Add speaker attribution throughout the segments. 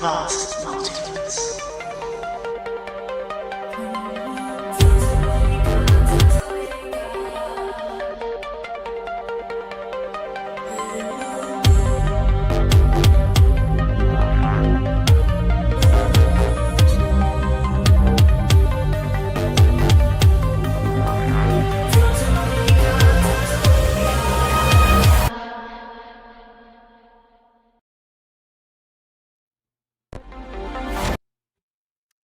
Speaker 1: vast multitudes.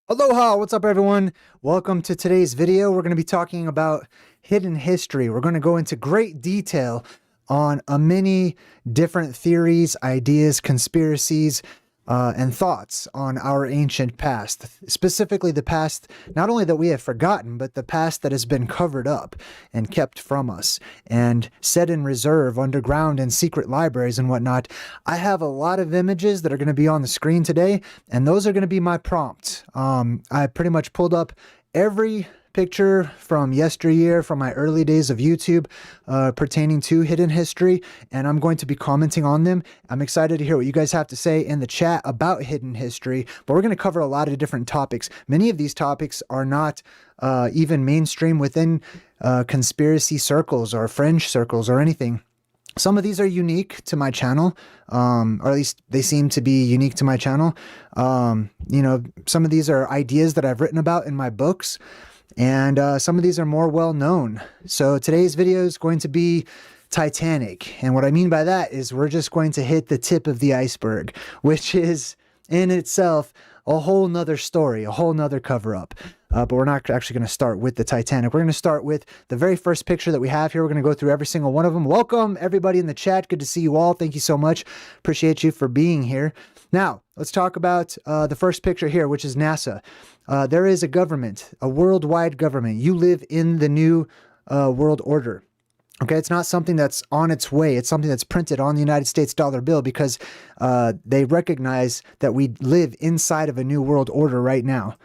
Speaker 2: Aloha, what's up everyone? Welcome to today's video. We're going to be talking about hidden history. We're going to go into great detail on many different theories, ideas, conspiracies, and thoughts on our ancient past. Specifically the past, not only that we have forgotten, but the past that has been covered up and kept from us and set in reserve underground in secret libraries and whatnot. I have a lot of images that are going to be on the screen today, and those are going to be my prompts. I pretty much pulled up every picture from yesteryear, from my early days of YouTube, pertaining to hidden history, and I'm going to be commenting on them. I'm excited to hear what you guys have to say in the chat about hidden history, but we're going to cover a lot of different topics. Many of these topics are not even mainstream within conspiracy circles or fringe circles or anything. Some of these are unique to my channel, or at least they seem to be unique to my channel. You know, some of these are ideas that I've written about in my books, and some of these are more well known. So today's video is going to be Titanic. And what I mean by that is we're just going to hit the tip of the iceberg, which is in itself a whole nother story, a whole nother cover up. But we're not actually going to start with the Titanic. We're going to start with the very first picture that we have here. We're going to go through every single one of them. Welcome everybody in the chat. Good to see you all. Thank you so much. Appreciate you for being here. Now, let's talk about the first picture here, which is NASA. There is a government, a worldwide government. You live in the new world order. Okay, it's not something that's on its way. It's something that's printed on the United States dollar bill because they recognize that we live inside of a new world order right now.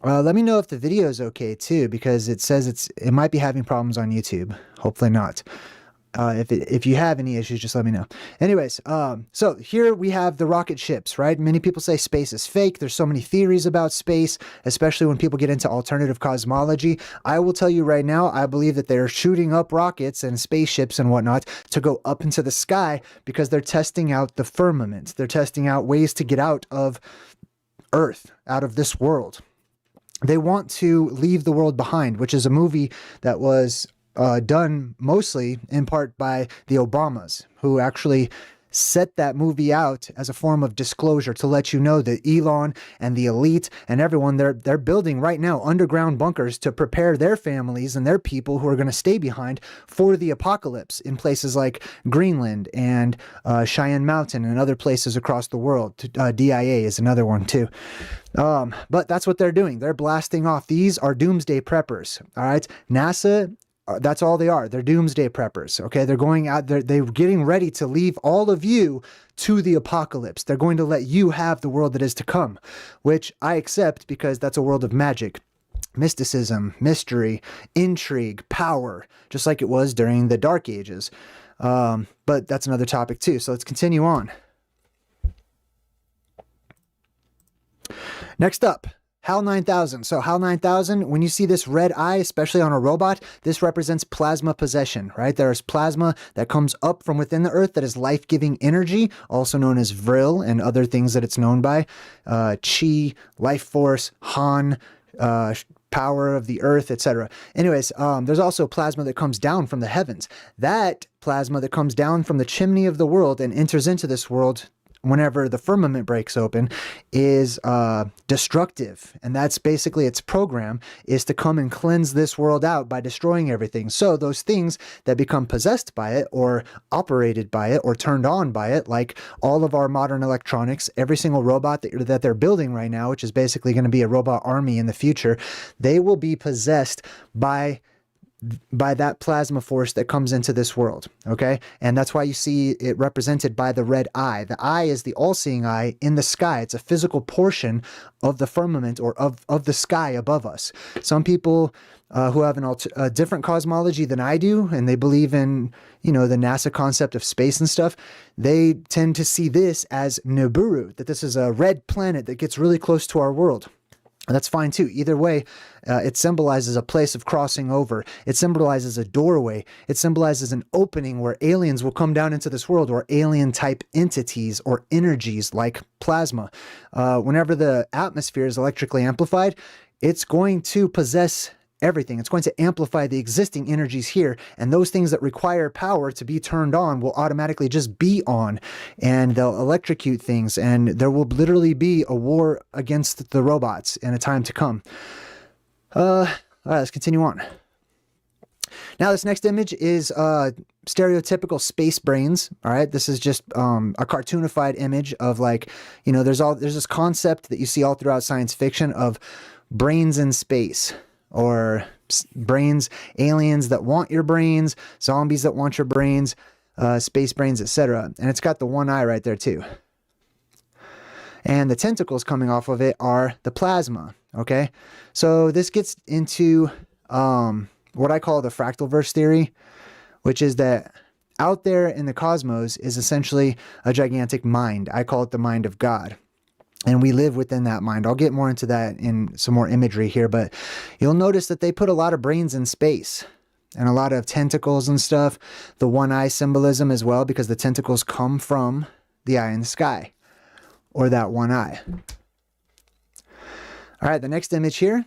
Speaker 2: Let me know if the video is okay too, because it says it might be having problems on YouTube. Hopefully not. If you have any issues, just let me know. Anyways, so here we have the rocket ships, right? Many people say space is fake. There's so many theories about space, especially when people get into alternative cosmology. I will tell you right now, I believe that they're shooting up rockets and spaceships and whatnot to go up into the sky because they're testing out the firmament. They're testing out ways to get out of Earth, out of this world. They want to leave the world behind, which is a movie that was done mostly in part by the Obamas, who actually set that movie out as a form of disclosure to let you know that Elon and the elite and everyone, they're building right now underground bunkers to prepare their families and their people who are going to stay behind for the apocalypse in places like Greenland and Cheyenne Mountain and other places across the world. DIA is another one too. But that's what they're doing. They're blasting off. These are doomsday preppers. All right. NASA, that's all they are. They're doomsday preppers. Okay. They're going out there. They're getting ready to leave all of you to the apocalypse. They're going to let you have the world that is to come, which I accept because that's a world of magic, mysticism, mystery, intrigue, power, just like it was during the Dark Ages. But that's another topic too. So let's continue on. Next up, HAL 9000. So HAL 9000, when you see this red eye, especially on a robot, this represents plasma possession, right? There's plasma that comes up from within the earth that is life-giving energy, also known as vril and other things that it's known by. Chi, life force, Han, power of the earth, etc. Anyways, there's also plasma that comes down from the heavens. That plasma that comes down from the chimney of the world and enters into this world whenever the firmament breaks open is destructive, and that's basically its program, is to come and cleanse this world out by destroying everything. So those things that become possessed by it or operated by it or turned on by it, like all of our modern electronics, every single robot that they're building right now, which is basically going to be a robot army in the future, they will be possessed by by that plasma force that comes into this world, okay? And that's why you see it represented by the red eye. The eye is the all-seeing eye in the sky. It's a physical portion of the firmament or of the sky above us. Some people who have a different cosmology than I do, and they believe in, you know, the NASA concept of space and stuff, they tend to see this as Nibiru, that this is a red planet that gets really close to our world. That's fine too. Either way, it symbolizes a place of crossing over. It symbolizes a doorway. It symbolizes an opening where aliens will come down into this world, or alien type entities or energies like plasma. Whenever the atmosphere is electrically amplified, it's going to possess everything. It's going to amplify the existing energies here, and those things that require power to be turned on will automatically just be on, and they'll electrocute things, and there will literally be a war against the robots in a time to come. All right, let's continue on. Now, this next image is stereotypical space brains. All right, this is just a cartoonified image of, like, you know, there's this concept that you see all throughout science fiction of brains in space, or brains, aliens that want your brains, zombies that want your brains, space brains, etc. And it's got the one eye right there too. And the tentacles coming off of it are the plasma, okay? So this gets into what I call the Fractalverse theory, which is that out there in the cosmos is essentially a gigantic mind. I call it the mind of God. And we live within that mind. I'll get more into that in some more imagery here, but you'll notice that they put a lot of brains in space and a lot of tentacles and stuff. The one eye symbolism as well, because the tentacles come from the eye in the sky, or that one eye. All right, the next image here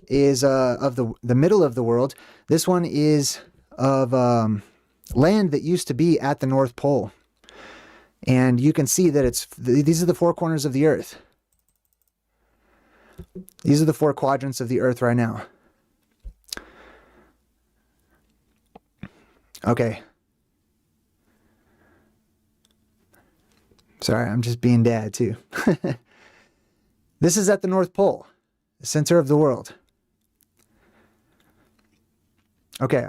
Speaker 2: is of the middle of the world. This one is of land that used to be at the North Pole. And you can see that these are the four corners of the earth. These are the four quadrants of the earth right now. Okay. Sorry, I'm just being dad too. This is at the North Pole, the center of the world. Okay.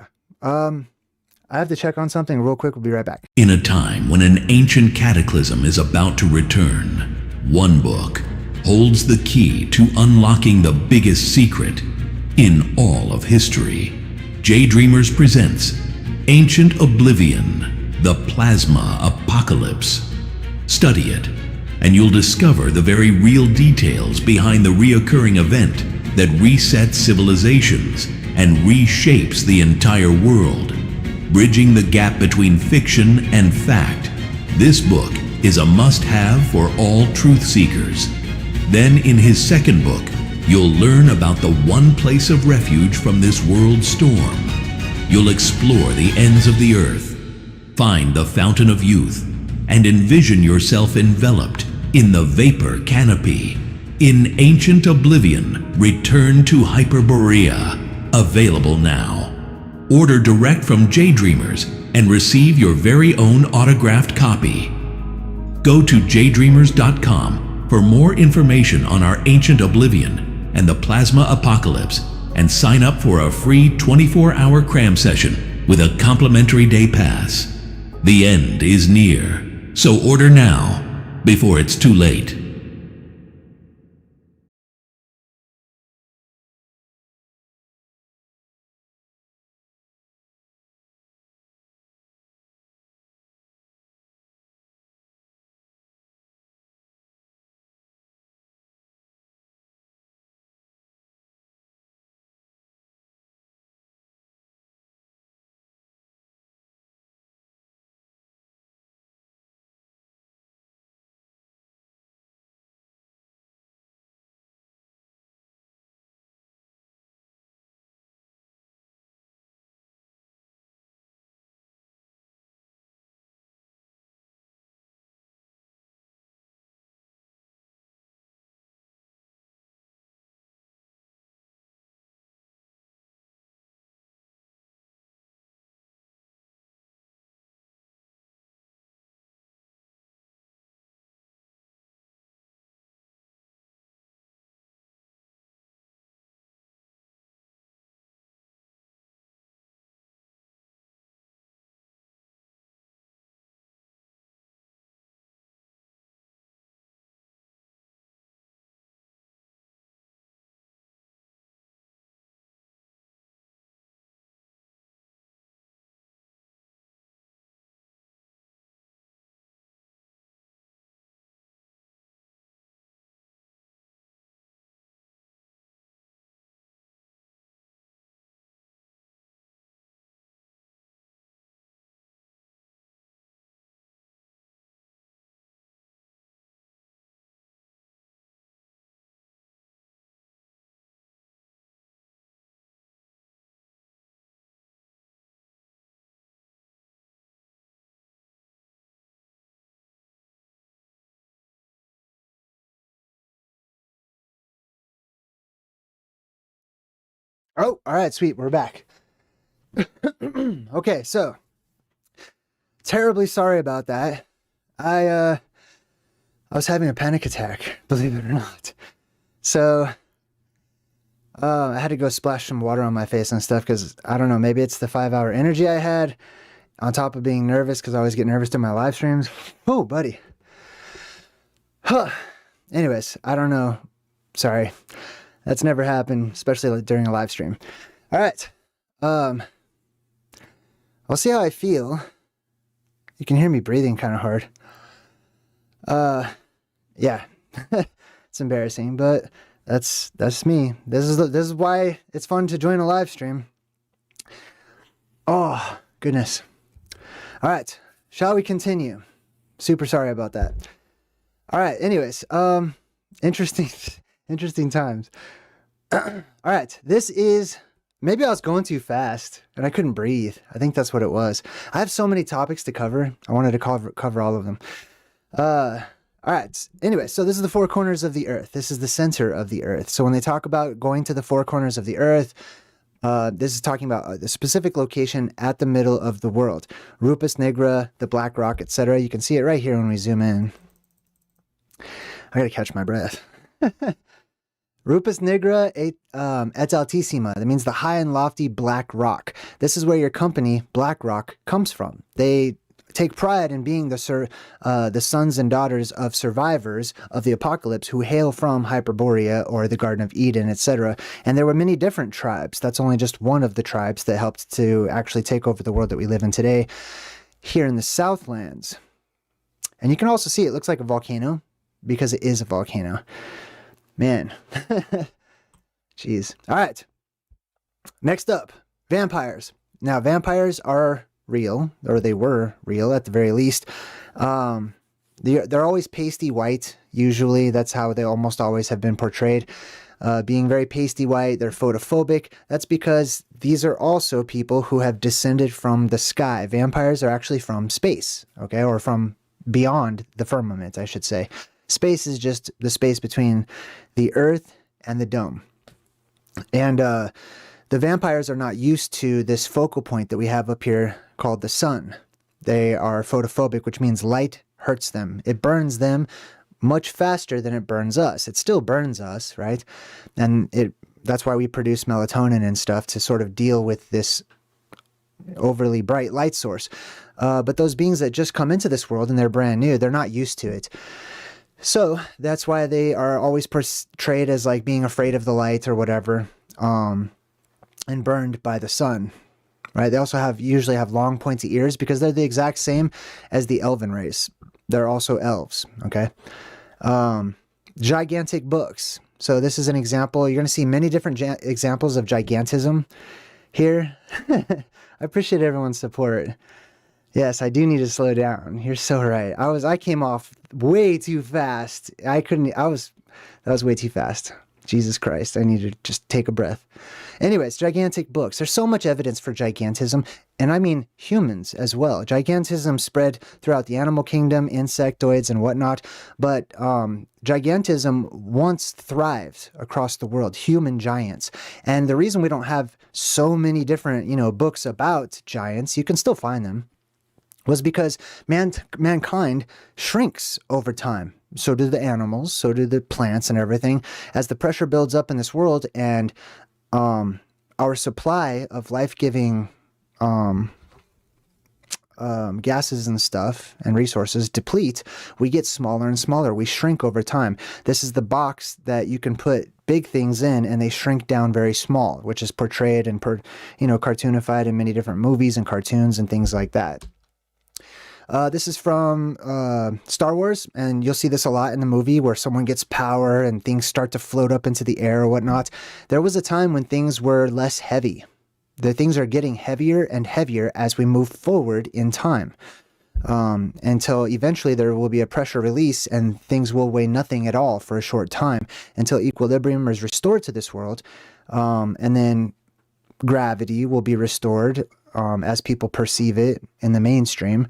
Speaker 2: I have to check on something real quick. We'll be right back.
Speaker 3: In a time when an ancient cataclysm is about to return, one book holds the key to unlocking the biggest secret in all of history. JayDreamerZ presents Ancient Oblivion, the Plasma Apocalypse. Study it, and you'll discover the very real details behind the reoccurring event that resets civilizations and reshapes the entire world. Bridging the gap between fiction and fact, this book is a must-have for all truth seekers. Then in his second book, you'll learn about the one place of refuge from this world storm. You'll explore the ends of the earth, find the fountain of youth, and envision yourself enveloped in the vapor canopy. In Ancient Oblivion, Return to Hyperborea, available now. Order direct from JayDreamerZ and receive your very own autographed copy. Go to JayDreamerZ.com for more information on our Ancient Oblivion and the Plasma Apocalypse, and sign up for a free 24-hour cram session with a complimentary day pass. The end is near, so order now before it's too late.
Speaker 2: Oh, all right, sweet. We're back. Okay, so terribly sorry about that. I was having a panic attack, believe it or not. So I had to go splash some water on my face and stuff because I don't know, maybe it's the 5-hour energy I had on top of being nervous because I always get nervous during my live streams. Oh, buddy. Huh. Anyways, I don't know. Sorry. That's never happened, especially during a live stream. All right. I'll see how I feel. You can hear me breathing kind of hard. Yeah. It's embarrassing, but that's me. This is why it's fun to join a live stream. Oh, goodness. All right. Shall we continue? Super sorry about that. All right. Anyways, interesting times. All right. This is, maybe I was going too fast and I couldn't breathe. I think that's what it was. I have so many topics to cover. I wanted to cover all of them. All right. Anyway, so this is the four corners of the earth. This is the center of the earth. So when they talk about going to the four corners of the earth, this is talking about the specific location at the middle of the world. Rupus, Negra, the Black Rock, etc. You can see it right here when we zoom in. I gotta catch my breath. Rupus Negra et altissima. That means the high and lofty black rock. This is where your company, BlackRock, comes from. They take pride in being the sons and daughters of survivors of the apocalypse who hail from Hyperborea or the Garden of Eden, etc. And there were many different tribes. That's only just one of the tribes that helped to actually take over the world that we live in today here in the Southlands. And you can also see it looks like a volcano because it is a volcano. Man. Jeez. All right. Next up, vampires. Now, vampires are real, or they were real at the very least. They're always pasty white, usually. That's how they almost always have been portrayed. Being very pasty white, they're photophobic. That's because these are also people who have descended from the sky. Vampires are actually from space, okay, or from beyond the firmament, I should say. Space is just the space between the earth and the dome. And the vampires are not used to this focal point that we have up here called the sun. They are photophobic, which means light hurts them. It burns them much faster than it burns us. It still burns us, right? And that's why we produce melatonin and stuff to sort of deal with this overly bright light source. But those beings that just come into this world and they're brand new, they're not used to it. So that's why they are always portrayed as like being afraid of the light or whatever, and burned by the sun, right? They also usually have long pointy ears because they're the exact same as the elven race. They're also elves, okay? Gigantic books. So this is an example. You're going to see many different examples of gigantism here. I appreciate everyone's support. Yes, I do need to slow down. You're so right. I came off way too fast. That was way too fast. Jesus Christ, I need to just take a breath. Anyways, gigantic books. There's so much evidence for gigantism, and I mean humans as well. Gigantism spread throughout the animal kingdom, insectoids and whatnot, but gigantism once thrived across the world, human giants. And the reason we don't have so many different, books about giants, you can still find them, was because mankind shrinks over time. So do the animals, so do the plants and everything. As the pressure builds up in this world and our supply of life-giving gases and stuff and resources deplete, we get smaller and smaller. We shrink over time. This is the box that you can put big things in and they shrink down very small, which is portrayed and cartoonified in many different movies and cartoons and things like that. This is from Star Wars, and you'll see this a lot in the movie where someone gets power and things start to float up into the air or whatnot. There was a time when things were less heavy. The things are getting heavier and heavier as we move forward in time, until eventually there will be a pressure release and things will weigh nothing at all for a short time until equilibrium is restored to this world, and then gravity will be restored as people perceive it in the mainstream,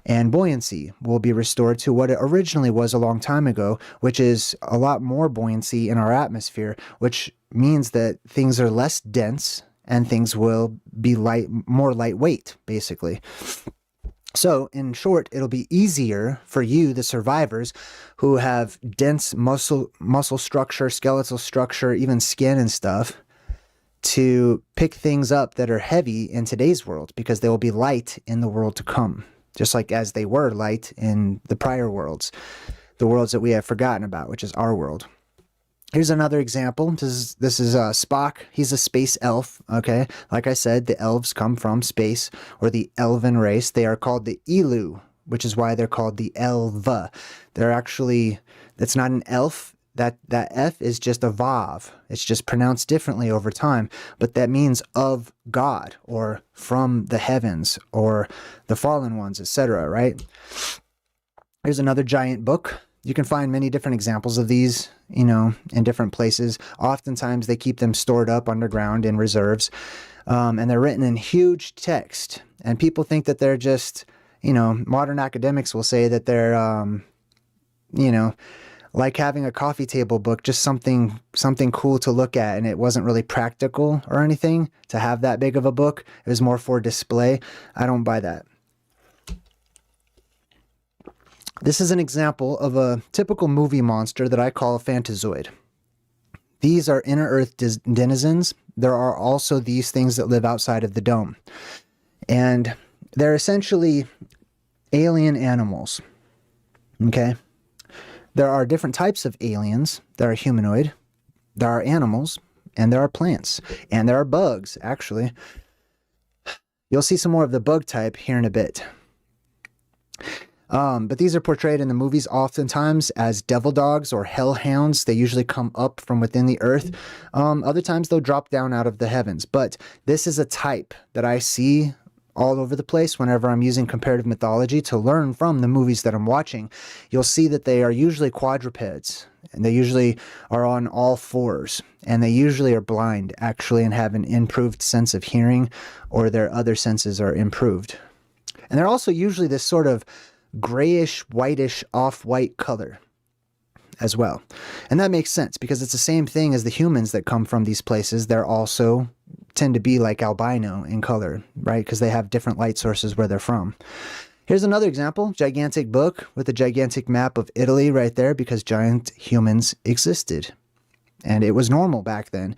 Speaker 2: and buoyancy will be restored to what it originally was a long time ago, which is a lot more buoyancy in our atmosphere, which means that things are less dense and things will be more lightweight, basically. So, in short, it'll be easier for you, the survivors, who have dense muscle structure, skeletal structure, even skin and stuff, to pick things up that are heavy in today's world, because they will be light in the world to come, just like as they were light in the prior worlds, the worlds that we have forgotten about, which is our world. Here's another example. This is Spock. He's a space elf, okay? Like I said, the elves come from space, or the elven race. They are called the Elu, which is why they're called the Elva. They're actually, that's not an elf. That F is just a Vav. It's just pronounced differently over time, but that means of God, or from the heavens, or the fallen ones, etc., right? Here's another giant book. You can find many different examples of these, you know, in different places. Oftentimes they keep them stored up underground in reserves, and they're written in huge text. And people think that they're just, you know, modern academics will say that they're, you know, like having a coffee table book, just something cool to look at, and it wasn't really practical or anything to have that big of a book. It was more for display. I don't buy that. This is an example of a typical movie monster that I call a Fantazoid. These are inner earth denizens. There are also these things that live outside of the dome. And they're essentially alien animals. Okay? There are different types of aliens. There are humanoid, there are animals, and there are plants. And there are bugs, actually. You'll see some more of the bug type here in a bit. But these are portrayed in the movies oftentimes as devil dogs or hellhounds. They usually come up from within the earth. Other times they'll drop down out of the heavens. But this is a type that I see all over the place whenever I'm using comparative mythology to learn from the movies that I'm watching. You'll see that they are usually quadrupeds, and they usually are on all fours, and they usually are blind, actually, and have an improved sense of hearing, or their other senses are improved. And they're also usually this sort of grayish, whitish, off-white color as well. And that makes sense because it's the same thing as the humans that come from these places. They're also tend to be like albino in color, right? Because they have different light sources where they're from. Here's another example, gigantic book with a gigantic map of Italy right there, because giant humans existed. And it was normal back then.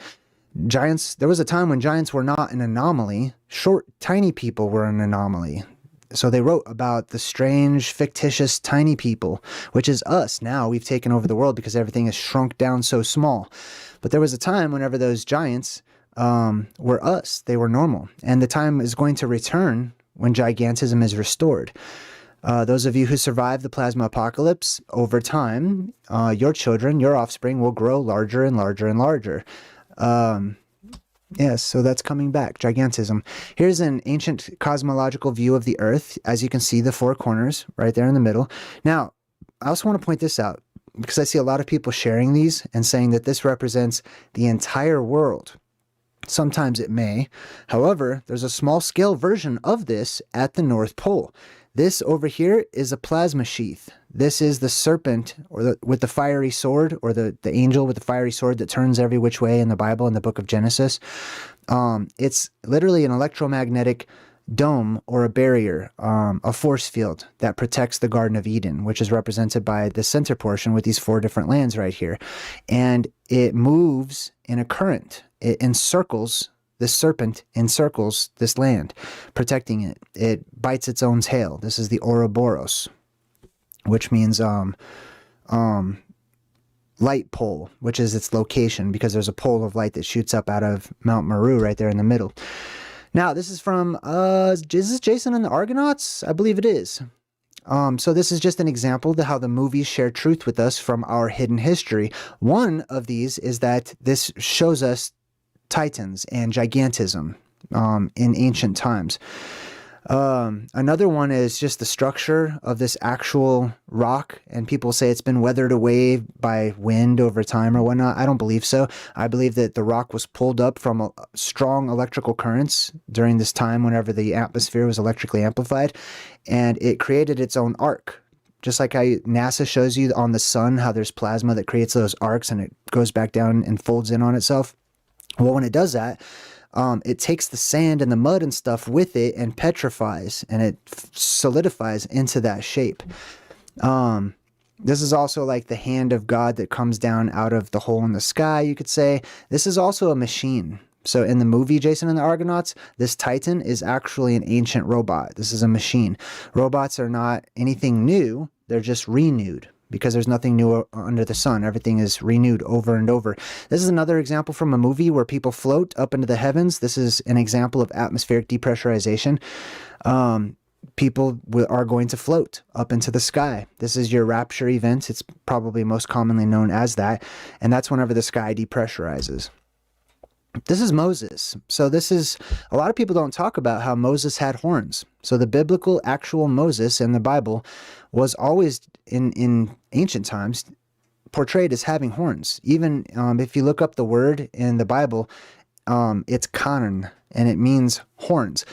Speaker 2: Giants, there was a time when giants were not an anomaly. Short, tiny people were an anomaly. So they wrote about the strange, fictitious, tiny people, which is us now. We've taken over the world because everything is shrunk down so small. But there was a time whenever those giants were us. They were normal. And the time is going to return when gigantism is restored. Those of you who survive the plasma apocalypse, over time, your children, your offspring will grow larger and larger and larger. Yes, so that's coming back, gigantism. Here's an ancient cosmological view of the Earth. As you can see, the four corners right there in the middle. Now, I also want to point this out because I see a lot of people sharing these and saying that this represents the entire world. Sometimes it may. However, there's a small scale version of this at the North Pole. This over here is a plasma sheath. This is the serpent with the fiery sword, or the angel with the fiery sword that turns every which way in the Bible in the book of Genesis. It's literally an electromagnetic dome or a barrier, a force field that protects the Garden of Eden, which is represented by the center portion with these four different lands right here. And it moves in a current. It encircles, this serpent encircles this land, protecting it. It bites its own tail. This is the Ouroboros, which means light pole, which is its location, because there's a pole of light that shoots up out of Mount Meru right there in the middle. Now, this is from, is this Jason and the Argonauts? I believe it is. So this is just an example of how the movies share truth with us from our hidden history. One of these is that this shows us Titans and gigantism in ancient times. Another one is just the structure of this actual rock, and people say it's been weathered away by wind over time or whatnot. I don't believe so. I believe that the rock was pulled up from strong electrical currents during this time whenever the atmosphere was electrically amplified, and it created its own arc. Just like how NASA shows you on the sun how there's plasma that creates those arcs and it goes back down and folds in on itself. Well, when it does that, it takes the sand and the mud and stuff with it and petrifies, and it solidifies into that shape. This is also like the hand of God that comes down out of the hole in the sky, you could say. This is also a machine. So in the movie Jason and the Argonauts, this Titan is actually an ancient robot. This is a machine. Robots are not anything new. They're just renewed, because there's nothing new under the sun. Everything is renewed over and over. This is another example from a movie where people float up into the heavens. This is an example of atmospheric depressurization. People are going to float up into the sky. This is your rapture event. It's probably most commonly known as that. And that's whenever the sky depressurizes. This is Moses. So this is, a lot of people don't talk about how Moses had horns. So the biblical actual Moses in the Bible was always in ancient times portrayed as having horns. Even if you look up the word in the Bible, it's kanan, and it means horns,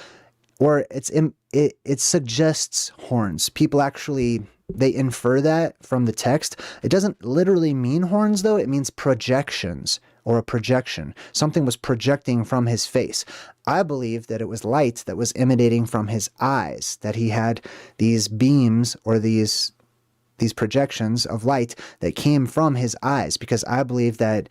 Speaker 2: or it suggests horns. People actually, they infer that from the text. It doesn't literally mean horns though. It means projections, or a projection. Something was projecting from his face. I believe that it was light that was emanating from his eyes, that he had these beams or these projections of light that came from his eyes, because I believe that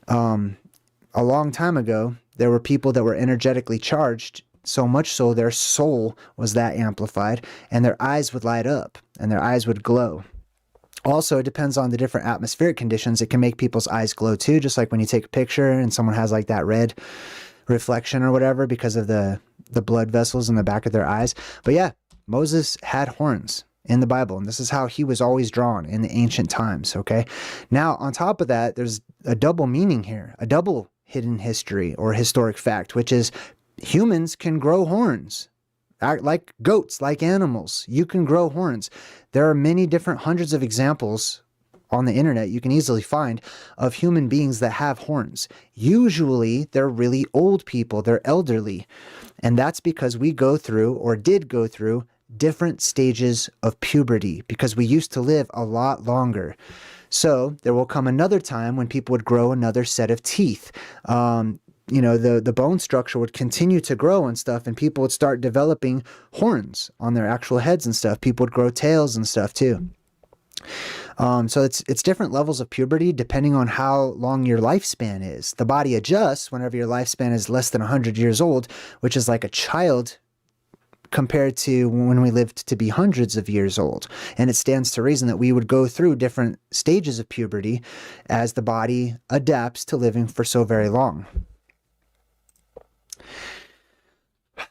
Speaker 2: a long time ago, there were people that were energetically charged, so much so their soul was that amplified, and their eyes would light up and their eyes would glow. Also, it depends on the different atmospheric conditions. It can make people's eyes glow too, just like when you take a picture and someone has like that red reflection or whatever because of the blood vessels in the back of their eyes. But yeah, Moses had horns in the Bible, and this is how he was always drawn in the ancient times, okay? Now, on top of that, there's a double meaning here, a double hidden history or historic fact, which is humans can grow horns. Like goats, like animals, you can grow horns. There are many different hundreds of examples on the internet you can easily find of human beings that have horns. Usually they're really old people, they're elderly. And that's because we go through, or did go through, different stages of puberty, because we used to live a lot longer. So there will come another time when people would grow another set of teeth. You know, the bone structure would continue to grow and stuff, and people would start developing horns on their actual heads and stuff. People would grow tails and stuff too. So it's different levels of puberty depending on how long your lifespan is. The body adjusts whenever your lifespan is less than 100 years old, which is like a child compared to when we lived to be hundreds of years old. And it stands to reason that we would go through different stages of puberty as the body adapts to living for so very long.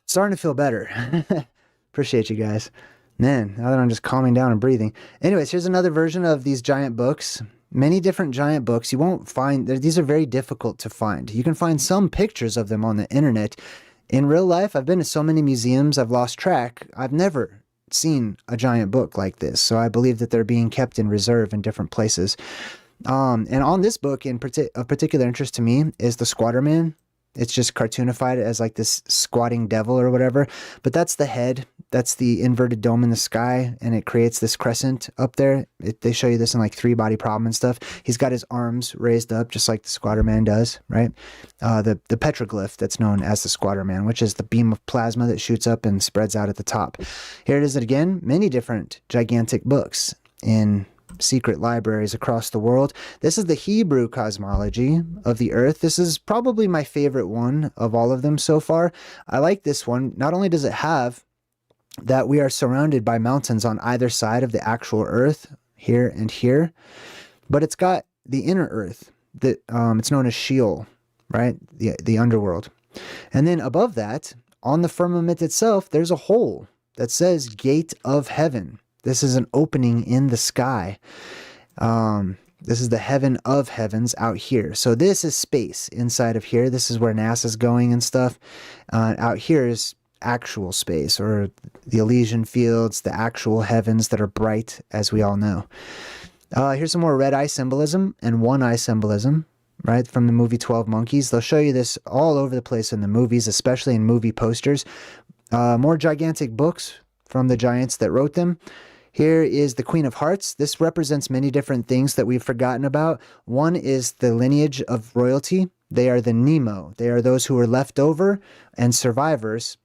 Speaker 2: Starting to feel better. Appreciate you guys. Man, now that I'm just calming down and breathing. Anyways, here's another version of these giant books. Many different giant books. You won't find, these are very difficult to find. You can find some pictures of them on the internet. In real life, I've been to so many museums, I've lost track. I've never seen a giant book like this. So I believe that they're being kept in reserve in different places. And on this book, of particular interest to me, is the Squatter Man. It's just cartoonified as like this squatting devil or whatever. But that's the head. That's the inverted dome in the sky. And it creates this crescent up there. They show you this in like 3-Body Problem and stuff. He's got his arms raised up just like the Squatter Man does, right? The petroglyph that's known as the Squatter Man, which is the beam of plasma that shoots up and spreads out at the top. Here it is again. Many different gigantic books in secret libraries across the world. This is the Hebrew cosmology of the Earth. This is probably my favorite one of all of them so far. I like this one. Not only does it have that we are surrounded by mountains on either side of the actual Earth, here and here, but it's got the inner Earth that it's known as Sheol, right? The underworld. And then above that, on the firmament itself, there's a hole that says Gate of Heaven. This is an opening in the sky. This is the heaven of heavens out here. So this is space inside of here. This is where NASA's going and stuff. Out here is actual space, or the Elysian fields, the actual heavens that are bright, as we all know. Here's some more red eye symbolism and one eye symbolism, right, from the movie 12 Monkeys. They'll show you this all over the place in the movies, especially in movie posters. More gigantic books from the giants that wrote them. Here is the Queen of Hearts. This represents many different things that we've forgotten about. One is the lineage of royalty They are the Nemo. They are those who were left over and survivors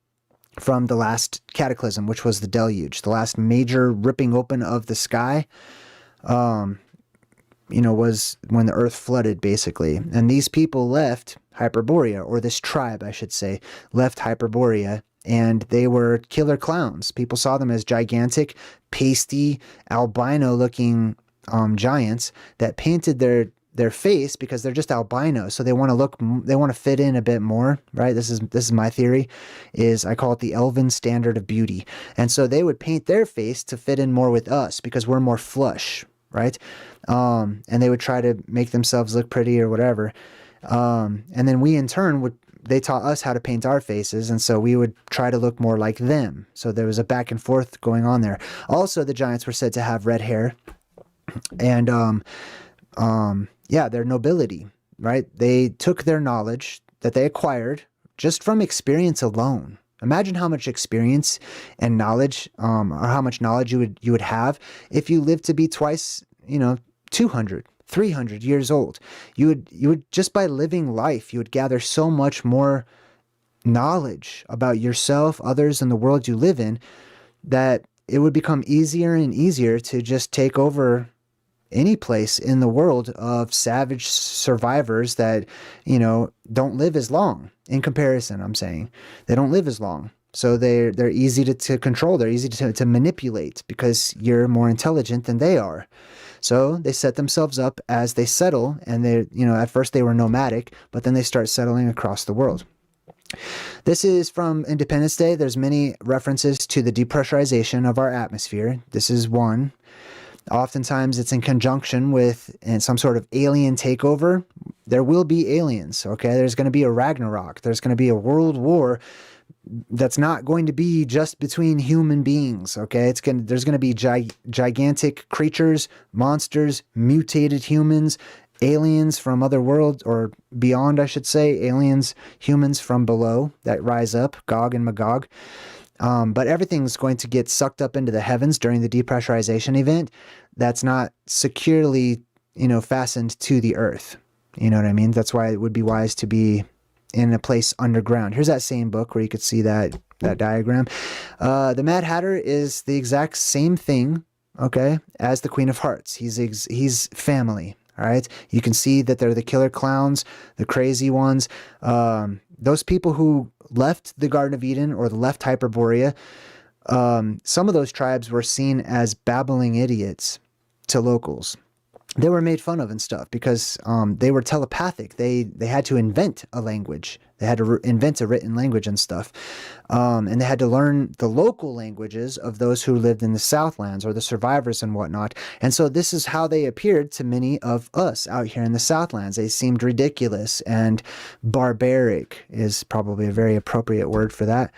Speaker 2: from the last cataclysm, which was the deluge, the last major ripping open of the sky. Was when the earth flooded, basically. And these people left Hyperborea, or this tribe, I should say, left Hyperborea, and they were killer clowns. People saw them as gigantic, pasty, albino-looking giants that painted their face because they're just albino, so they want to fit in a bit more, right? This is my theory, is I call it the elven standard of beauty. And so they would paint their face to fit in more with us because we're more flush, right? And they would try to make themselves look pretty or whatever. And then we in turn they taught us how to paint our faces, and so we would try to look more like them. So there was a back and forth going on there. Also, the giants were said to have red hair, and their nobility, right? They took their knowledge that they acquired just from experience alone. Imagine how much experience and knowledge, or how much knowledge you would have if you lived to be twice, 200, 300 years old. You would just by living life, you would gather so much more knowledge about yourself, others, and the world you live in, that it would become easier and easier to just take over any place in the world of savage survivors that, don't live as long. In comparison, I'm saying they don't live as long. So they're easy to control. They're easy to manipulate because you're more intelligent than they are. So they set themselves up as they settle, and at first they were nomadic, but then they start settling across the world. This is from Independence Day. There's many references to the depressurization of our atmosphere. This is one. Oftentimes it's in conjunction with some sort of alien takeover. There will be aliens, okay? There's going to be a Ragnarok. There's going to be a world war that's not going to be just between human beings, okay? There's going to be gigantic creatures, monsters, mutated humans, aliens from other worlds, or beyond, I should say, aliens, humans from below that rise up, Gog and Magog. But everything's going to get sucked up into the heavens during the depressurization event that's not securely, fastened to the earth. You know what I mean? That's why it would be wise to be in a place underground. Here's that same book where you could see that diagram. The Mad Hatter is the exact same thing, okay, as the Queen of Hearts. He's family, all right? You can see that they're the killer clowns, the crazy ones. Those people who left the Garden of Eden or left Hyperborea, some of those tribes were seen as babbling idiots to locals. They were made fun of and stuff because they were telepathic. They had to invent a language. They had to invent a written language and stuff. And they had to learn the local languages of those who lived in the Southlands or the survivors and whatnot. And so this is how they appeared to many of us out here in the Southlands. They seemed ridiculous, and barbaric is probably a very appropriate word for that.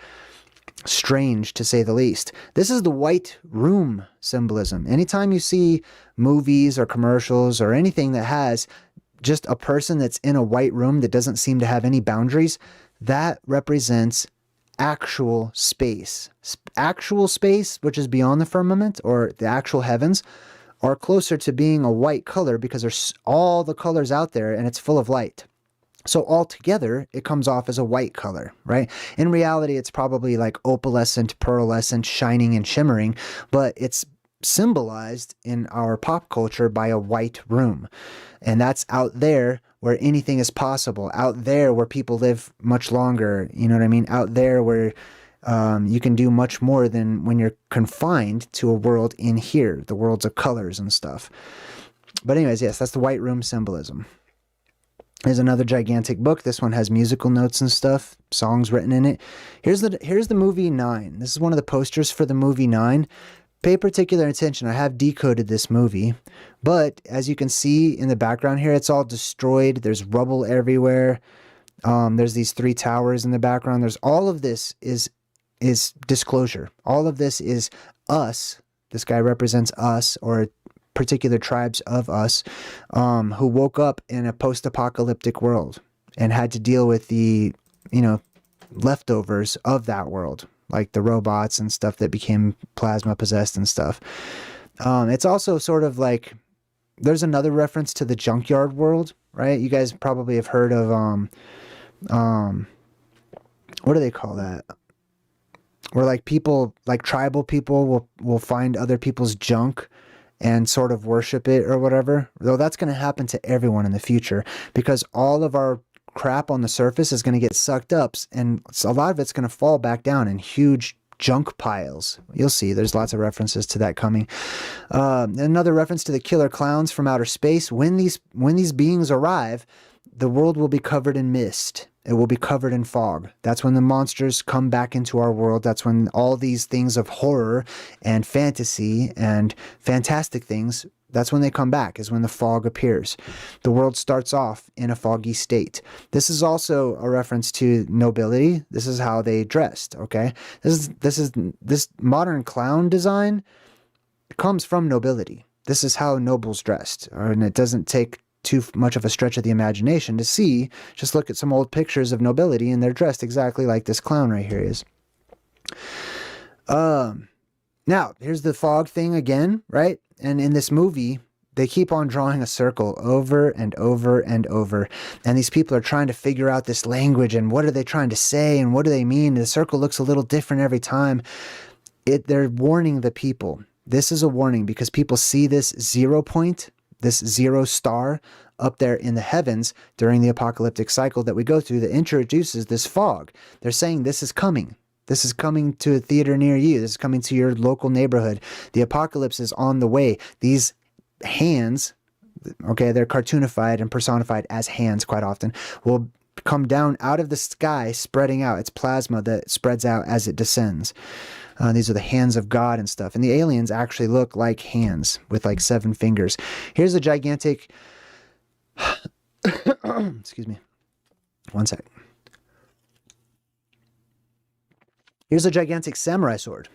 Speaker 2: Strange, to say the least. This is the white room symbolism. Anytime you see movies or commercials or anything that has just a person that's in a white room that doesn't seem to have any boundaries, that represents actual space. Actual space, which is beyond the firmament or the actual heavens, are closer to being a white color because there's all the colors out there and it's full of light. So altogether, it comes off as a white color, right? In reality, it's probably like opalescent, pearlescent, shining and shimmering, but it's symbolized in our pop culture by a white room. And that's out there where anything is possible, out there where people live much longer, you know what I mean? Out there where you can do much more than when you're confined to a world in here, the worlds of colors and stuff. But anyways, yes, that's the white room symbolism. Here's another gigantic book. This one has musical notes and stuff, songs written in it. Here's the movie 9. This is one of the posters for the movie 9. Pay particular attention. I have decoded this movie, but as you can see in the background here, it's all destroyed. There's rubble everywhere. There's these 3 towers in the background. There's all of this is disclosure. All of this is us. This guy represents us, or particular tribes of us, who woke up in a post-apocalyptic world and had to deal with the, leftovers of that world, like the robots and stuff that became plasma possessed and stuff. It's also sort of like, there's another reference to the junkyard world right? You guys probably have heard of what do they call that? Where like people, like tribal people will find other people's junk and sort of worship it or whatever. Though that's going to happen to everyone in the future, because all of our crap on the surface is going to get sucked up, and a lot of it's going to fall back down in huge junk piles. You'll see there's lots of references to that coming. Another reference to the killer clowns from outer space. When these beings arrive, the world will be covered in mist. It will be covered in fog. That's when the monsters come back into our world. That's when all these things of horror and fantasy and fantastic things, that's when they come back, is when the fog appears. The world starts off in a foggy state. This is also a reference to nobility. This is how they dressed, okay? This modern clown design comes from nobility. This is how nobles dressed, and it doesn't take too much of a stretch of the imagination to see. Just look at some old pictures of nobility, and they're dressed exactly like this clown right here is. Now, here's the fog thing again, right? And in this movie, they keep on drawing a circle over and over and over. And these people are trying to figure out this language, and what are they trying to say, and what do they mean? The circle looks a little different every time. They're warning the people. This is a warning because people see this 0 point, this 0 star up there in the heavens during the apocalyptic cycle that we go through that introduces this fog. They're saying this is coming. This is coming to a theater near you. This is coming to your local neighborhood. The apocalypse is on the way. These hands, okay, they're cartoonified and personified as hands quite often, will come down out of the sky, spreading out. It's plasma that spreads out as it descends. These are the hands of God and stuff. And the aliens actually look like hands with like 7 fingers. Here's a gigantic... Excuse me. One sec. Here's a gigantic samurai sword,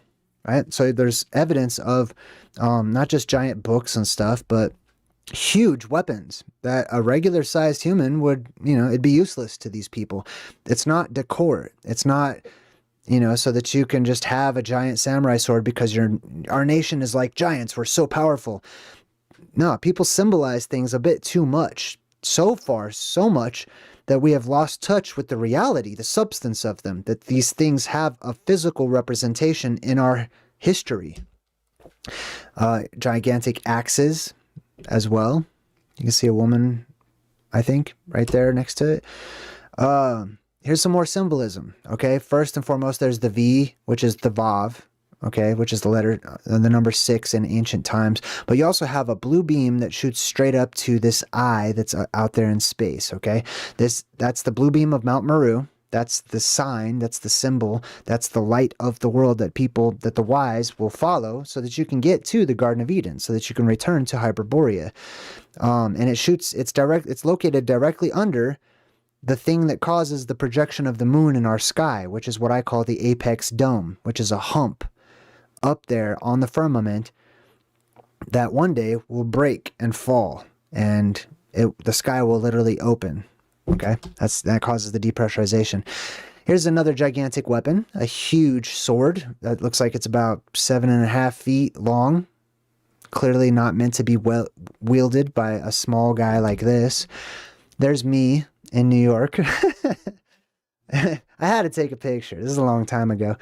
Speaker 2: right? So there's evidence of not just giant books and stuff, but huge weapons that a regular sized human would, it'd be useless to these people. It's not decor. It's not... so that you can just have a giant samurai sword because our nation is like giants. We're so powerful. No, people symbolize things a bit too much. So far, so much that we have lost touch with the reality, the substance of them, that these things have a physical representation in our history. Gigantic axes as well. You can see a woman, I think, right there next to it. Here's some more symbolism, okay? First and foremost, there's the V, which is the Vav, okay, which is the number 6 in ancient times. But you also have a blue beam that shoots straight up to this eye that's out there in space, okay? That's the blue beam of Mount Meru. That's the sign, that's the symbol, that's the light of the world that the wise will follow so that you can get to the Garden of Eden, so that you can return to Hyperborea. And it's located directly under the thing that causes the projection of the moon in our sky, which is what I call the apex dome, which is a hump up there on the firmament that one day will break and fall, and the sky will literally open. Okay, that causes the depressurization. Here's another gigantic weapon, a huge sword that looks like it's about 7.5 feet long. Clearly not meant to be wielded by a small guy like this. There's me in New York. I had to take a picture. This is a long time ago.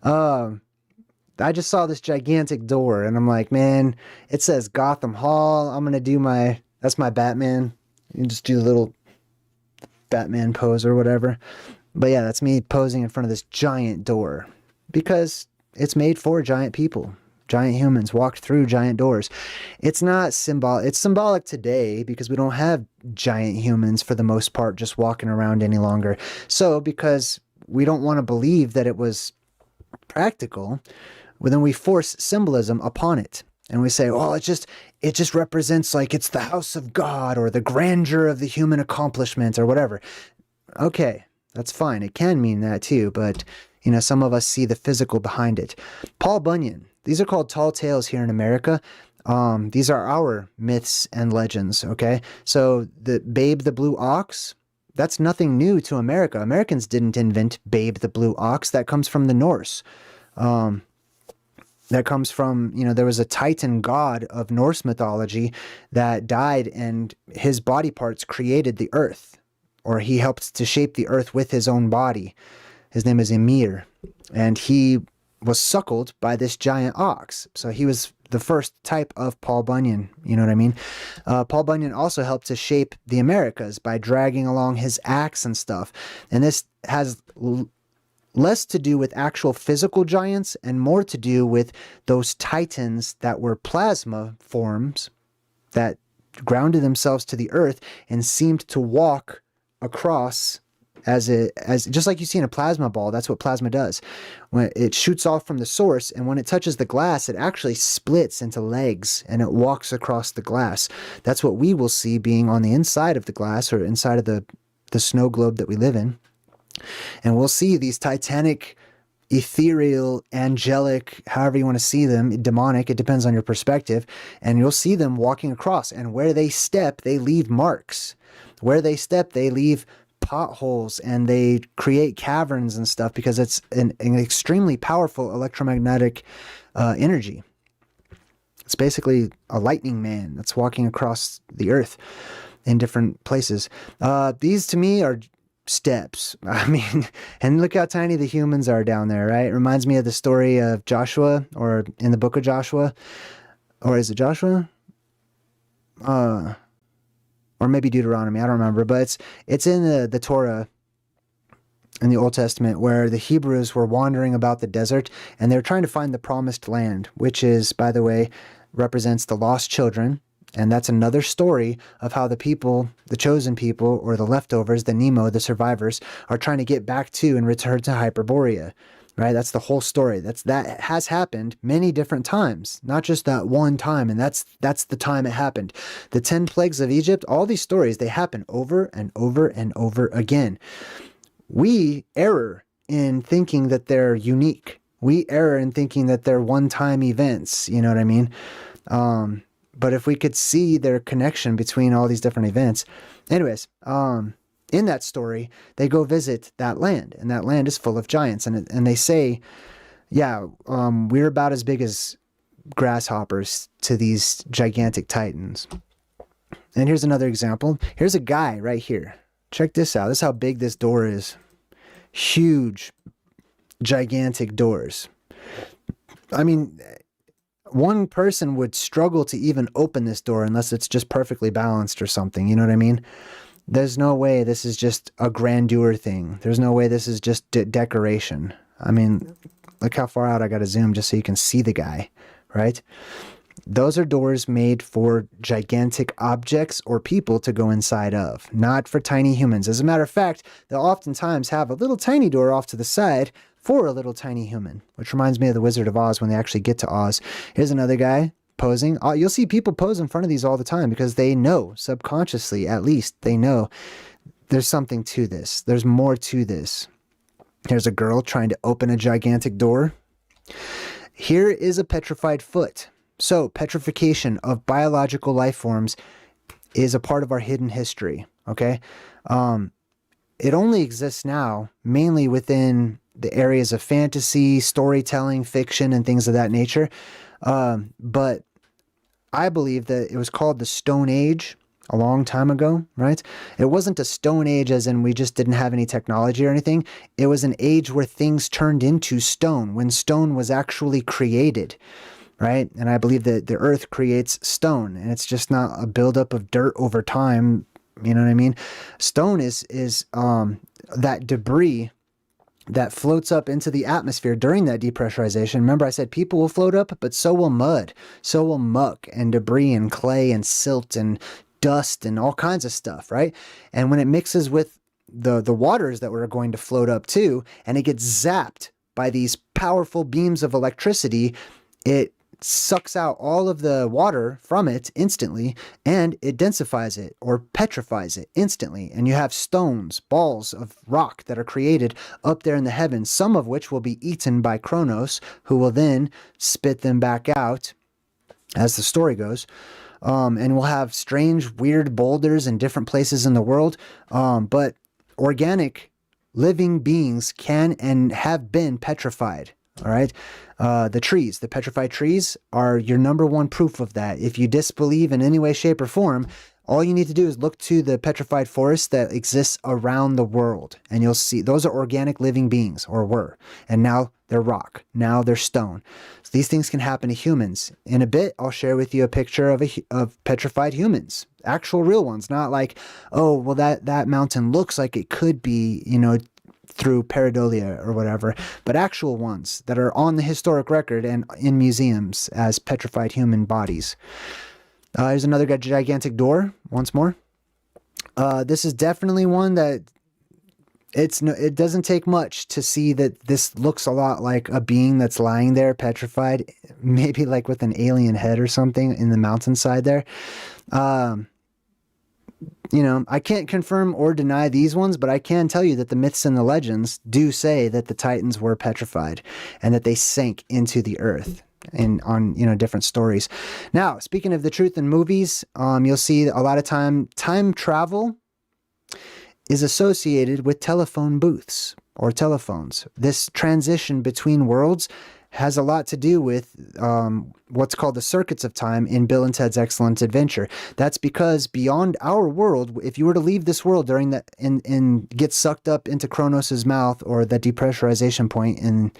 Speaker 2: I just saw this gigantic door, and I'm like, man, it says Gotham Hall. I'm going to do that's my Batman. You just do the little Batman pose or whatever. But yeah, that's me posing in front of this giant door because it's made for giant people. Giant humans walked through giant doors. It's not symbolic. It's symbolic today because we don't have giant humans for the most part just walking around any longer. So because we don't want to believe that it was practical, well, then we force symbolism upon it. And we say, well, it just represents like it's the house of God or the grandeur of the human accomplishment or whatever. Okay, that's fine. It can mean that too, but some of us see the physical behind it. Paul Bunyan. These are called tall tales here in America. These are our myths and legends, okay? So the Babe the Blue Ox, that's nothing new to America. Americans didn't invent Babe the Blue Ox. That comes from the Norse. that comes from, there was a Titan god of Norse mythology that died, and his body parts created the earth, or he helped to shape the earth with his own body. His name is Ymir, and he was suckled by this giant ox. So he was the first type of Paul Bunyan, you know what I mean? Paul Bunyan also helped to shape the Americas by dragging along his axe and stuff. And this has less to do with actual physical giants and more to do with those titans that were plasma forms that grounded themselves to the earth and seemed to walk across as just like you see in a plasma ball. That's what plasma does. When it shoots off from the source, and when it touches the glass, it actually splits into legs and it walks across the glass. That's what we will see being on the inside of the glass, or inside of the snow globe that we live in. And we'll see these titanic, ethereal, angelic, however you want to see them, demonic, it depends on your perspective, and you'll see them walking across, and where they step, they leave marks. Where they step, they leave potholes, and they create caverns and stuff, because it's an extremely powerful electromagnetic energy. It's basically a lightning man that's walking across the earth in different places. These to me are steps. I mean, and look how tiny the humans are down there, right? It reminds me of the story of Joshua, or in the book of Joshua, or is it Joshua? Or maybe Deuteronomy, I don't remember, but it's in the Torah in the Old Testament, where the Hebrews were wandering about the desert, and they're trying to find the promised land, which is, by the way, represents the lost children. And that's another story of how the people, the chosen people, or the leftovers, the Nemo, the survivors, are trying to get back to and return to Hyperborea. Right? That's the whole story. That has happened many different times, not just that one time. And that's the time it happened. The 10 plagues of Egypt, all these stories, they happen over and over and over again. We err in thinking that they're unique. We err in thinking that they're one-time events. You know what I mean? But if we could see their connection between all these different events. Anyways, in that story, they go visit that land, and that land is full of giants. And they say, yeah, we're about as big as grasshoppers to these gigantic titans. And here's another example. Here's a guy right here. Check this out. This is how big this door is. Huge, gigantic doors. I mean, one person would struggle to even open this door unless it's just perfectly balanced or something. You know what I mean? There's no way this is just a grandeur thing. There's no way this is just decoration. I mean, look how far out I got to zoom just so you can see the guy, right? Those are doors made for gigantic objects or people to go inside of, not for tiny humans. As a matter of fact, they'll oftentimes have a little tiny door off to the side for a little tiny human, which reminds me of the Wizard of Oz when they actually get to Oz. Here's another guy posing. You'll see people pose in front of these all the time because they know, subconsciously at least, they know there's something to this. There's more to this. Here's a girl trying to open a gigantic door. Here is a petrified foot. So petrification of biological life forms is a part of our hidden history, okay? It only exists now mainly within the areas of fantasy, storytelling, fiction, and things of that nature. But I believe that it was called the Stone Age a long time ago, right? It wasn't a Stone Age as in we just didn't have any technology or anything. It was an age where things turned into stone, when stone was actually created, right? And I believe that the earth creates stone, and it's just not a buildup of dirt over time. You know what I mean? Stone is that debris that floats up into the atmosphere during that depressurization. Remember, I said people will float up, but so will mud, so will muck and debris and clay and silt and dust and all kinds of stuff, right? And when it mixes with the waters that were going to float up too, and it gets zapped by these powerful beams of electricity, it sucks out all of the water from it instantly, and it densifies it or petrifies it instantly. And you have stones, balls of rock that are created up there in the heavens, some of which will be eaten by Kronos, who will then spit them back out as the story goes. And we'll have strange, weird boulders in different places in the world. But organic living beings can and have been petrified. All right. The trees, the petrified trees, are your number one proof of that. If you disbelieve in any way, shape, or form, all you need to do is look to the petrified forest that exists around the world, and you'll see those are organic living beings, or were, and now they're rock, now they're stone. So these things can happen to humans. In a bit, I'll share with you a picture of petrified humans, actual real ones, not like, oh, well, that mountain looks like it could be, through pareidolia or whatever, but actual ones that are on the historic record and in museums as petrified human bodies. Here's another gigantic door, once more. This is definitely one that it doesn't take much to see that this looks a lot like a being that's lying there petrified, maybe like with an alien head or something in the mountainside there. I can't confirm or deny these ones, but I can tell you that the myths and the legends do say that the Titans were petrified and that they sank into the earth on different stories. Now, speaking of the truth in movies, you'll see a lot of time travel is associated with telephone booths or telephones. This transition between worlds has a lot to do with what's called the circuits of time in Bill and Ted's Excellent Adventure. That's because beyond our world, if you were to leave this world during that and get sucked up into Kronos' mouth or the depressurization point in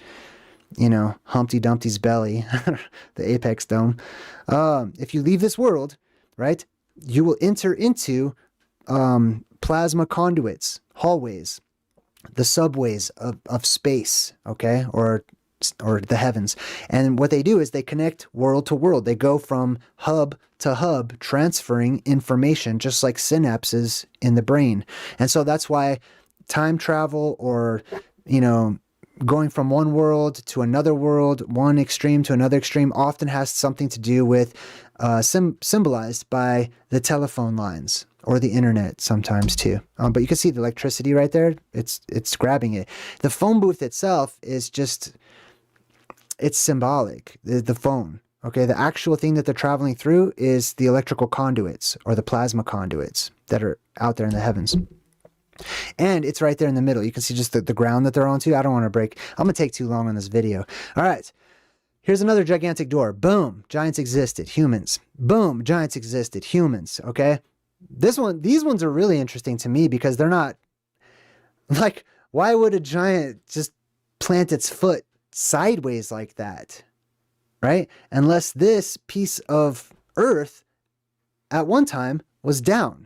Speaker 2: Humpty Dumpty's belly, the apex dome. If you leave this world, right, you will enter into plasma conduits, hallways, the subways of space, okay, or the heavens. And what they do is they connect world to world. They go from hub to hub, transferring information, just like synapses in the brain. And so that's why time travel or, going from one world to another world, one extreme to another extreme, often has something to do with symbolized by the telephone lines or the internet sometimes too. But you can see the electricity right there. It's grabbing it. The phone booth itself is just, it's symbolic, the phone. Okay, the actual thing that they're traveling through is the electrical conduits or the plasma conduits that are out there in the heavens. And it's right there in the middle. You can see just the ground that they're onto. I don't want to break. I'm going to take too long on this video. All right. Here's another gigantic door. Boom. Giants existed. Humans. Boom. Giants existed. Humans. Okay. These ones are really interesting to me because they're not like, why would a giant just plant its foot sideways like that? Right? Unless this piece of earth at one time was down.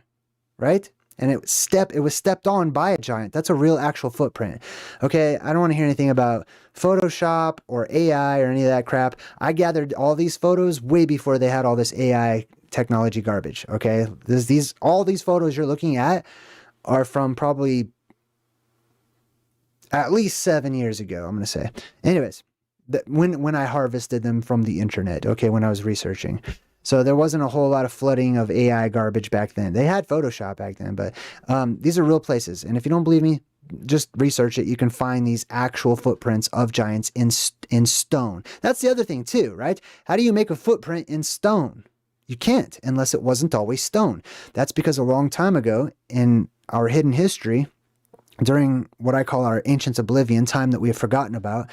Speaker 2: Right? And it was stepped on by a giant. That's a real actual footprint. Okay, I don't want to hear anything about Photoshop or AI or any of that crap. I gathered all these photos way before they had all this AI technology garbage. Okay, all these photos you're looking at are from probably at least 7 years ago, I'm going to say. Anyways, when I harvested them from the internet, okay, when I was researching. So there wasn't a whole lot of flooding of AI garbage back then. They had Photoshop back then, but these are real places. And if you don't believe me, just research it. You can find these actual footprints of giants in stone. That's the other thing too, right? How do you make a footprint in stone? You can't unless it wasn't always stone. That's because a long time ago in our hidden history, during what I call our ancient oblivion, time that we have forgotten about,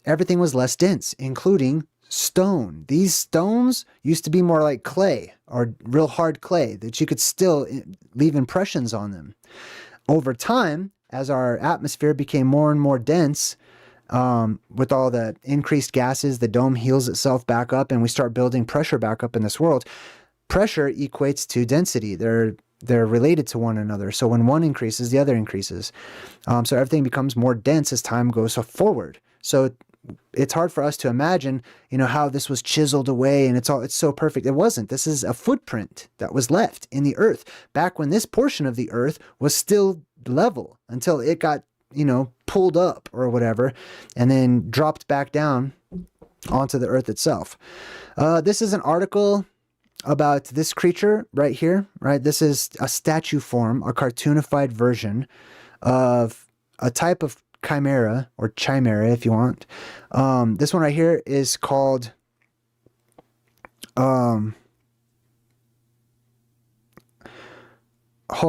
Speaker 2: everything was less dense, including stone. These stones used to be more like clay or real hard clay that you could still leave impressions on them. Over time, as our atmosphere became more and more dense, with all the increased gases, the dome heals itself back up and we start building pressure back up in this world. Pressure equates to density. They're related to one another. So when one increases, the other increases. So everything becomes more dense as time goes forward. So it's hard for us to imagine, how this was chiseled away and it's so perfect. It wasn't. This is a footprint that was left in the earth back when this portion of the earth was still level until it got, pulled up or whatever and then dropped back down onto the earth itself. This is an article about this creature right here, right? This is a statue form, a cartoonified version of a type of chimera or chimera if you want. This one right here is called hold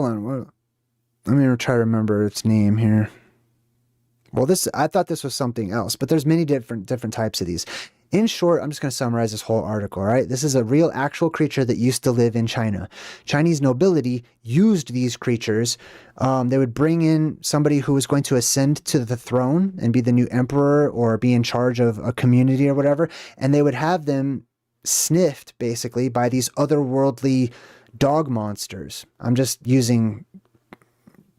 Speaker 2: on, let me try to remember its name here. Well, I thought this was something else, but there's many different types of these. In short, I'm just going to summarize this whole article, all right? This is a real actual creature that used to live in China. Chinese nobility used these creatures. They would bring in somebody who was going to ascend to the throne and be the new emperor or be in charge of a community or whatever, and they would have them sniffed, basically, by these otherworldly dog monsters. I'm just using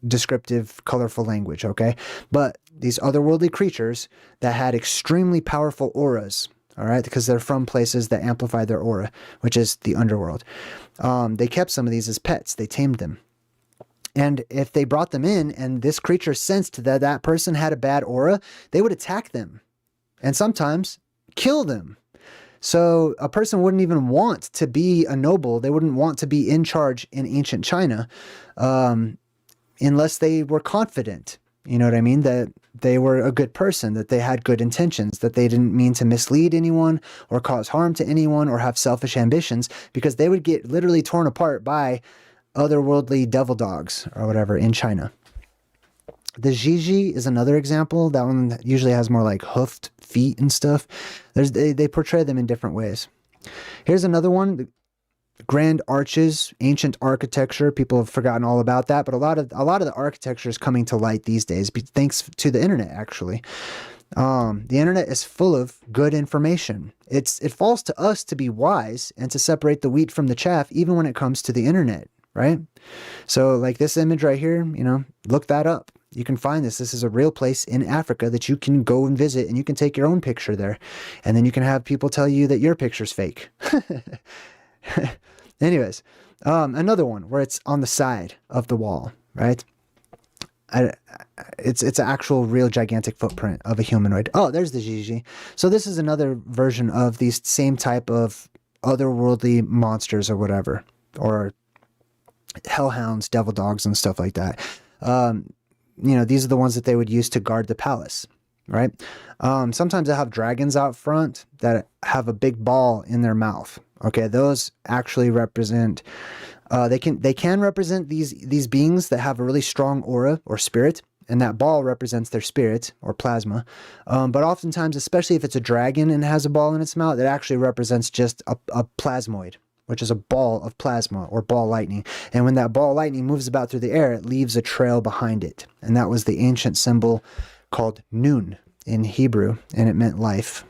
Speaker 2: descriptive, colorful language, okay? But these otherworldly creatures that had extremely powerful auras, all right, because they're from places that amplify their aura, which is the underworld. They kept some of these as pets. They tamed them. And if they brought them in and this creature sensed that that person had a bad aura, they would attack them and sometimes kill them. So a person wouldn't even want to be a noble. They wouldn't want to be in charge in ancient China unless they were confident, you know what I mean, that they were a good person, that they had good intentions, that they didn't mean to mislead anyone or cause harm to anyone or have selfish ambitions, because they would get literally torn apart by otherworldly devil dogs or whatever in China. The Gigi is another example. That one usually has more like hoofed feet and stuff. They portray them in different ways. Here's another one. The grand arches, ancient architecture. People have forgotten all about that, but a lot of the architecture is coming to light these days, thanks to the internet, actually. The internet is full of good information. It falls to us to be wise and to separate the wheat from the chaff, even when it comes to the internet, right? So like this image right here, you know, look that up. You can find this. This is a real place in Africa that you can go and visit, and you can take your own picture there. And then you can have people tell you that your picture's fake. Anyways, another one where it's on the side of the wall, right? It's an actual real gigantic footprint of a humanoid. Oh, there's the Gigi. So this is another version of these same type of otherworldly monsters or whatever, or hellhounds, devil dogs, and stuff like that. You know, these are the ones that they would use to guard the palace, right? Sometimes they have dragons out front that have a big ball in their mouth. Okay, those actually represent, they can represent these beings that have a really strong aura or spirit, and that ball represents their spirit or plasma. But oftentimes, especially if it's a dragon and has a ball in its mouth, it actually represents just a plasmoid, which is a ball of plasma or ball lightning. And when that ball lightning moves about through the air, it leaves a trail behind it. And that was the ancient symbol called Nun in Hebrew, and it meant life.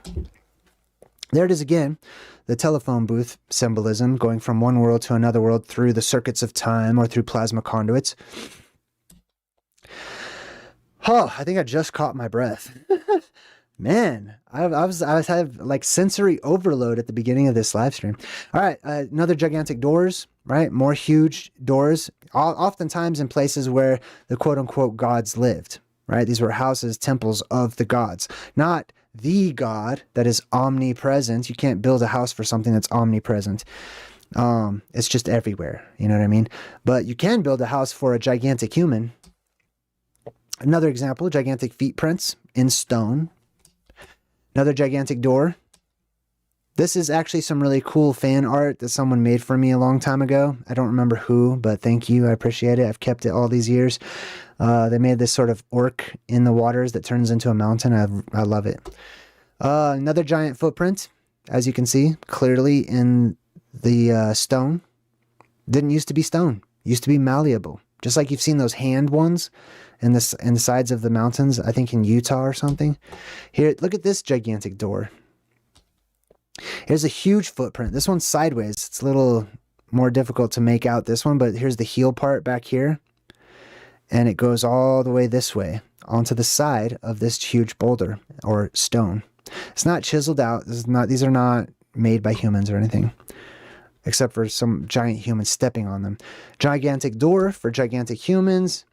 Speaker 2: There it is again, the telephone booth symbolism, going from one world to another world through the circuits of time or through plasma conduits. Oh, I think I just caught my breath. Man, I had like sensory overload at the beginning of this live stream. All right, another gigantic doors, right? More huge doors, oftentimes in places where the quote-unquote gods lived, right? These were houses, temples of the gods, not the God that is omnipresent. You can't build a house for something that's omnipresent. It's just everywhere, you know what I mean? But you can build a house for a gigantic human. Another example, gigantic feet prints in stone. Another gigantic door. This is actually some really cool fan art that someone made for me a long time ago. I don't remember who, but thank you. I appreciate it. I've kept it all these years. They made this sort of orc in the waters that turns into a mountain. I love it. Another giant footprint, as you can see, clearly in the stone. Didn't used to be stone. Used to be malleable. Just like you've seen those hand ones in the sides of the mountains, I think in Utah or something. Here, look at this gigantic door. Here's a huge footprint. This one's sideways. It's a little more difficult to make out this one, but here's the heel part back here. And it goes all the way this way onto the side of this huge boulder or stone. It's not chiseled out. These are not made by humans or anything, except for some giant humans stepping on them. Gigantic door for gigantic humans.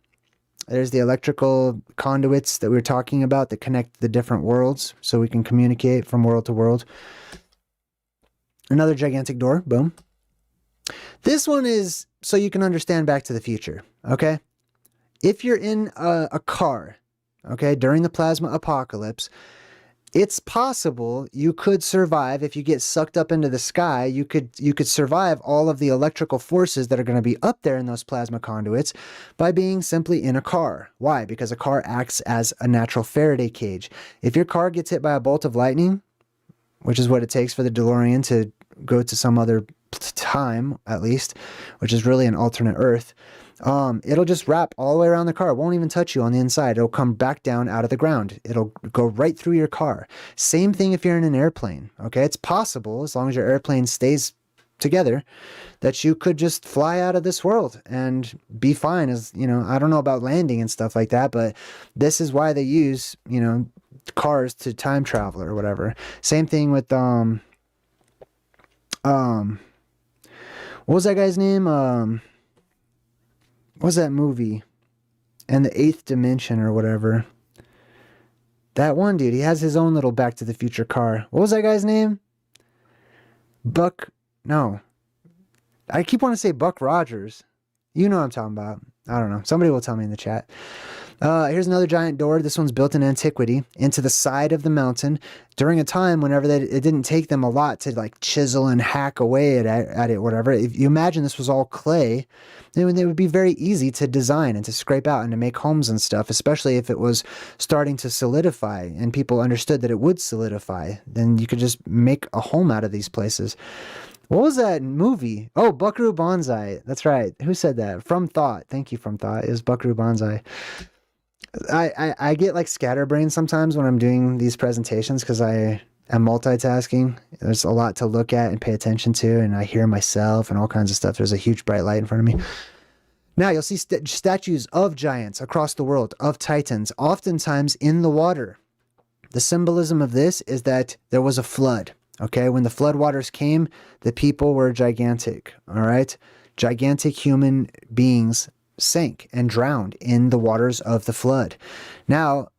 Speaker 2: There's the electrical conduits that we were talking about that connect the different worlds so we can communicate from world to world. Another gigantic door. Boom. This one is so you can understand Back to the Future. Okay. If you're in a car, okay, during the plasma apocalypse, it's possible you could survive if you get sucked up into the sky. You could survive all of the electrical forces that are going to be up there in those plasma conduits by being simply in a car. Why? Because a car acts as a natural Faraday cage. If your car gets hit by a bolt of lightning, which is what it takes for the DeLorean to go to some other time, at least, which is really an alternate Earth, it'll just wrap all the way around the car. It won't even touch you on the inside. It'll come back down out of the ground. It'll go right through your car. Same thing if you're in an airplane. Okay, it's possible, as long as your airplane stays together, that you could just fly out of this world and be fine. As you know, I don't know about landing and stuff like that, but this is why they use, you know, cars to time travel or whatever. Same thing with what was that guy's name? What was that movie? And the Eighth Dimension or whatever. That one dude, he has his own little Back to the Future car. What was that guy's name? No. I keep wanting to say Buck Rogers. You know what I'm talking about. I don't know. Somebody will tell me in the chat. Here's another giant door. This one's built in antiquity into the side of the mountain during a time whenever it didn't take them a lot to like chisel and hack away at it, whatever. If you imagine this was all clay, then it would be very easy to design and to scrape out and to make homes and stuff, especially if it was starting to solidify and people understood that it would solidify. Then you could just make a home out of these places. What was that movie? Oh, Buckaroo Banzai. That's right. Who said that? From Thought. Thank you, From Thought. It was Buckaroo Banzai. I get like scatterbrained sometimes when I'm doing these presentations because I am multitasking. There's a lot to look at and pay attention to, and I hear myself and all kinds of stuff. There's a huge bright light in front of me. Now you'll see statues of giants across the world, of titans, oftentimes in the water. The symbolism of this is that there was a flood. Okay, when the flood waters came, the people were gigantic. All right, gigantic human beings sank and drowned in the waters of the flood. Now,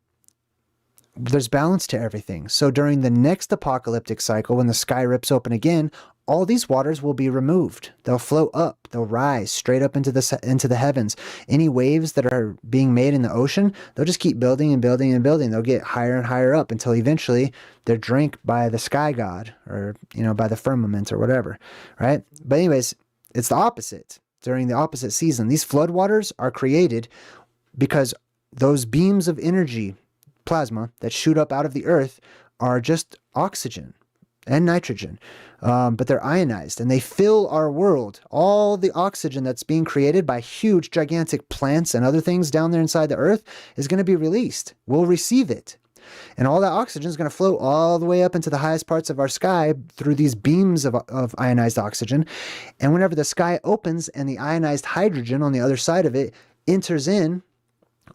Speaker 2: there's balance to everything. So during the next apocalyptic cycle, when the sky rips open again, all these waters will be removed. They'll float up. They'll rise straight up into the heavens. Any waves that are being made in the ocean, they'll just keep building and building and building. They'll get higher and higher up until eventually they're drank by the sky god, or, you know, by the firmament or whatever, right? But anyways, it's the opposite. During the opposite season, these floodwaters are created because those beams of energy, plasma, that shoot up out of the earth are just oxygen and nitrogen, but they're ionized and they fill our world. All the oxygen that's being created by huge, gigantic plants and other things down there inside the earth is going to be released. We'll receive it. And all that oxygen is going to float all the way up into the highest parts of our sky through these beams of ionized oxygen. And whenever the sky opens and the ionized hydrogen on the other side of it enters in,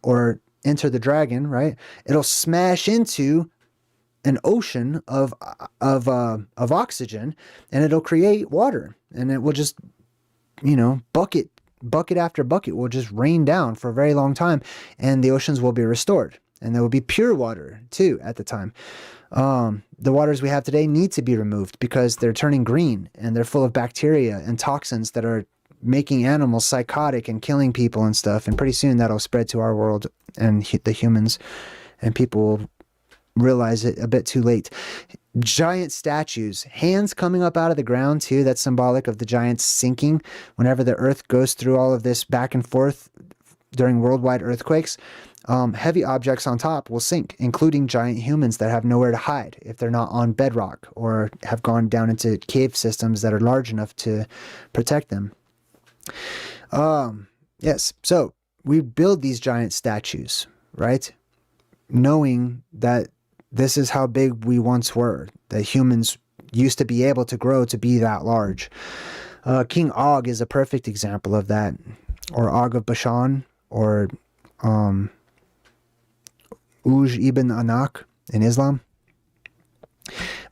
Speaker 2: or enter the dragon, right? It'll smash into an ocean of oxygen, and it'll create water. And it will just, you know, bucket after bucket will just rain down for a very long time, and the oceans will be restored. And there will be pure water, too, at the time. The waters we have today need to be removed because they're turning green and they're full of bacteria and toxins that are making animals psychotic and killing people and stuff. And pretty soon that'll spread to our world and the humans, and people will realize it a bit too late. Giant statues, hands coming up out of the ground, too. That's symbolic of the giants sinking. Whenever the earth goes through all of this back and forth during worldwide earthquakes, heavy objects on top will sink, including giant humans that have nowhere to hide if they're not on bedrock or have gone down into cave systems that are large enough to protect them. Yes, so we build these giant statues, right? Knowing that this is how big we once were, that humans used to be able to grow to be that large. King Og is a perfect example of that, or Og of Bashan, or Uj ibn Anak in Islam.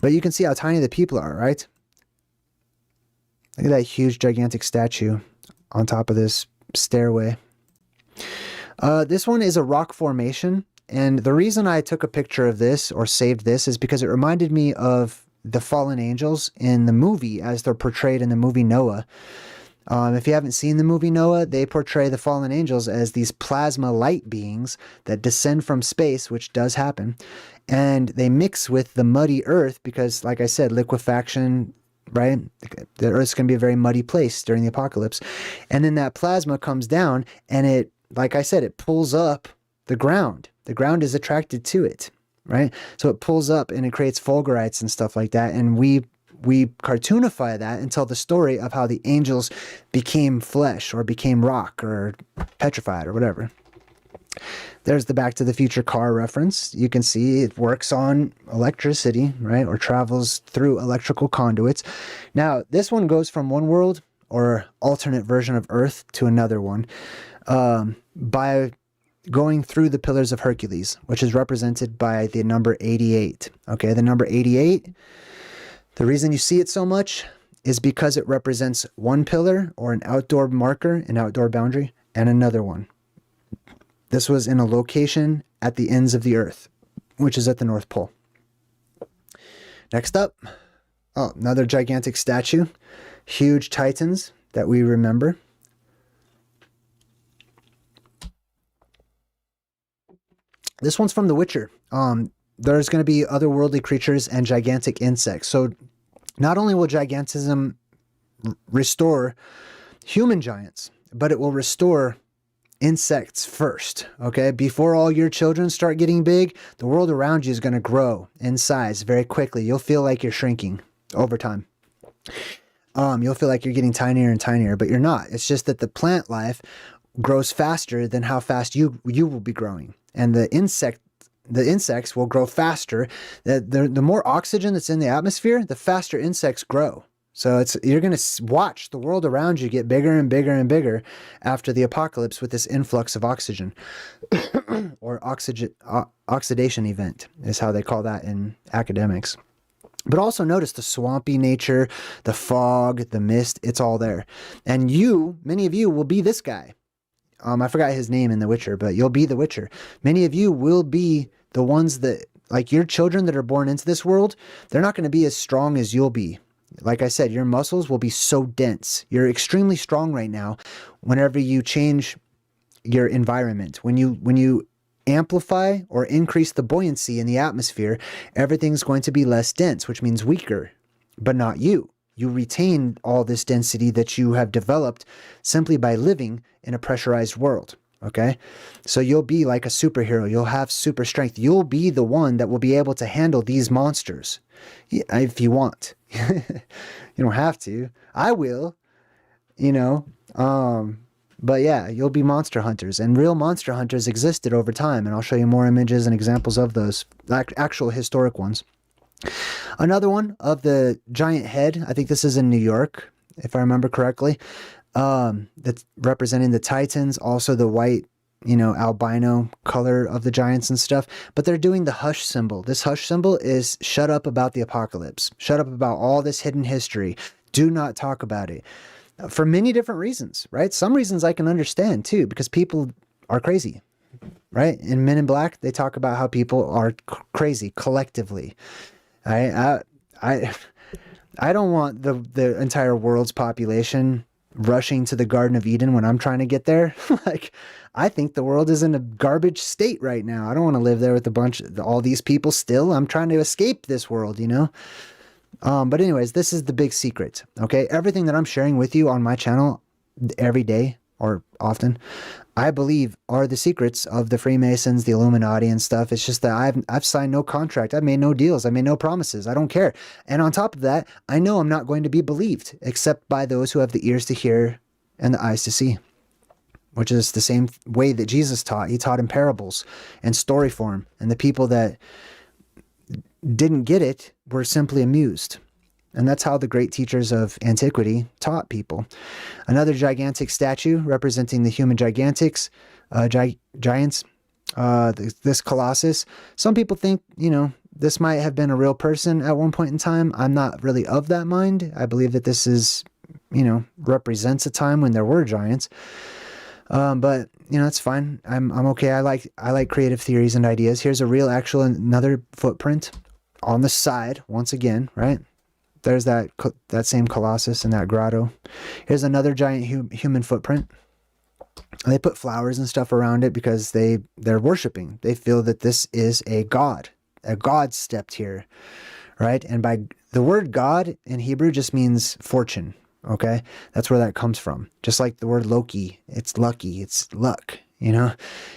Speaker 2: But you can see how tiny the people are, right? Look at that huge, gigantic statue on top of this stairway. This one is a rock formation. And the reason I took a picture of this or saved this is because it reminded me of the fallen angels in the movie as they're portrayed in the movie Noah. If you haven't seen the movie Noah, they portray the fallen angels as these plasma light beings that descend from space, which does happen, and they mix with the muddy earth because, like I said, liquefaction, right? The earth's going to be a very muddy place during the apocalypse. And then that plasma comes down and it, like I said, it pulls up the ground. The ground is attracted to it, right? So it pulls up and it creates fulgurites and stuff like that. And we cartoonify that and tell the story of how the angels became flesh or became rock or petrified or whatever. There's the Back to the Future car reference. You can see it works on electricity, right? Or travels through electrical conduits. Now, this one goes from one world or alternate version of Earth to another one by going through the Pillars of Hercules, which is represented by the number 88. Okay, the number 88, the reason you see it so much is because it represents one pillar or an outdoor marker, an outdoor boundary, and another one. This was in a location at the ends of the earth, which is at the North Pole. Next up, oh, another gigantic statue. Huge titans that we remember. This one's from The Witcher. There's going to be otherworldly creatures and gigantic insects. So not only will gigantism restore human giants, but it will restore insects first, okay? Before all your children start getting big, the world around you is going to grow in size very quickly. You'll feel like you're shrinking over time. You'll feel like you're getting tinier and tinier, but you're not. It's just that the plant life grows faster than how fast you will be growing. And the insects will grow faster. The more oxygen that's in the atmosphere, the faster insects grow. So you're going to watch the world around you get bigger and bigger and bigger after the apocalypse with this influx of oxygen or oxidation event is how they call that in academics. But also notice the swampy nature, the fog, the mist, it's all there. And many of you will be this guy. I forgot his name in The Witcher, but you'll be the Witcher. Many of you will be the ones that, like your children that are born into this world, they're not going to be as strong as you'll be. Like I said, your muscles will be so dense. You're extremely strong right now whenever you change your environment. When you amplify or increase the buoyancy in the atmosphere, everything's going to be less dense, which means weaker, but not you. You retain all this density that you have developed simply by living in a pressurized world. Okay, so you'll be like a superhero. You'll have super strength. You'll be the one that will be able to handle these monsters if you want. You don't have to. I will, but yeah, you'll be monster hunters, and real monster hunters existed over time. And I'll show you more images and examples of those actual historic ones. Another one of the giant head. I think this is in New York, if I remember correctly. That's representing the Titans, also the white, albino color of the giants and stuff. But they're doing the hush symbol. This hush symbol is shut up about the apocalypse. Shut up about all this hidden history. Do not talk about it. For many different reasons, right? Some reasons I can understand too, because people are crazy, right? In Men in Black, they talk about how people are crazy collectively. I don't want the entire world's population rushing to the Garden of Eden when I'm trying to get there. Like, I think the world is in a garbage state right now. I don't want to live there with all these people still. I'm trying to escape this world, But anyways, this is the big secret, okay? Everything that I'm sharing with you on my channel every day or often, I believe are the secrets of the Freemasons, the Illuminati and stuff. It's just that I've signed no contract. I've made no deals. I made no promises. I don't care. And on top of that, I know I'm not going to be believed except by those who have the ears to hear and the eyes to see, which is the same way that Jesus taught. He taught in parables and story form. And the people that didn't get it were simply amused. And that's how the great teachers of antiquity taught people. Another gigantic statue representing the human gigantics, giants, this colossus. Some people think, this might have been a real person at one point in time. I'm not really of that mind. I believe that this is, represents a time when there were giants. But it's fine. I'm okay. I like creative theories and ideas. Here's a real another footprint on the side once again, right? There's that same colossus in that grotto. Here's another giant human footprint. They put flowers and stuff around it because they're worshiping. They feel that this is a god. A God stepped here, right? And by the word God in Hebrew just means fortune, okay? That's where that comes from. Just like the word Loki, it's lucky, it's luck, you know?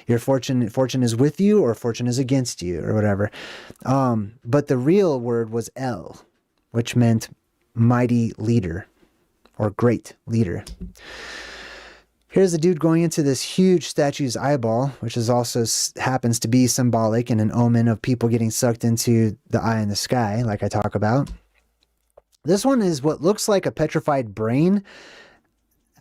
Speaker 2: Your fortune is with you or fortune is against you or whatever. But the real word was El, which meant mighty leader or great leader. Here's a dude going into this huge statue's eyeball, which is also happens to be symbolic and an omen of people getting sucked into the eye in the sky, like I talk about. This one is what looks like a petrified brain.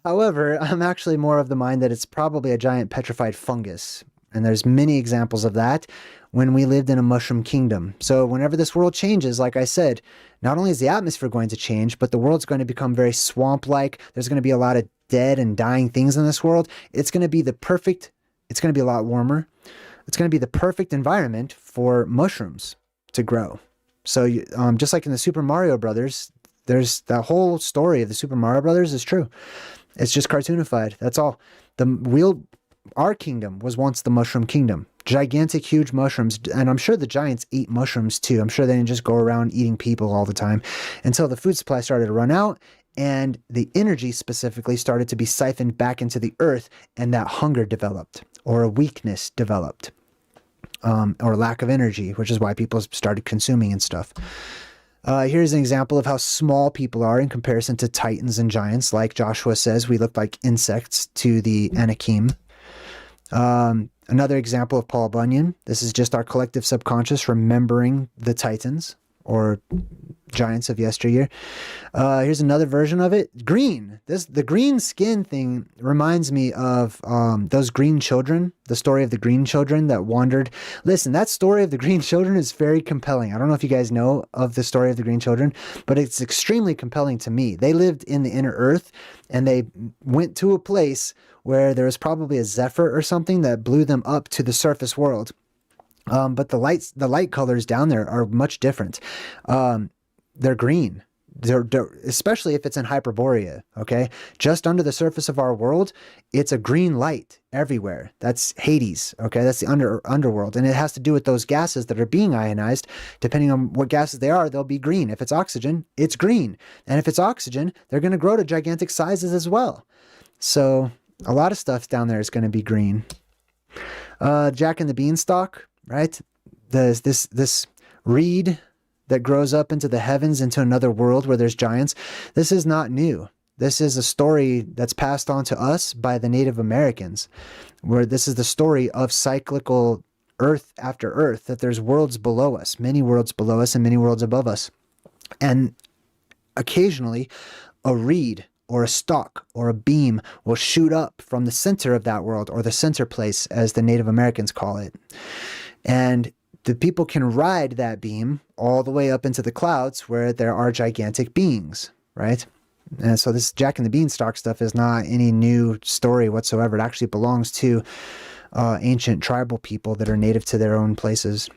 Speaker 2: However, I'm actually more of the mind that it's probably a giant petrified fungus. And there's many examples of that when we lived in a mushroom kingdom. So whenever this world changes, like I said, not only is the atmosphere going to change, but the world's going to become very swamp-like. There's going to be a lot of dead and dying things in this world. It's going to be it's going to be a lot warmer. It's going to be the perfect environment for mushrooms to grow. So just like in the Super Mario Brothers, there's that whole story of the Super Mario Brothers is true. It's just cartoonified. That's all. Our kingdom was once the mushroom kingdom. Gigantic, huge mushrooms. And I'm sure the giants ate mushrooms too. I'm sure they didn't just go around eating people all the time until the food supply started to run out and the energy specifically started to be siphoned back into the earth, and that hunger developed or a weakness developed or lack of energy, which is why people started consuming and stuff. Here's an example of how small people are in comparison to titans and giants. Like Joshua says, we look like insects to the Anakim. Another example of Paul Bunyan. This is just our collective subconscious remembering the titans or giants of yesteryear. Here's another version of it. Green. The green skin thing reminds me of those green children, the story of the green children that wandered. Listen, that story of the green children is very compelling. I don't know if you guys know of the story of the green children, but it's extremely compelling to me. They lived in the inner earth and they went to a place where there was probably a zephyr or something that blew them up to the surface world. But the light colors down there are much different. They're green. They're, especially if it's in Hyperborea, okay? Just under the surface of our world, it's a green light everywhere. That's Hades, okay? That's the underworld. And it has to do with those gases that are being ionized. Depending on what gases they are, they'll be green. If it's oxygen, it's green. And if it's oxygen, they're going to grow to gigantic sizes as well. So a lot of stuff down there is going to be green. Jack and the Beanstalk, right? This reed that grows up into the heavens, into another world where there's giants. This is not new. This is a story that's passed on to us by the Native Americans, where this is the story of cyclical earth after earth, that there's worlds below us, many worlds below us and many worlds above us. And occasionally a reed or a stalk or a beam will shoot up from the center of that world, or the center place as the Native Americans call it. And the people can ride that beam all the way up into the clouds where there are gigantic beings, right? And so this Jack and the Beanstalk stuff is not any new story whatsoever. It actually belongs to ancient tribal people that are native to their own places.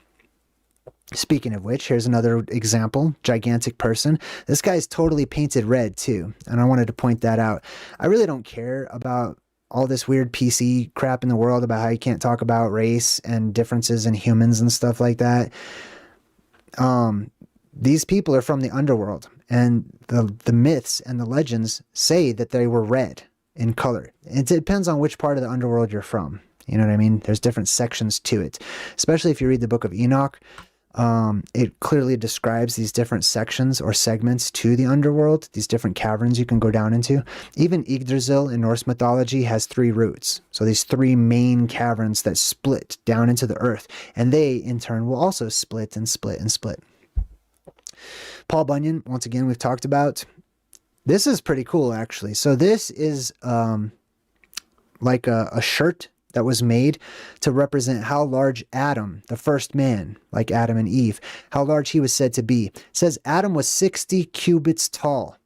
Speaker 2: Speaking of which, here's another example. Gigantic person. This guy's totally painted red too. And I wanted to point that out. I really don't care about all this weird PC crap in the world about how you can't talk about race and differences in humans and stuff like that. These people are from the underworld, and the myths and the legends say that they were red in color. It depends on which part of the underworld you're from. You know what I mean? There's different sections to it, especially if you read the Book of Enoch. It clearly describes these different sections or segments to the underworld, these different caverns you can go down into. Even Yggdrasil in Norse mythology has 3 roots. So these 3 main caverns that split down into the earth, and they in turn will also split and split and split. Paul Bunyan, once again, we've talked about. This is pretty cool, actually. So this is like a shirt that was made to represent how large Adam, the first man, like Adam and Eve, how large he was said to be. It says Adam was 60 cubits tall.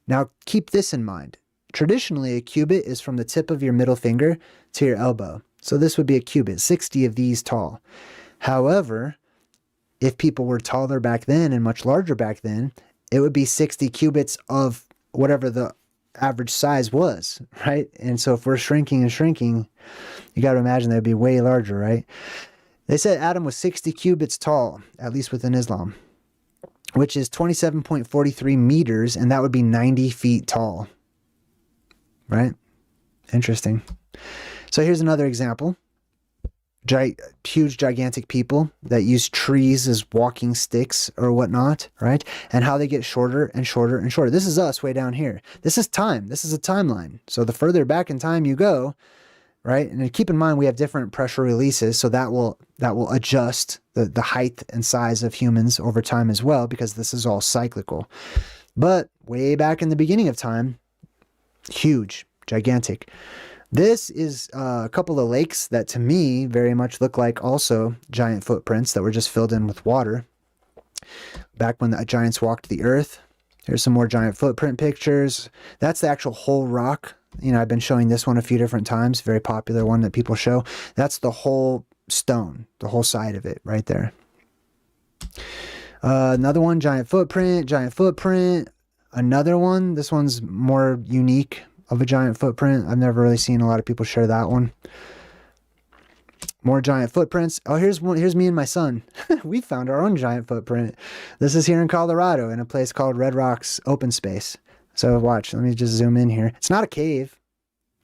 Speaker 2: Now keep this in mind. Traditionally, a cubit is from the tip of your middle finger to your elbow. So this would be a cubit, 60 of these tall. However, if people were taller back then and much larger back then, it would be 60 cubits of whatever the average size was, right? And so if we're shrinking and shrinking, you got to imagine they'd be way larger, right? They said Adam was 60 cubits tall, at least within Islam, which is 27.43 meters, and that would be 90 feet tall. Right? Interesting. So here's another example. Huge, gigantic people that use trees as walking sticks or whatnot, right? And how they get shorter and shorter and shorter. This is us way down here. This is time. This is a timeline. So the further back in time you go, right? And keep in mind we have different pressure releases, so that will adjust the height and size of humans over time as well, because this is all cyclical. But way back in the beginning of time, huge, gigantic. This is a couple of lakes that to me very much look like also giant footprints that were just filled in with water. Back when the giants walked the earth. Here's some more giant footprint pictures. That's the actual whole rock. You know, I've been showing this one a few different times. Very popular one that people show. That's the whole stone, the whole side of it right there. Another one, giant footprint, giant footprint. Another one, this one's more unique of a giant footprint. I've never really seen a lot of people share that one. More giant footprints. Oh, here's one. Here's me and my son. We found our own giant footprint. This is here in Colorado in a place called Red Rocks Open Space. So watch, let me just zoom in here. It's not a cave.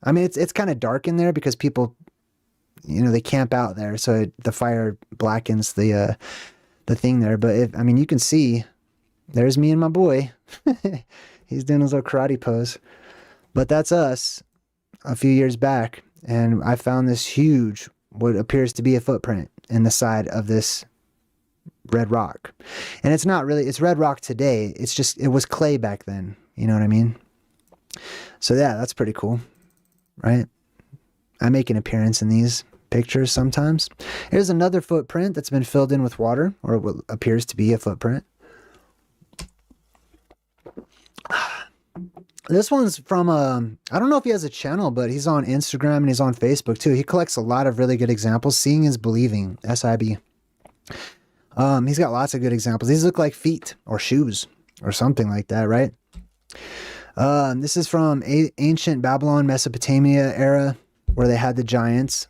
Speaker 2: I mean, it's kind of dark in there because people, you know, they camp out there. So the fire blackens the thing there. But I mean, you can see there's me and my boy. He's doing his little karate pose. But that's us a few years back, and I found this huge, what appears to be a footprint in the side of this red rock. And it's not really, it's red rock today. It's just, it was clay back then. You know what I mean? So yeah, that's pretty cool, right? I make an appearance in these pictures sometimes. Here's another footprint that's been filled in with water, or what appears to be a footprint. This one's from, I don't know if he has a channel, but he's on Instagram and he's on Facebook too. He collects a lot of really good examples. Seeing is believing, SIB. He's got lots of good examples. These look like feet or shoes or something like that, right? This is from ancient Babylon, Mesopotamia era, where they had the giants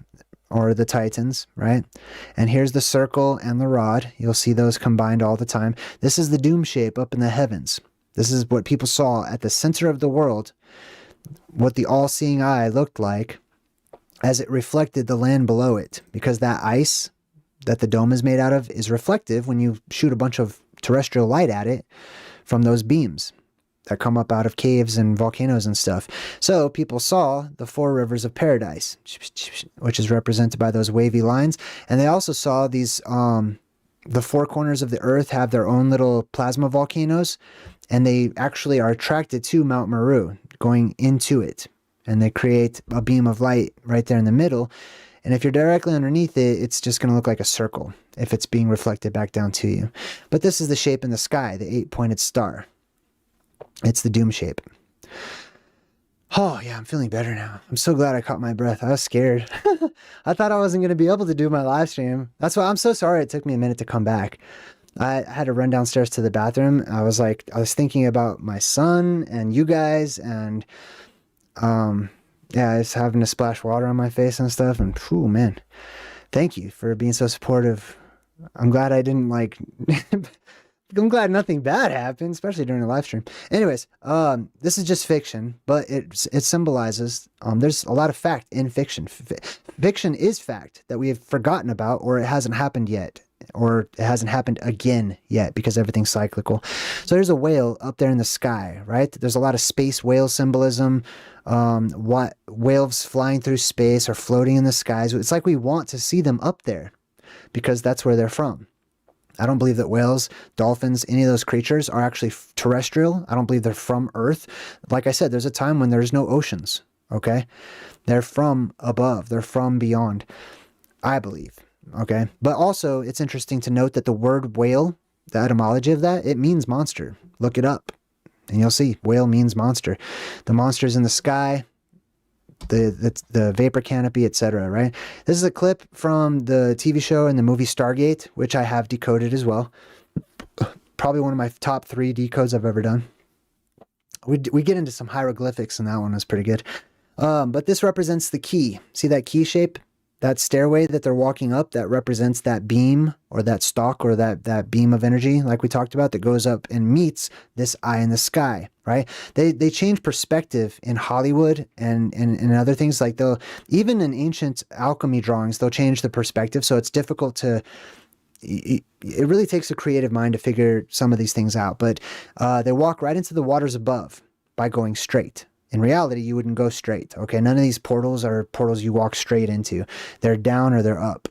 Speaker 2: or the titans, right? And here's the circle and the rod. You'll see those combined all the time. This is the doom shape up in the heavens. This is what people saw at the center of the world, what the all-seeing eye looked like as it reflected the land below it. Because that ice that the dome is made out of is reflective when you shoot a bunch of terrestrial light at it from those beams that come up out of caves and volcanoes and stuff. So people saw the four rivers of paradise, which is represented by those wavy lines. And they also saw these, the four corners of the earth have their own little plasma volcanoes. And they actually are attracted to Mount Meru, going into it. And they create a beam of light right there in the middle. And if you're directly underneath it, it's just going to look like a circle if it's being reflected back down to you. But this is the shape in the sky, the 8-pointed star. It's the doom shape. Oh, yeah, I'm feeling better now. I'm so glad I caught my breath. I was scared. I thought I wasn't going to be able to do my live stream. That's why I'm so sorry it took me a minute to come back. I had to run downstairs to the bathroom. I was thinking about my son and you guys, and yeah, I was having to splash water on my face and stuff. And whew, man, thank you for being so supportive. I'm glad I didn't I'm glad nothing bad happened, especially during the live stream. Anyways, this is just fiction, but it symbolizes, there's a lot of fact in fiction. Fiction is fact that we have forgotten about, or it hasn't happened yet, or it hasn't happened again yet, because everything's cyclical. So there's a whale up there in the sky, right? There's a lot of space whale symbolism. What whales flying through space or floating in the skies. It's like we want to see them up there because that's where they're from. I don't believe that whales, dolphins, any of those creatures are actually terrestrial. I don't believe they're from Earth. Like I said, there's a time when there's no oceans, okay? They're from above. They're from beyond, I believe, okay? But also, it's interesting to note that the word whale, the etymology of that, it means monster. Look it up, and you'll see. Whale means monster. The monster's in the sky, the vapor canopy, etc., right? This is a clip from the TV show and the movie Stargate, which I have decoded as well. Probably one of my top 3 decodes I've ever done. We get into some hieroglyphics, and that one was pretty good. But this represents the key. See that key shape? that stairway that they're walking up, that represents that beam or that stalk or that beam of energy, like we talked about, that goes up and meets this eye in the sky, right? They change perspective in Hollywood and other things. Like they'll, even in ancient alchemy drawings, they'll change the perspective. So it's difficult to, it really takes a creative mind to figure some of these things out. But they walk right into the waters above by going straight. In reality, you wouldn't go straight, okay? None of these portals are portals you walk straight into. They're down or they're up.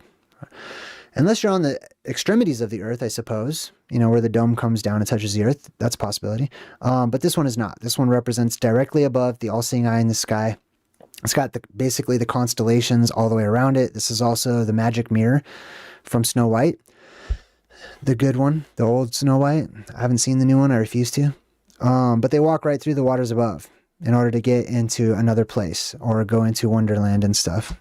Speaker 2: Unless you're on the extremities of the earth, I suppose, you know, where the dome comes down and touches the earth. That's a possibility. But this one is not. This one represents directly above the all-seeing eye in the sky. It's got basically the constellations all the way around it. This is also the magic mirror from Snow White. The good one, the old Snow White. I haven't seen the new one. I refuse to. But they walk right through the waters above in order to get into another place or go into Wonderland and stuff.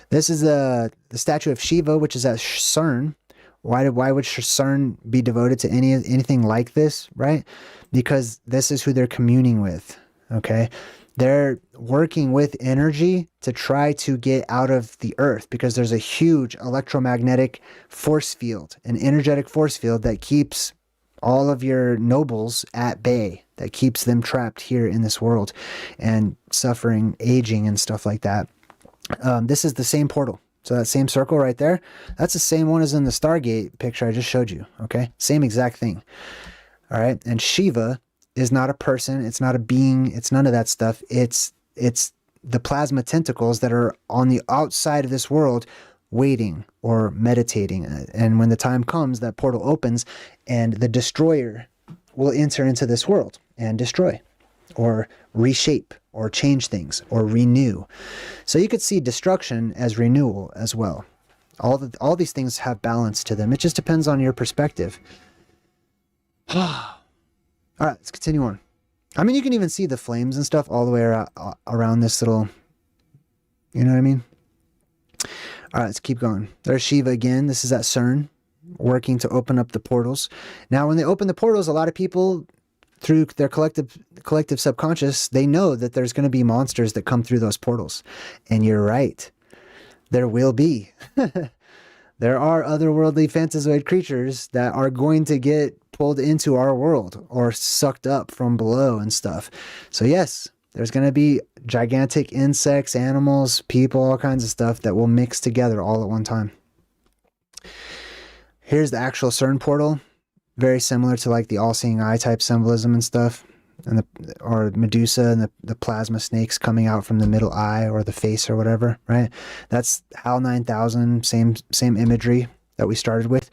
Speaker 2: This is the statue of Shiva, which is at CERN. Why would CERN be devoted to anything like this, right? Because this is who they're communing with, okay? They're working with energy to try to get out of the earth because there's a huge electromagnetic force field, an energetic force field that keeps all of your nobles at bay, that keeps them trapped here in this world and suffering, aging and stuff like that. This is the same portal. So that same circle right there, that's the same one as in the Stargate picture I just showed you. Okay. Same exact thing. All right. And Shiva is not a person. It's not a being. It's none of that stuff. It's the plasma tentacles that are on the outside of this world waiting or meditating. And when the time comes, that portal opens and the destroyer will enter into this world and destroy or reshape or change things or renew. So you could see destruction as renewal as well. All these things have balance to them. It just depends on your perspective. All right, let's continue on. I mean, you can even see the flames and stuff all the way around this little, you know what I mean? All right, let's keep going. There's Shiva again. This is at CERN, working to open up the portals. Now, when they open the portals, a lot of people, through their collective subconscious, they know that there's going to be monsters that come through those portals. And you're right. There will be. There are otherworldly Fantazoid creatures that are going to get pulled into our world or sucked up from below and stuff. So yes, there's going to be gigantic insects, animals, people, all kinds of stuff that will mix together all at one time. Here's the actual CERN portal. Very similar to like the all-seeing eye type symbolism and stuff. And or Medusa and the plasma snakes coming out from the middle eye or the face or whatever, right? That's HAL 9000, same imagery that we started with.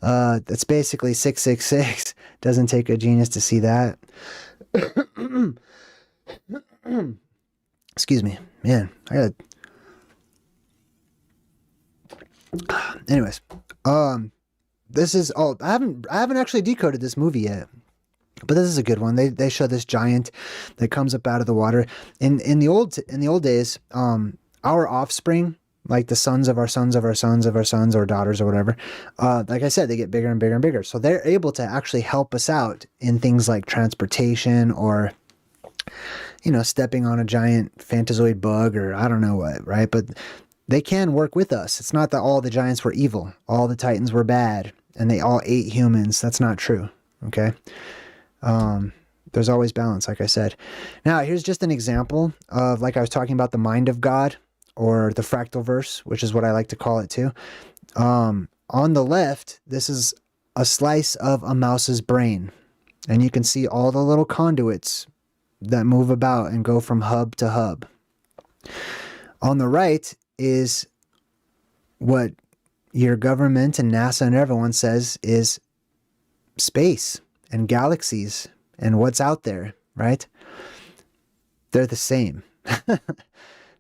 Speaker 2: That's basically 666. Doesn't take a genius to see that. Excuse me, man. Anyways, this is all. I haven't actually decoded this movie yet. But this is a good one. They show this giant that comes up out of the water. In the old days, our offspring, like the sons of our sons of our sons of our sons or daughters or whatever, like I said, they get bigger and bigger and bigger. So they're able to actually help us out in things like transportation or, you know, stepping on a giant Fantazoid bug or I don't know what, right? But they can work with us. It's not that all the giants were evil, all the titans were bad, and they all ate humans. That's not true. Okay. There's always balance, like I said. Now, here's just an example of, like I was talking about, the mind of God, or the Fractalverse, which is what I like to call it too. On the left, this is a slice of a mouse's brain. And you can see all the little conduits that move about and go from hub to hub. On the right is what your government and NASA and everyone says is space and galaxies and what's out there, right? They're the same. They're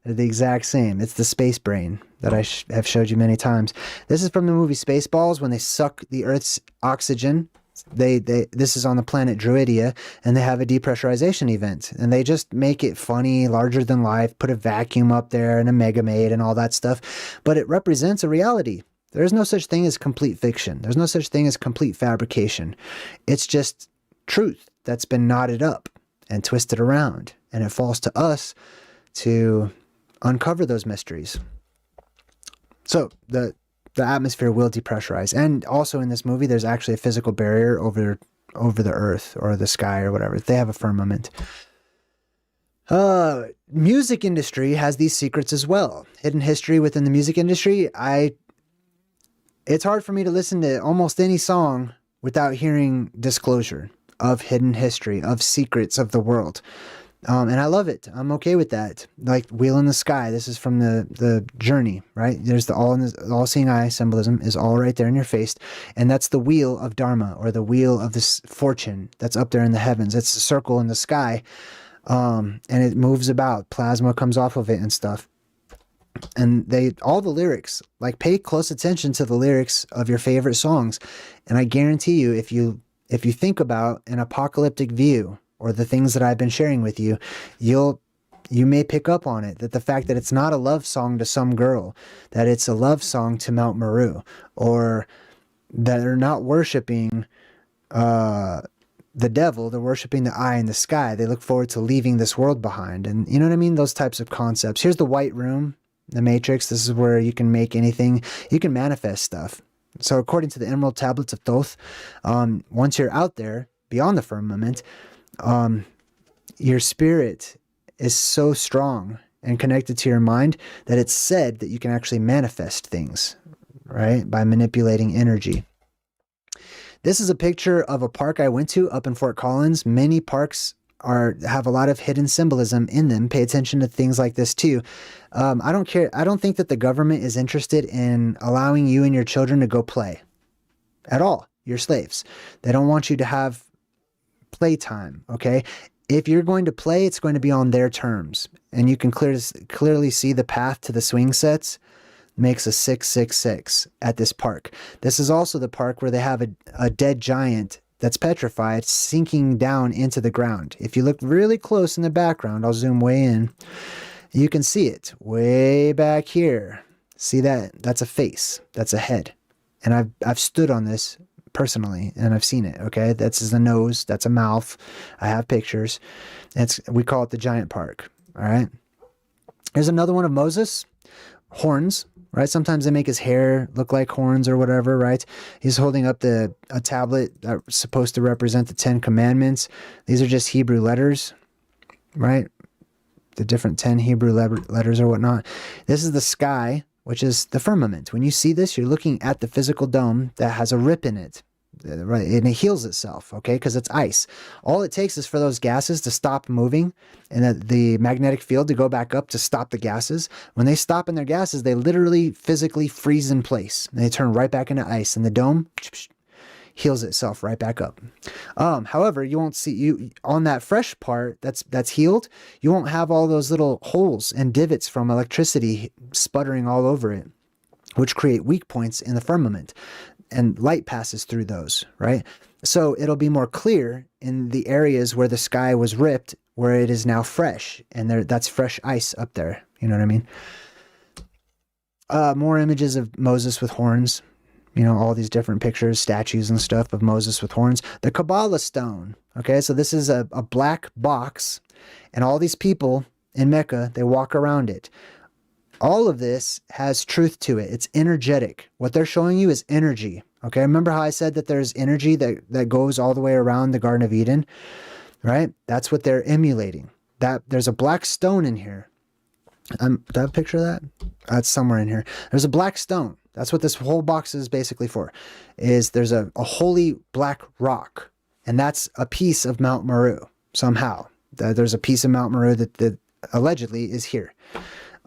Speaker 2: the exact same. It's the space brain that I have showed you many times. This is from the movie Spaceballs. When they suck the Earth's oxygen, this is on the planet Druidia, and they have a depressurization event, and they just make it funny, larger than life, put a vacuum up there and a Megamaid and all that stuff, but it represents a reality. There's no such thing as complete fiction. There's no such thing as complete fabrication. It's just truth that's been knotted up and twisted around. And it falls to us to uncover those mysteries. So the atmosphere will depressurize. And also in this movie, there's actually a physical barrier over the earth or the sky or whatever. They have a firmament. Music industry has these secrets as well. Hidden history within the music industry. It's hard for me to listen to almost any song without hearing disclosure of hidden history, of secrets of the world. And I love it. I'm okay with that. Like Wheel in the Sky. This is from the Journey, right? There's the all-seeing eye symbolism is all right there in your face. And that's the wheel of Dharma, or the wheel of this fortune that's up there in the heavens. It's a circle in the sky. And it moves about. Plasma comes off of it and stuff. And all the lyrics, like pay close attention to the lyrics of your favorite songs. And I guarantee you, if you think about an apocalyptic view, or the things that I've been sharing with you, you may pick up on it, that the fact that it's not a love song to some girl, that it's a love song to Mount Meru, or that they're not worshiping the devil, they're worshiping the eye in the sky. They look forward to leaving this world behind. And you know what I mean? Those types of concepts. Here's the White Room, the Matrix. This is where you can make anything, you can manifest stuff. So according to the Emerald Tablets of Thoth, once you're out there, beyond the firmament, your spirit is so strong and connected to your mind that it's said that you can actually manifest things, right? By manipulating energy. This is a picture of a park I went to up in Fort Collins. Many parks have a lot of hidden symbolism in them. Pay attention to things like this too. I don't care. I don't think that the government is interested in allowing you and your children to go play at all. You're slaves. They don't want you to have playtime, okay? If you're going to play, it's going to be on their terms. And you can clearly see the path to the swing sets makes a 666 at this park. This is also the park where they have a dead giant that's petrified sinking down into the ground. If you look really close in the background, I'll zoom way in, you can see it way back here. See that? That's a face. That's a head. And I've stood on this personally, and I've seen it, okay? That's a nose, that's a mouth. I have pictures. We call it the Giant Park, all right? Here's another one of Moses. Horns, right? Sometimes they make his hair look like horns or whatever, right? He's holding up a tablet that's supposed to represent the 10 Commandments. These are just Hebrew letters, right? The different 10 Hebrew letters or whatnot. This is the sky, which is the firmament. When you see this, you're looking at the physical dome that has a rip in it, right? And it heals itself, okay? Because it's ice. All it takes is for those gases to stop moving and the magnetic field to go back up to stop the gases. When they stop in their gases, they literally physically freeze in place. And they turn right back into ice, and the dome heals itself right back up. However, you won't see on that fresh part that's healed, you won't have all those little holes and divots from electricity sputtering all over it, which create weak points in the firmament, and light passes through those, right? So it'll be more clear in the areas where the sky was ripped, where it is now fresh, and that's fresh ice up there. You know what I mean? More images of Moses with horns. You know, all these different pictures, statues and stuff of Moses with horns. The Kabbalah stone, okay? So this is a black box, and all these people in Mecca, they walk around it. All of this has truth to it. It's energetic. What they're showing you is energy, okay? Remember how I said that there's energy that goes all the way around the Garden of Eden, right? That's what they're emulating. There's a black stone in here. Do I have a picture of that? That's somewhere in here. There's a black stone. That's what this whole box is basically for, is there's a holy black rock, and that's a piece of Mount Meru somehow. There's a piece of Mount Meru that allegedly is here.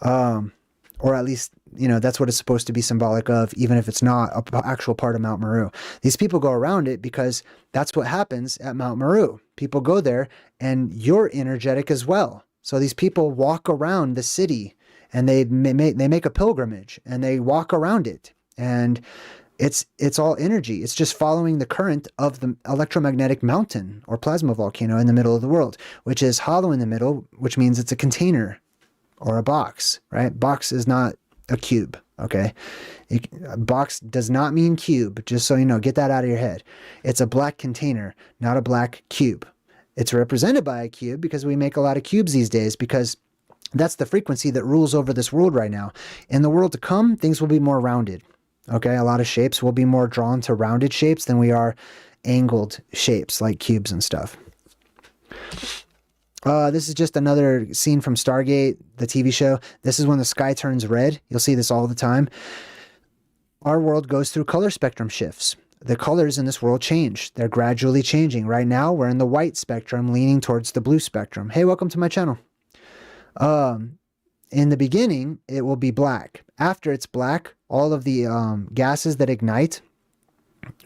Speaker 2: Or at least, you know, that's what it's supposed to be symbolic of, even if it's not an actual part of Mount Meru. These people go around it because that's what happens at Mount Meru. People go there, and you're energetic as well. So these people walk around the city, and they make a pilgrimage, and they walk around it, and it's all energy. It's just following the current of the electromagnetic mountain or plasma volcano in the middle of the world, which is hollow in the middle, which means it's a container or a box, right? Box is not a cube, okay? Box does not mean cube, just so you know. Get that out of your head. It's a black container, not a black cube. It's represented by a cube because we make a lot of cubes these days, because That's the frequency that rules over this world right now. In the world to come, things will be more rounded. Okay, a lot of shapes will be more drawn to rounded shapes than we are angled shapes like cubes and stuff. This is just another scene from Stargate, the TV show. This is when the sky turns red. You'll see this all the time. Our world goes through color spectrum shifts. The colors in this world change. They're gradually changing. Right now, we're in the white spectrum, leaning towards the blue spectrum. Hey, welcome to my channel. In the beginning, it will be black. After it's black, all of the gases that ignite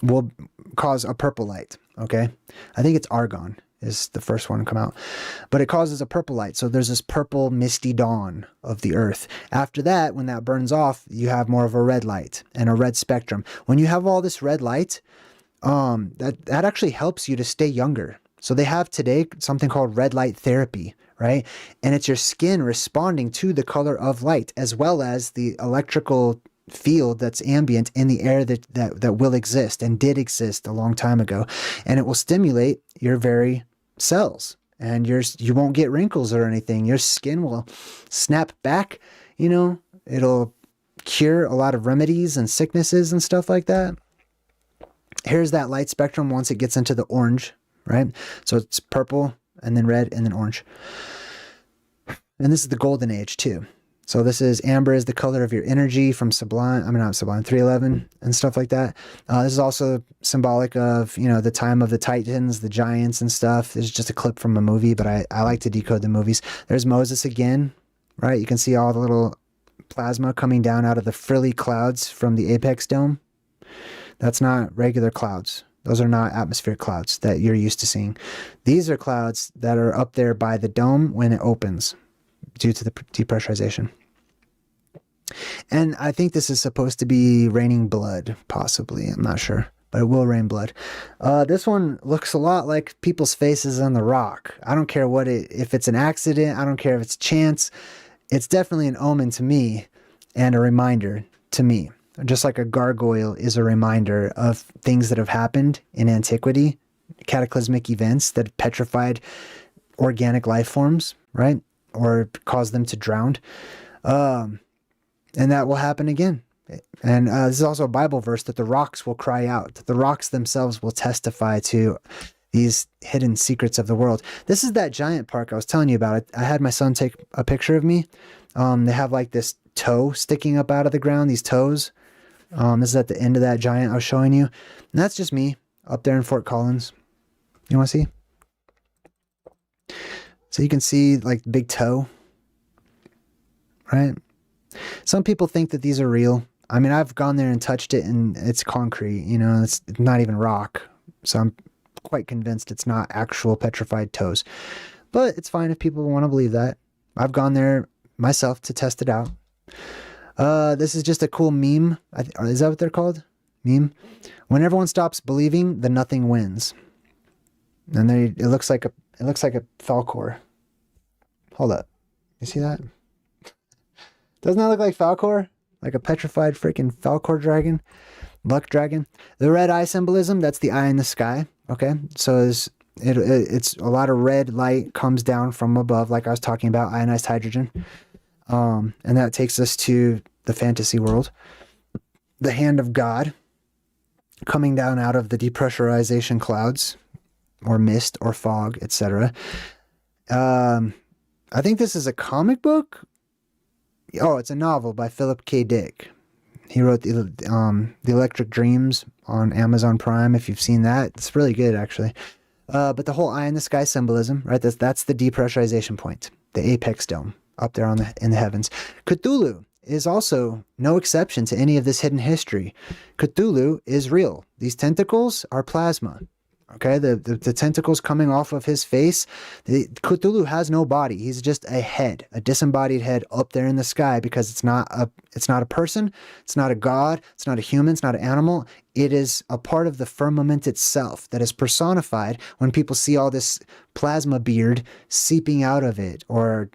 Speaker 2: will cause a purple light. Okay, I think it's argon is the first one to come out, but it causes a purple light. So there's this purple misty dawn of the earth. After that, when that burns off, you have more of a red light and a red spectrum. When you have all this red light, that actually helps you to stay younger. So they have today something called red light therapy, right? And it's your skin responding to the color of light, as well as the electrical field that's ambient in the air that will exist and did exist a long time ago. And it will stimulate your very cells, and you won't get wrinkles or anything. Your skin will snap back, you know, it'll cure a lot of remedies and sicknesses and stuff like that. Here's that light spectrum once it gets into the orange, right? So it's purple and then red and then orange. And this is the golden age too. So this is amber is the color of your energy from Sublime, not Sublime, 311 and stuff like that. This is also symbolic of, you know, the time of the Titans, the giants and stuff. This is just a clip from a movie, but I like to decode the movies. There's Moses again, right? You can see all the little plasma coming down out of the frilly clouds from the apex dome. That's not regular clouds. Those are not atmospheric clouds that you're used to seeing. These are clouds that are up there by the dome when it opens due to the depressurization. And I think this is supposed to be raining blood, possibly. I'm not sure, but it will rain blood. This one looks a lot like people's faces on the rock. I don't care if it's an accident. I don't care if it's chance. It's definitely an omen to me and a reminder to me. Just like a gargoyle is a reminder of things that have happened in antiquity, cataclysmic events that petrified organic life forms, right? Or caused them to drown. And that will happen again. And this is also a Bible verse that the rocks will cry out, that the rocks themselves will testify to these hidden secrets of the world. This is that giant park I was telling you about. I had my son take a picture of me. They have like this toe sticking up out of the ground, these toes. This is at the end of that giant I was showing you. And that's just me up there in Fort Collins. You want to see? So you can see like big toe, right? Some people think that these are real. I mean, I've gone there and touched it and it's concrete, you know, it's not even rock. So I'm quite convinced it's not actual petrified toes, but it's fine if people want to believe that. I've gone there myself to test it out. This is just a cool meme. Is that what they're called? Meme? When everyone stops believing, the nothing wins. And then it looks like a Falcor. Hold up. You see that? Doesn't that look like Falcor? Like a petrified freaking Falcor dragon? Luck dragon? The red eye symbolism, that's the eye in the sky. Okay? So it's a lot of red light comes down from above, like I was talking about, ionized hydrogen. And that takes us to the fantasy world. The hand of God coming down out of the depressurization clouds or mist or fog, etc. I think this is a comic book. Oh, it's a novel by Philip K. Dick. He wrote the Electric Dreams on Amazon Prime. If you've seen that, it's really good actually. But the whole eye in the sky symbolism, right? That's the depressurization point, the apex dome up there in the heavens. Cthulhu is also no exception to any of this hidden history. Cthulhu is real. These tentacles are plasma. Okay, the tentacles coming off of his face. Cthulhu has no body. He's just a head, a disembodied head up there in the sky, because it's not a person, it's not a god, it's not a human, it's not an animal. It is a part of the firmament itself that is personified when people see all this plasma beard seeping out of it, or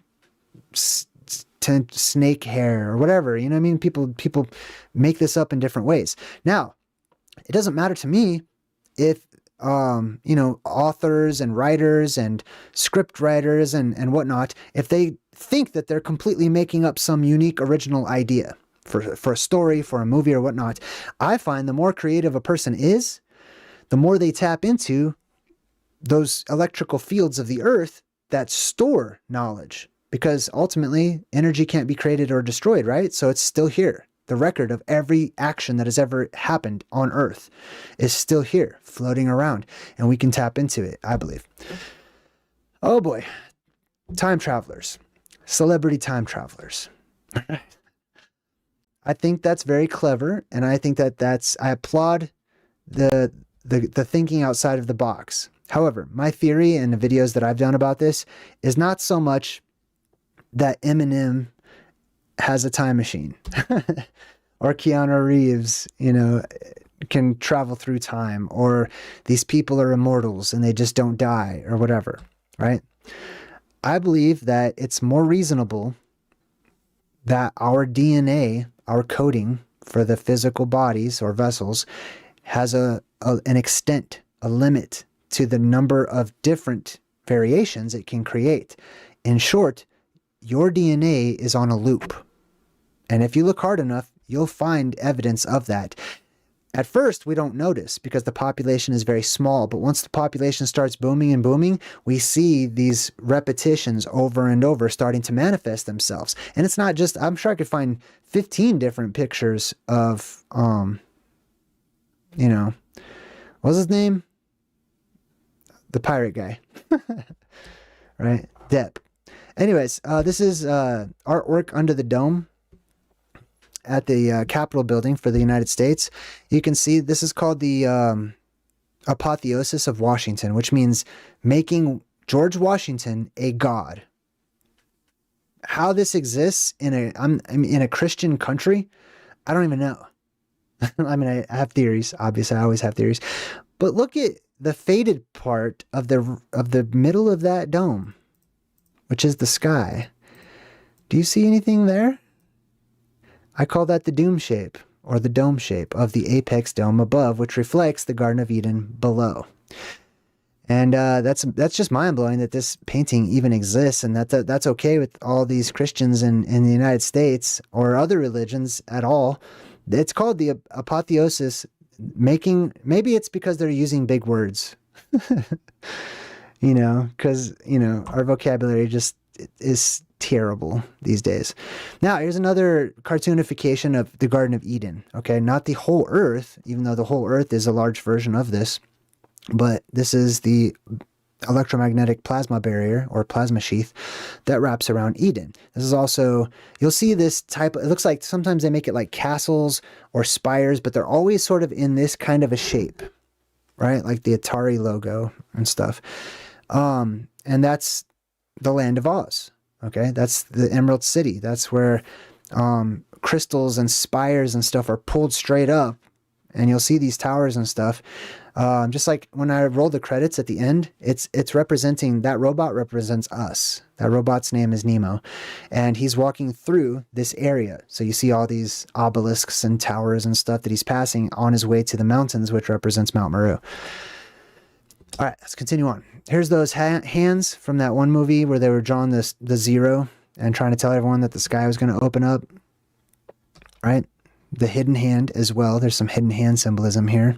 Speaker 2: snake hair or whatever. You know what I mean? People make this up in different ways. Now, it doesn't matter to me if authors and writers and script writers and whatnot, if they think that they're completely making up some unique original idea for a story, for a movie or whatnot. I find the more creative a person is, the more they tap into those electrical fields of the earth that store knowledge, because ultimately energy can't be created or destroyed, right? So it's still here. The record of every action that has ever happened on earth is still here, floating around, and we can tap into it, I believe. Oh boy. Time travelers. Celebrity time travelers. I think that's very clever, and I think that I applaud the thinking outside of the box. However, my theory and the videos that I've done about this is not so much that Eminem has a time machine or Keanu Reeves, can travel through time, or these people are immortals and they just don't die or whatever, right? I believe that it's more reasonable that our DNA, our coding for the physical bodies or vessels, has an extent, a limit to the number of different variations it can create. In short, your DNA is on a loop. And if you look hard enough, you'll find evidence of that. At first, we don't notice because the population is very small. But once the population starts booming and booming, we see these repetitions over and over starting to manifest themselves. And it's not just, I'm sure I could find 15 different pictures of, what's his name? The pirate guy, right? Depp. Anyways, this is artwork under the dome at the Capitol building for the United States. You can see this is called the apotheosis of Washington, which means making George Washington a god. How this exists in a Christian country, I don't even know. I mean, I have theories. Obviously, I always have theories. But look at the faded part of the middle of that dome, which is the sky. Do you see anything there? I call that the doom shape, or the dome shape of the apex dome above, which reflects the Garden of Eden below. And that's just mind-blowing that this painting even exists, and that's okay with all these Christians in the United States or other religions at all. It's called the apotheosis, maybe it's because they're using big words, because, our vocabulary just is terrible these days. Now, here's another cartoonification of the Garden of Eden. Okay, not the whole earth, even though the whole earth is a large version of this, but this is the electromagnetic plasma barrier or plasma sheath that wraps around Eden. This is also, you'll see this type, it looks like sometimes they make it like castles or spires, but they're always sort of in this kind of a shape, right? Like the Atari logo and stuff. And that's the land of Oz. Okay, that's the Emerald City. That's where crystals and spires and stuff are pulled straight up, and you'll see these towers and stuff. Just like when I roll the credits at the end, it's representing, that robot represents us. That robot's name is Nemo, and he's walking through this area. So you see all these obelisks and towers and stuff that he's passing on his way to the mountains, which represents Mount Meru. All right, let's continue on. Here's those hands from that one movie where they were drawing the zero and trying to tell everyone that the sky was going to open up, right? The hidden hand as well. There's some hidden hand symbolism here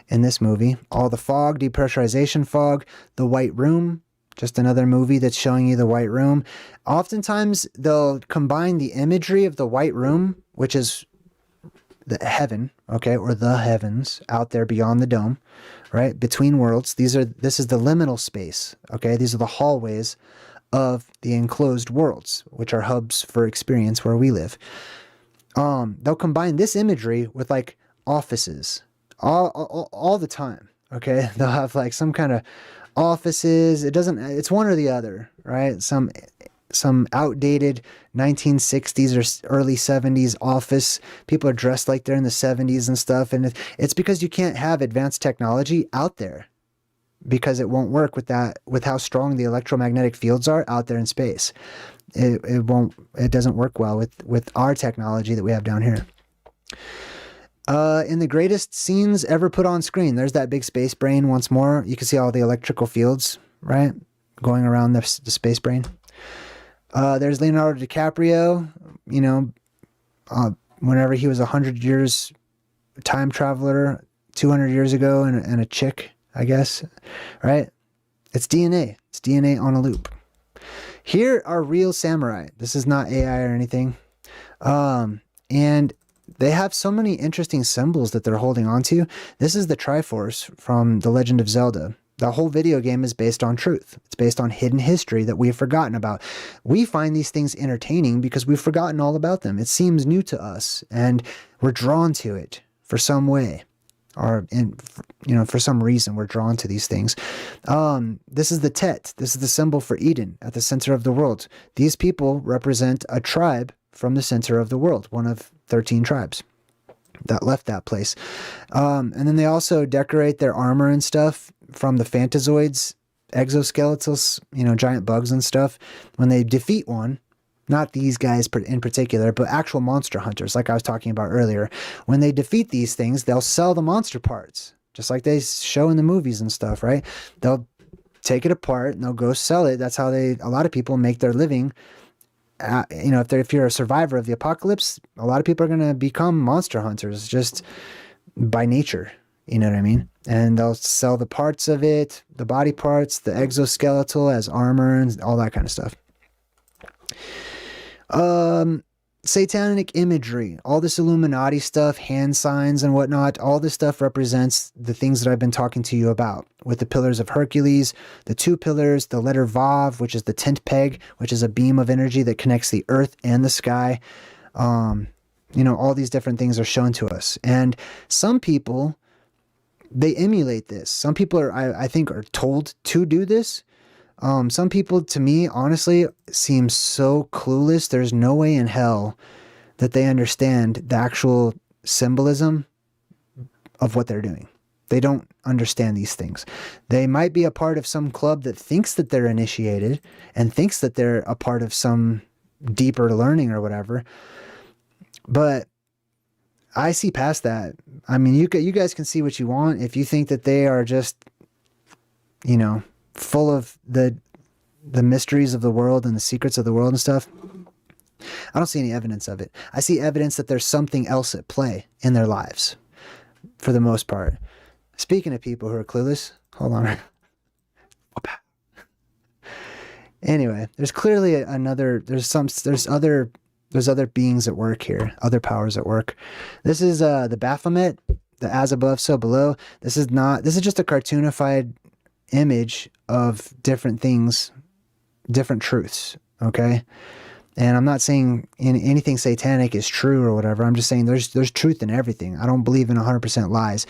Speaker 2: in this movie. All the fog, depressurization fog, the white room, just another movie that's showing you the white room. Oftentimes, they'll combine the imagery of the white room, which is the heaven, okay, or the heavens out there beyond the dome, right? Between worlds. This is the liminal space, okay? These are the hallways of the enclosed worlds, which are hubs for experience where we live. They'll combine this imagery with like offices all the time, okay? They'll have like some kind of offices. It's one or the other, right? Some outdated 1960s or early 70s office. People are dressed like they're in the 70s and stuff. And it's because you can't have advanced technology out there because it won't work with how strong the electromagnetic fields are out there in space. It doesn't work well with our technology that we have down here. In the greatest scenes ever put on screen, there's that big space brain once more. You can see all the electrical fields, right? Going around the space brain. There's Leonardo DiCaprio, you know, whenever he was 100 years time traveler 200 years ago and a chick, I guess, right? It's DNA. It's DNA on a loop. Here are real samurai. This is not AI or anything. And they have so many interesting symbols that they're holding on to. This is the Triforce from The Legend of Zelda. The whole video game is based on truth. It's based on hidden history that we've forgotten about. We find these things entertaining because we've forgotten all about them. It seems new to us, and we're drawn to it for some way. Or, for some reason, we're drawn to these things. This is the Tet. This is the symbol for Eden at the center of the world. These people represent a tribe from the center of the world, one of 13 tribes that left that place. And then they also decorate their armor and stuff from the Fantazoids, exoskeletals, giant bugs and stuff. When they defeat one, not these guys in particular, but actual monster hunters, like I was talking about earlier. When they defeat these things, they'll sell the monster parts, just like they show in the movies and stuff, right? They'll take it apart and they'll go sell it. That's how a lot of people make their living. If you're a survivor of the apocalypse, a lot of people are going to become monster hunters just by nature. You know what I mean? And they'll sell the parts of it, the body parts, the exoskeletal as armor and all that kind of stuff. Satanic imagery, all this Illuminati stuff, hand signs and whatnot, all this stuff represents the things that I've been talking to you about, with the pillars of Hercules, the 2 pillars, the letter Vav, which is the tent peg, which is a beam of energy that connects the earth and the sky. All these different things are shown to us. And some people, they emulate this. Some people I think are told to do this. Some people, to me, honestly, seem so clueless. There's no way in hell that they understand the actual symbolism of what they're doing. They don't understand these things. They might be a part of some club that thinks that they're initiated and thinks that they're a part of some deeper learning or whatever. But I see past that. I mean, you guys can see what you want. If you think that they are just, full of the mysteries of the world and the secrets of the world and stuff, I don't see any evidence of it. I see evidence that there's something else at play in their lives, for the most part. Speaking of people who are clueless, hold on. Anyway, there's clearly there's other beings at work here, other powers at work. This is the Baphomet, the as above, so below. This is just a cartoonified image of different things, different truths, okay? And I'm not saying anything satanic is true or whatever. I'm just saying there's truth in everything. I don't believe in 100% lies.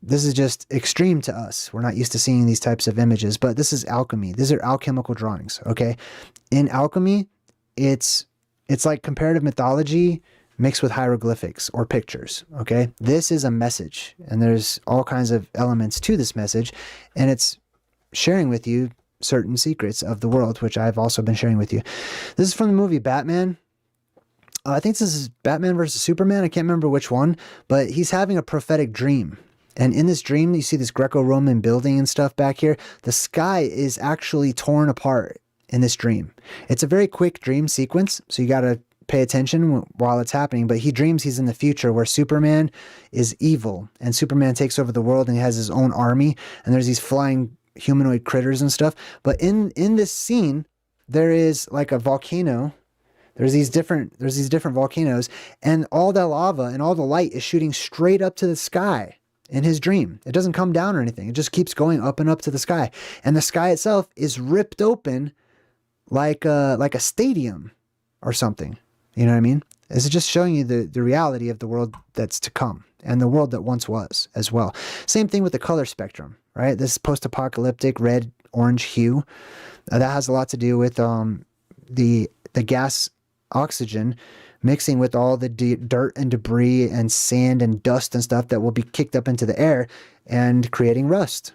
Speaker 2: This is just extreme to us. We're not used to seeing these types of images, but this is alchemy. These are alchemical drawings, okay? In alchemy, it's like comparative mythology mixed with hieroglyphics or pictures, okay? This is a message, and there's all kinds of elements to this message, and it's sharing with you certain secrets of the world, which I've also been sharing with you. This is from the movie Batman. I think this is Batman versus Superman. I can't remember which one, but he's having a prophetic dream. And in this dream, you see this Greco-Roman building and stuff back here. The sky is actually torn apart in this dream. It's a very quick dream sequence, so you got to pay attention while it's happening. But he dreams he's in the future where Superman is evil and Superman takes over the world and he has his own army and there's these flying humanoid critters and stuff. But in this scene, there is like a volcano. There's these different volcanoes, and all the lava and all the light is shooting straight up to the sky in his dream. It doesn't come down or anything. It just keeps going up and up to the sky. And the sky itself is ripped open like a stadium or something. You know what I mean? This is just showing you the reality of the world that's to come and the world that once was as well. Same thing with the color spectrum, right? This post-apocalyptic red, orange hue. That has a lot to do with the gas oxygen mixing with all the dirt and debris and sand and dust and stuff that will be kicked up into the air and creating rust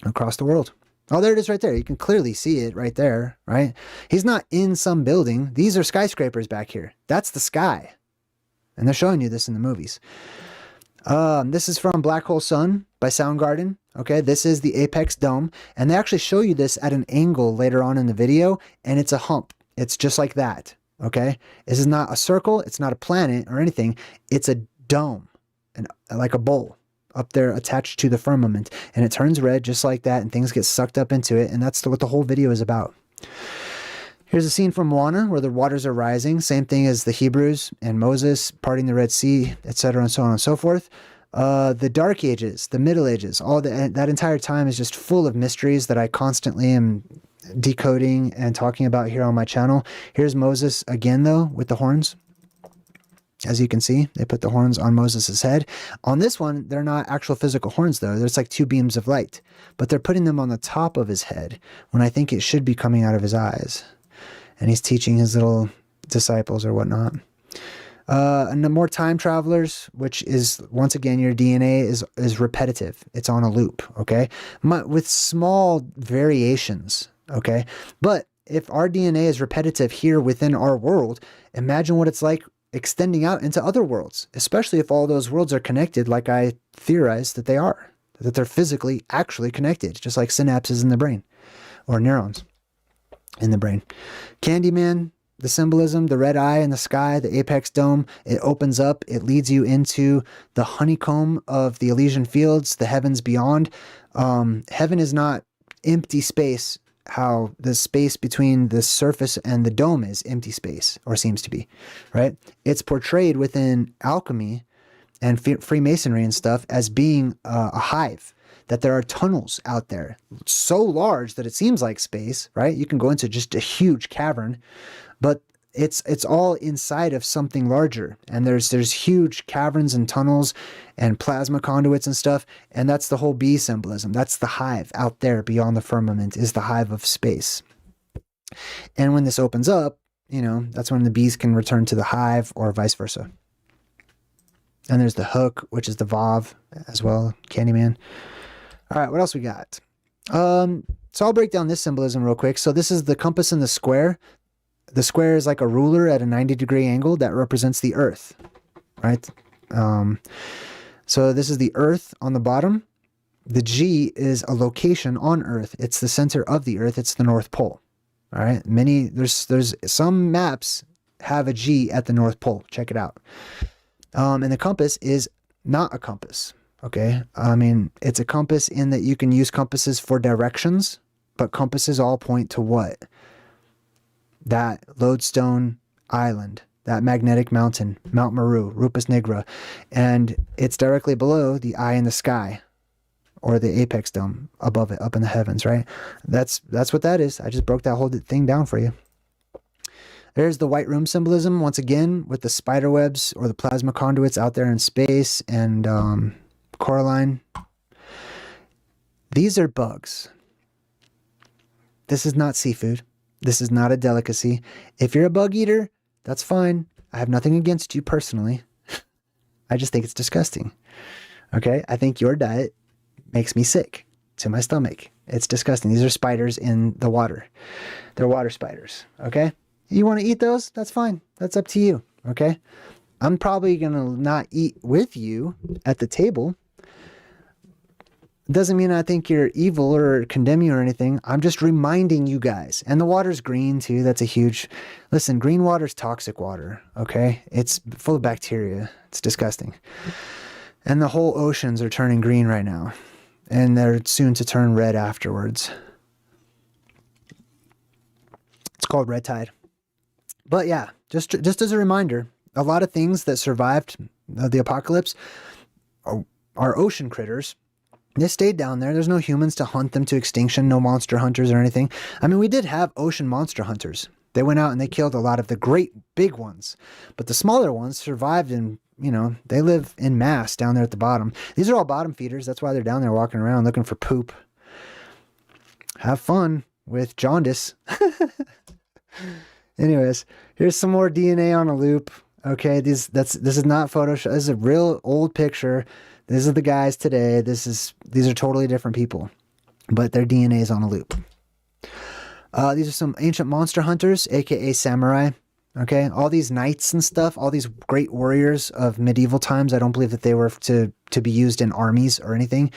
Speaker 2: across the world. Oh, there it is right there. You can clearly see it right there, right? He's not in some building. These are skyscrapers back here. That's the sky. And they're showing you this in the movies. This is from Black Hole Sun by Soundgarden. Okay, this is the apex dome, and they actually show you this at an angle later on in the video, and it's a hump. It's just like that. Okay, this is not a circle, it's not a planet or anything. It's a dome, and like a bowl up there attached to the firmament, and it turns red just like that, and things get sucked up into it, and that's what the whole video is about. Here's a scene from Moana where the waters are rising, same thing as the Hebrews and Moses parting the Red Sea, etc., and so on and so forth. The Dark Ages, the Middle Ages, that entire time is just full of mysteries that I constantly am decoding and talking about here on my channel. Here's Moses again, though, with the horns. As you can see, they put the horns on Moses' head. On this one, they're not actual physical horns, though. There's like 2 beams of light, but they're putting them on the top of his head when I think it should be coming out of his eyes. And he's teaching his little disciples or whatnot. And the more time travelers, which is, once again, your DNA is repetitive. It's on a loop, okay? With small variations, okay? But if our DNA is repetitive here within our world, imagine what it's like extending out into other worlds, especially if all those worlds are connected like I theorize that they are, that they're physically actually connected, just like synapses in the brain or neurons in the brain. Candyman, the symbolism, the red eye in the sky, the apex dome, it opens up, it leads you into the honeycomb of the Elysian fields, the heavens beyond. Heaven is not empty space, how the space between the surface and the dome is empty space, or seems to be, right? It's portrayed within alchemy and Freemasonry and stuff as being a hive, that there are tunnels out there so large that it seems like space, right? You can go into just a huge cavern, but it's all inside of something larger. And there's huge caverns and tunnels and plasma conduits and stuff. And that's the whole bee symbolism. That's the hive out there beyond the firmament, is the hive of space. And when this opens up, you know, that's when the bees can return to the hive or vice versa. And there's the hook, which is the Vav as well, Candyman. All right, what else we got? So I'll break down this symbolism real quick. So this is the compass and the square. The square is like a ruler at a 90-degree angle that represents the earth, right? So this is the earth on the bottom. The G is a location on earth. It's the center of the earth. It's the North Pole. All right. There's some maps have a G at the North Pole. Check it out. And the compass is not a compass. Okay. I mean, it's a compass in that you can use compasses for directions, but compasses all point to what? That lodestone island, that magnetic mountain, Mount Meru, Rupus Negra, and it's directly below the eye in the sky, or the apex dome above it, up in the heavens, right? That's what that is. I just broke that whole thing down for you. There's the white room symbolism, once again, with the spider webs or the plasma conduits out there in space, and Coraline. These are bugs. This is not seafood. This is not a delicacy. If you're a bug eater, that's fine. I have nothing against you personally. I just think it's disgusting. Okay? I think your diet makes me sick to my stomach. It's disgusting. These are spiders in the water. They're water spiders. Okay? You want to eat those? That's fine. That's up to you. Okay? I'm probably going to not eat with you at the table. Doesn't mean I think you're evil or condemn you or anything. I'm just reminding you guys. And the water's green too. That's a huge... Listen, green water's toxic water, okay? It's full of bacteria. It's disgusting. And the whole oceans are turning green right now. And they're soon to turn red afterwards. It's called red tide. But yeah, just as a reminder, a lot of things that survived the apocalypse are ocean critters. They stayed down there. There's no humans to hunt them to extinction, no monster hunters or anything. I mean, we did have ocean monster hunters. They went out and they killed a lot of the great big ones. But the smaller ones survived, and, you know, they live in mass down there at the bottom. These are all bottom feeders. That's why they're down there walking around looking for poop. Have fun with jaundice. Anyways, here's some more DNA on a loop. Okay, this is not Photoshop. This is a real old picture. These are the guys today. These are totally different people, but their DNA is on a loop. These are some ancient monster hunters, aka samurai. Okay, all these knights and stuff, all these great warriors of medieval times, I don't believe that they were to be used in armies or anything.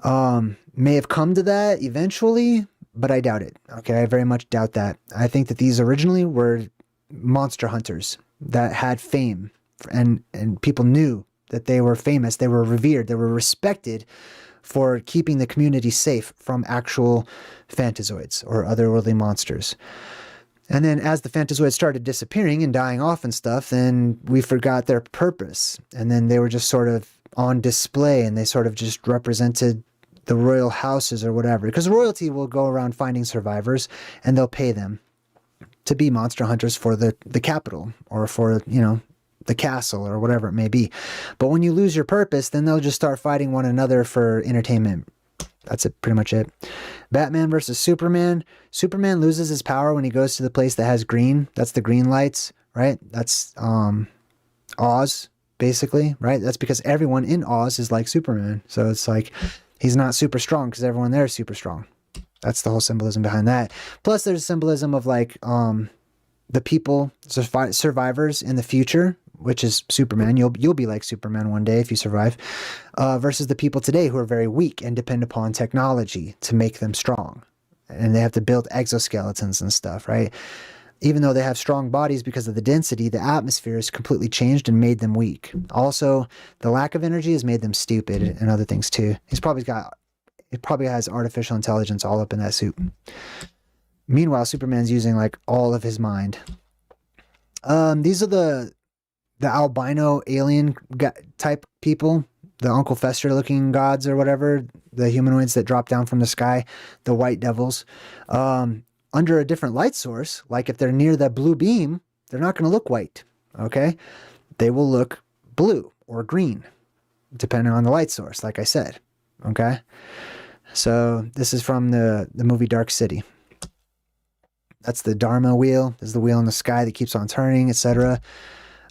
Speaker 2: May have come to that eventually, but I doubt it. Okay, I very much doubt that. I think that these originally were monster hunters that had fame, and people knew that they were famous, they were revered, they were respected for keeping the community safe from actual Fantazoids or otherworldly monsters. And then as the Fantazoids started disappearing and dying off and stuff, then we forgot their purpose. And then they were just sort of on display, and they sort of just represented the royal houses or whatever. Because royalty will go around finding survivors, and they'll pay them to be monster hunters for the capital, or for, you know, the castle, or whatever it may be. But when you lose your purpose, then they'll just start fighting one another for entertainment. That's it, pretty much it. Batman versus Superman. Superman loses his power when he goes to the place that has green. That's the green lights, right? That's Oz, basically, right? That's because everyone in Oz is like Superman. So it's like he's not super strong because everyone there is super strong. That's the whole symbolism behind that. Plus there's symbolism of like the people, survivors in the future, which is Superman. You'll be like Superman one day if you survive, versus the people today who are very weak and depend upon technology to make them strong. And they have to build exoskeletons and stuff, right? Even though they have strong bodies, because of the density, the atmosphere has completely changed and made them weak. Also, the lack of energy has made them stupid and other things too. It probably has artificial intelligence all up in that suit. Meanwhile, Superman's using like all of his mind. These are the albino alien type people, the Uncle Fester looking gods or whatever, the humanoids that drop down from the sky, the white devils. Under a different light source, like if they're near that blue beam, they're not going to look white, okay? They will look blue or green, depending on the light source, like I said, okay? So this is from the movie Dark City. That's the Dharma wheel. This is the wheel in the sky that keeps on turning, etc.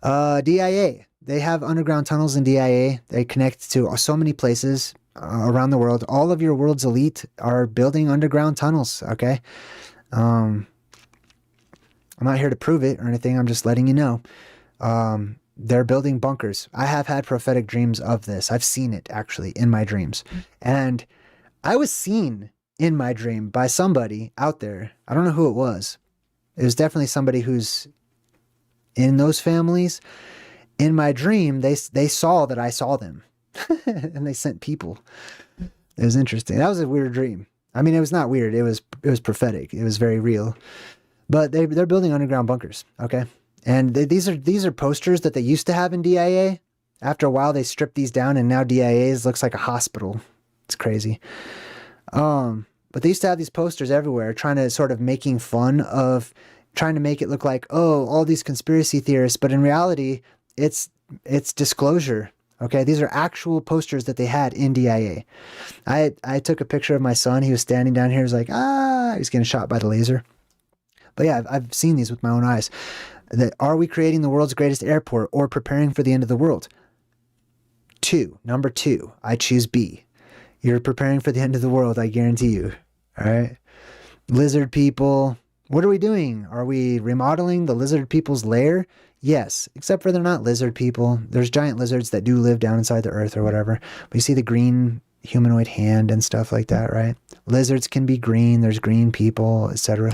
Speaker 2: DIA. They have underground tunnels in DIA. They connect to so many places around the world. All of your world's elite are building underground tunnels, okay? I'm not here to prove it or anything. I'm just letting you know. They're building bunkers. I have had prophetic dreams of this. I've seen it actually in my dreams. And I was seen in my dream by somebody out there. I don't know who it was. It was definitely somebody who's in those families. In my dream, they saw that I saw them. And they sent people. It was interesting. That was a weird dream. I mean, it was not weird. It was prophetic. It was very real. But they're building underground bunkers, okay? And these are posters that they used to have in DIA. After a while, they stripped these down, and now DIA looks like a hospital. It's crazy. But they used to have these posters everywhere, trying to sort of making fun of, trying to make it look like, oh, all these conspiracy theorists. But in reality, it's disclosure. Okay, these are actual posters that they had in DIA. I took a picture of my son. He was standing down here. He was like, he was getting shot by the laser. But yeah, I've seen these with my own eyes. Are we creating the world's greatest airport or preparing for the end of the world? Number two, I choose B. You're preparing for the end of the world, I guarantee you. All right? Lizard people. What are we doing? Are we remodeling the lizard people's lair? Yes, except for they're not lizard people. There's giant lizards that do live down inside the earth or whatever. But you see the green humanoid hand and stuff like that, right? Lizards can be green. There's green people, etc.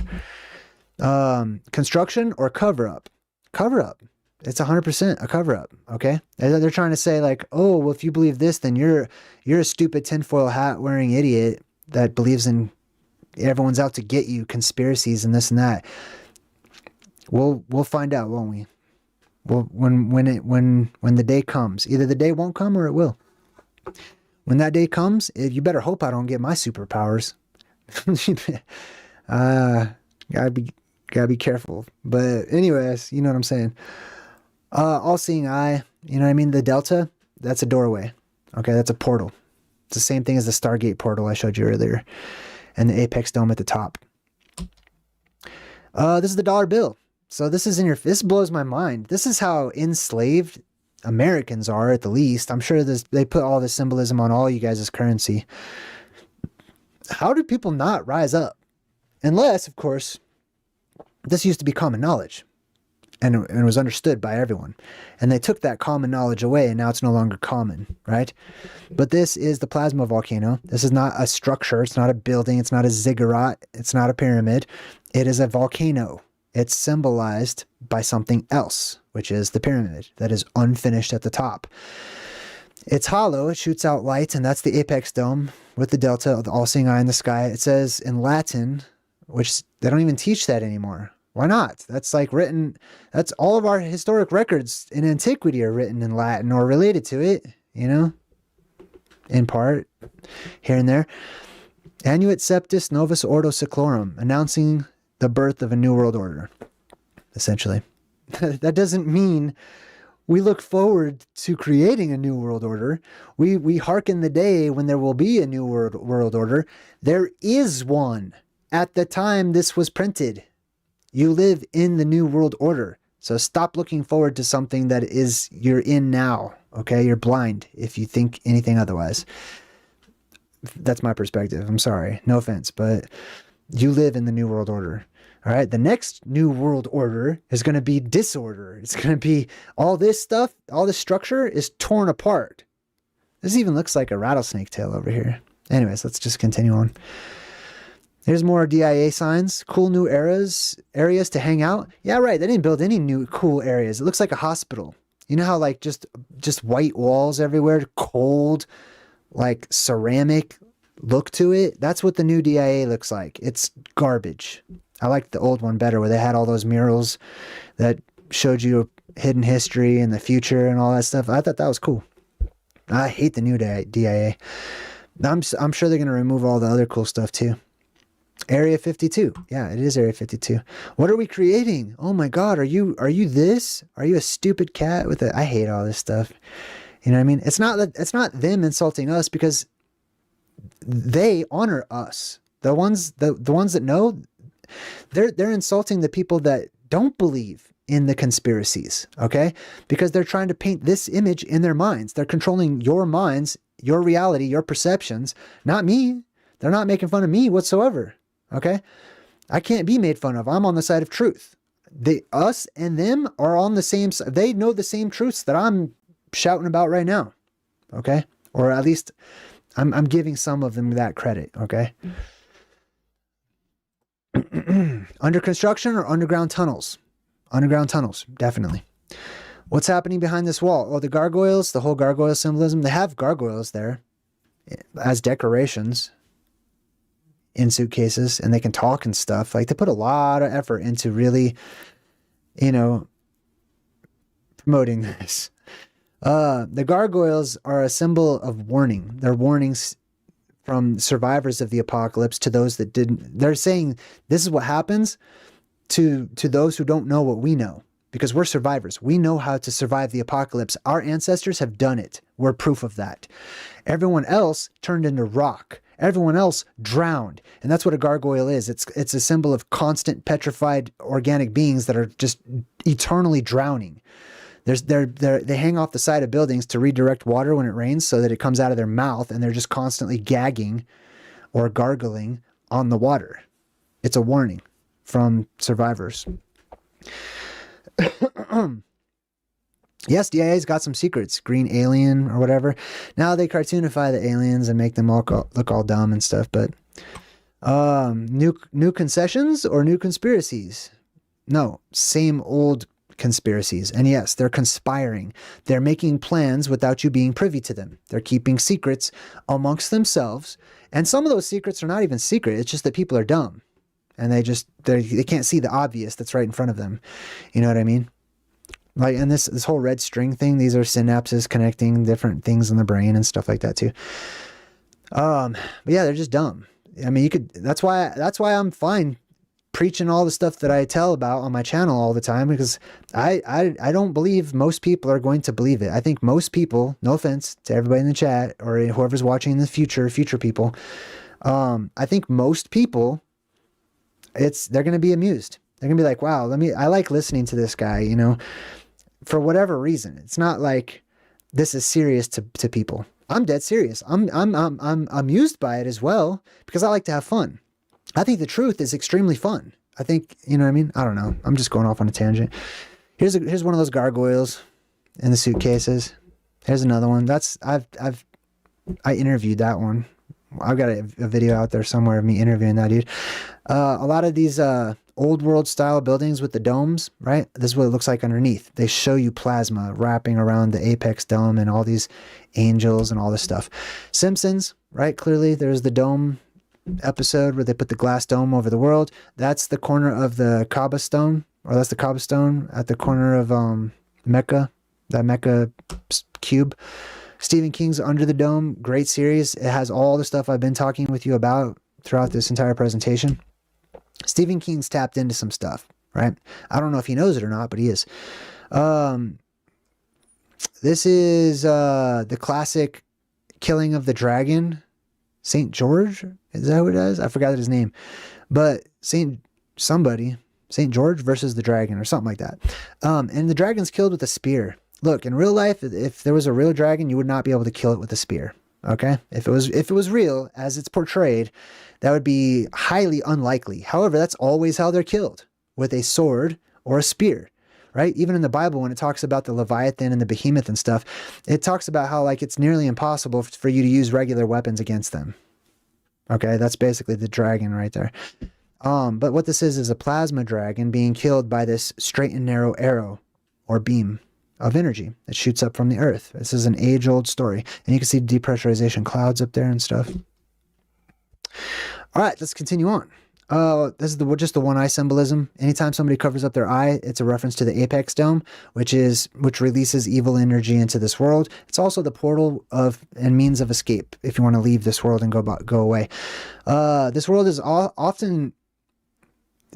Speaker 2: Construction or cover-up? Cover-up. It's 100% a cover-up, okay? They're trying to say like, oh, well, if you believe this, then you're a stupid tinfoil hat wearing idiot that believes in everyone's out to get you, conspiracies and this and that. We'll find out, won't we? Well, when the day comes, either the day won't come or it will. When that day comes, you better hope I don't get my superpowers. Gotta be careful. But anyways, you know what I'm saying. All-seeing eye, you know what I mean? The Delta, that's a doorway. Okay, that's a portal. It's the same thing as the Stargate portal I showed you earlier. And the Apex Dome at the top. This is the dollar bill. So this blows my mind. This is how enslaved Americans are, at the least. I'm sure they put all this symbolism on all you guys' currency. How do people not rise up? Unless, of course, this used to be common knowledge. and it was understood by everyone. And they took that common knowledge away, and now it's no longer common, right? But this is the plasma volcano. This is not a structure. It's not a building. It's not a ziggurat. It's not a pyramid. It is a volcano. It's symbolized by something else, which is the pyramid that is unfinished at the top. It's hollow. It shoots out light, and that's the apex dome with the delta, the all-seeing eye in the sky. It says in Latin, which they don't even teach that anymore. Why not? That's like written, that's all of our historic records in antiquity are written in Latin or related to it, you know, in part, here and there. Annuit Septis Novus Ordo Seclorum, announcing the birth of a new world order, essentially. That doesn't mean we look forward to creating a new world order. We hearken the day when there will be a new world order. There is one at the time this was printed. You live in the new world order. So stop looking forward to something that is you're in now. Okay, you're blind if you think anything otherwise. That's my perspective. I'm sorry, no offense, but you live in the new world order. All right, the next new world order is going to be disorder. It's going to be all this stuff, all this structure is torn apart. This even looks like a rattlesnake tail over here. Anyways, let's just continue on. Here's more DIA signs. Cool new areas to hang out. Yeah, right. They didn't build any new cool areas. It looks like a hospital. You know how like just white walls everywhere, cold, like ceramic look to it? That's what the new DIA looks like. It's garbage. I liked the old one better where they had all those murals that showed you hidden history and the future and all that stuff. I thought that was cool. I hate the new DIA. I'm sure they're going to remove all the other cool stuff too. Area 52. Yeah, it is Area 52. What are we creating? Oh my God, are you this? Are you a stupid cat with a... I hate all this stuff. You know what I mean? It's not them insulting us because they honor us. The ones that know, they're insulting the people that don't believe in the conspiracies, okay? Because they're trying to paint this image in their minds. They're controlling your minds, your reality, your perceptions, not me. They're not making fun of me whatsoever. Okay, I can't be made fun of. I'm on the side of truth. Us and them are on the same side. They know the same truths that I'm shouting about right now. Okay, or at least I'm giving some of them that credit. Okay. Under construction or underground tunnels? Underground tunnels, definitely. What's happening behind this wall? Oh, the gargoyles, the whole gargoyle symbolism. They have gargoyles there as decorations in suitcases, and they can talk and stuff. Like, they put a lot of effort into really, you know, promoting this. The gargoyles are a symbol of warning. They're warnings from survivors of the apocalypse to those that didn't. They're saying this is what happens to those who don't know what we know, because we're survivors. We know how to survive the apocalypse. Our ancestors have done it. We're proof of that. Everyone else turned into rock. Everyone else drowned. And that's what a gargoyle is. It's a symbol of constant petrified organic beings that are just eternally drowning. They hang off the side of buildings to redirect water when it rains so that it comes out of their mouth, and they're just constantly gagging or gargling on the water. It's a warning from survivors. Yes, DIA's got some secrets. Green alien or whatever. Now they cartoonify the aliens and make them all look all dumb and stuff. But new concessions or new conspiracies? No, same old conspiracies. And yes, they're conspiring. They're making plans without you being privy to them. They're keeping secrets amongst themselves. And some of those secrets are not even secret. It's just that people are dumb. And they can't see the obvious that's right in front of them. You know what I mean? Like, and this whole red string thing, these are synapses connecting different things in the brain and stuff like that too. But yeah, they're just dumb. I mean, that's why I'm fine preaching all the stuff that I tell about on my channel all the time, because I don't believe most people are going to believe it. I think most people, no offense to everybody in the chat or whoever's watching in the future people, I think most people, they're going to be amused. They're going to be like, wow, I like listening to this guy, you know, for whatever reason. It's not like this is serious to people. I'm dead serious. I'm amused by it as well, because I like to have fun. I think the truth is extremely fun. I think, you know what I mean? I don't know. I'm just going off on a tangent. Here's one of those gargoyles in the suitcases. Here's another one. I interviewed that one. I've got a video out there somewhere of me interviewing that dude. A lot of these old world style buildings with the domes, right? This is what it looks like underneath. They show you plasma wrapping around the apex dome and all these angels and all this stuff. Simpsons, right? Clearly there's the dome episode where they put the glass dome over the world. That's the corner of the Kaaba stone, or that's the Kaaba stone at the corner of Mecca, that Mecca cube. Stephen King's Under the Dome, great series. It has all the stuff I've been talking with you about throughout this entire presentation. Stephen King's tapped into some stuff, right? I don't know if he knows it or not, but he is. This is the classic killing of the dragon, St. George. Is that what it is? I forgot his name. But St. George versus the dragon or something like that. And the dragon's killed with a spear. Look, in real life, if there was a real dragon, you would not be able to kill it with a spear. Okay? If it was real, as it's portrayed, that would be highly unlikely. However, that's always how they're killed, with a sword or a spear, right? Even in the Bible, when it talks about the Leviathan and the Behemoth and stuff, it talks about how like it's nearly impossible for you to use regular weapons against them. Okay? That's basically the dragon right there. But what this is a plasma dragon being killed by this straight and narrow arrow or beam of energy that shoots up from the earth. This is an age-old story. And you can see depressurization clouds up there and stuff. All right, let's continue on. This is just the one eye symbolism. Anytime somebody covers up their eye, it's a reference to the apex dome, which releases evil energy into this world. It's also the portal of and means of escape if you want to leave this world and go away. This world is often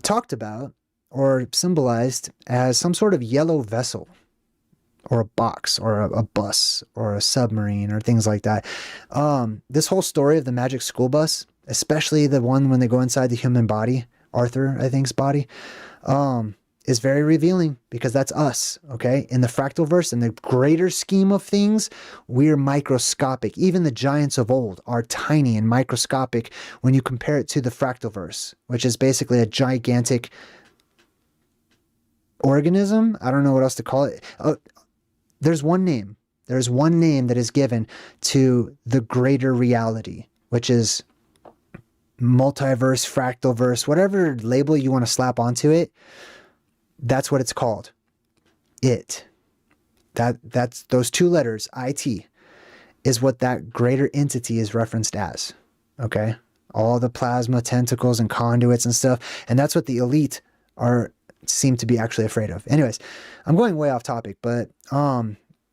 Speaker 2: talked about or symbolized as some sort of yellow vessel, or a box, or a bus, or a submarine, or things like that. This whole story of the magic school bus, especially the one when they go inside the human body, Arthur, I think's body, is very revealing, because that's us, okay? In the Fractalverse, in the greater scheme of things, we're microscopic. Even the giants of old are tiny and microscopic when you compare it to the Fractalverse, which is basically a gigantic organism. I don't know what else to call it. There's one name. There's one name that is given to the greater reality, which is multiverse, fractalverse, whatever label you want to slap onto it. That's what it's called. That's those two letters, IT, is what that greater entity is referenced as. Okay? All the plasma tentacles and conduits and stuff. And that's what the elite seem to be actually afraid of. Anyways, I'm going way off topic, but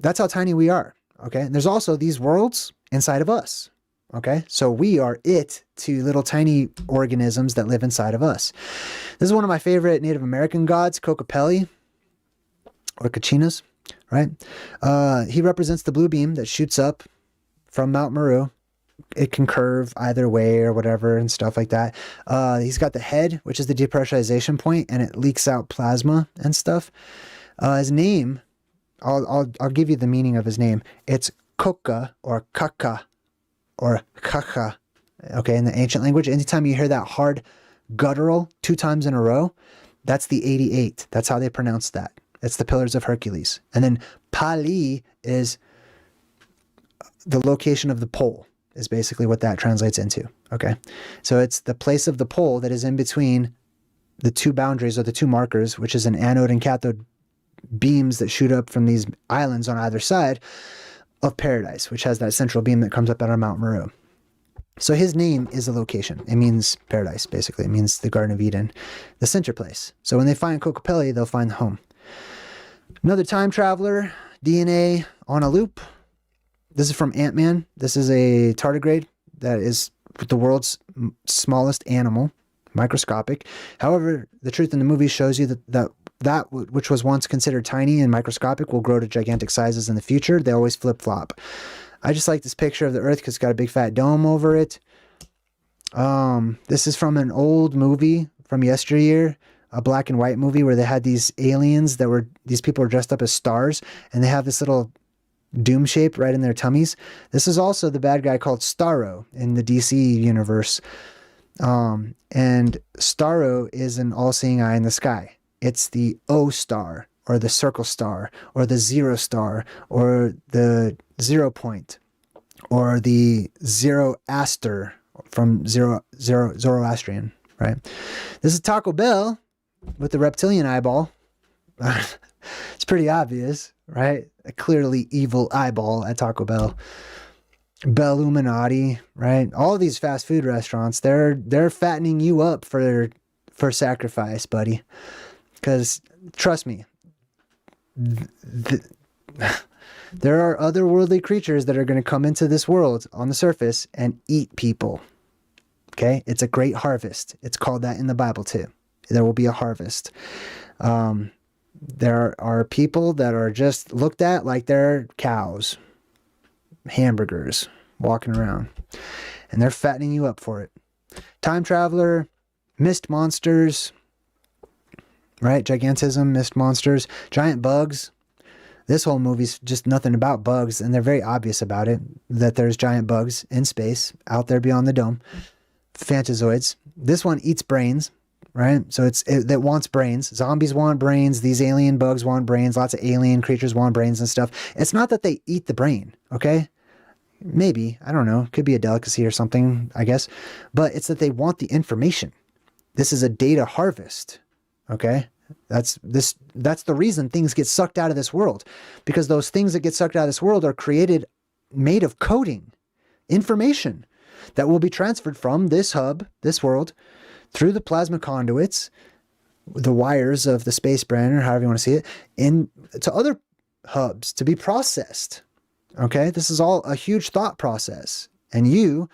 Speaker 2: that's how tiny we are. Okay. And there's also these worlds inside of us. Okay. So we are it to little tiny organisms that live inside of us. This is one of my favorite Native American gods, Kokopelli, or Kachinas, right? He represents the blue beam that shoots up from Mount Meru. It can curve either way or whatever and stuff like that. He's got the head, which is the depressurization point, and it leaks out plasma and stuff. His name, I'll give you the meaning of his name. It's Koka or Kaka or Kaka. Okay, in the ancient language, anytime you hear that hard guttural 2 times in a row, that's the 88. That's how they pronounce that. It's the Pillars of Hercules. And then Pali is the location of the pole, is basically what that translates into. Okay, so it's the place of the pole that is in between the two boundaries or the two markers, which is an anode and cathode beams that shoot up from these islands on either side of paradise, which has that central beam that comes up out of Mount Meru. So his name is a location. It means paradise, basically. It means the Garden of Eden, the center place. So when they find Kokopelli, they'll find home. Another time traveler, DNA on a loop. This is from Ant-Man. This is a tardigrade that is the world's smallest animal, microscopic. However, the truth in the movie shows you that which was once considered tiny and microscopic will grow to gigantic sizes in the future. They always flip-flop. I just like this picture of the Earth because it's got a big fat dome over it. This is from an old movie from yesteryear, a black and white movie where they had these aliens these people were dressed up as stars, and they have this little doom shape right in their tummies. This is also the bad guy called Starro in the DC universe. And Starro is an all-seeing eye in the sky. It's the O star, or the circle star, or the zero star, or the 0 point, or the Zoroaster from Zoroastrian, right? This is Taco Bell with the reptilian eyeball. It's pretty obvious, right? A clearly evil eyeball at Taco Bell. Illuminati, right? All these fast food restaurants, they're fattening you up for sacrifice, buddy. Because trust me, there are otherworldly creatures that are going to come into this world on the surface and eat people. Okay? It's a great harvest. It's called that in the Bible too. There will be a harvest. There are people that are just looked at like they're cows, hamburgers, walking around, and they're fattening you up for it. Time traveler, mist monsters, right? Gigantism, mist monsters, giant bugs. This whole movie's just nothing about bugs, and they're very obvious about it, that there's giant bugs in space out there beyond the dome. Fantazoids. This one eats brains, right? So it wants brains. Zombies want brains. These alien bugs want brains. Lots of alien creatures want brains and stuff. It's not that they eat the brain, okay? Maybe, I don't know. Could be a delicacy or something, I guess. But it's that they want the information. This is a data harvest, okay? That's the reason things get sucked out of this world, because those things that get sucked out of this world are made of coding, information that will be transferred from this hub, this world, through the plasma conduits, the wires of the space brain, or however you want to see it, to other hubs to be processed. Okay, this is all a huge thought process, and you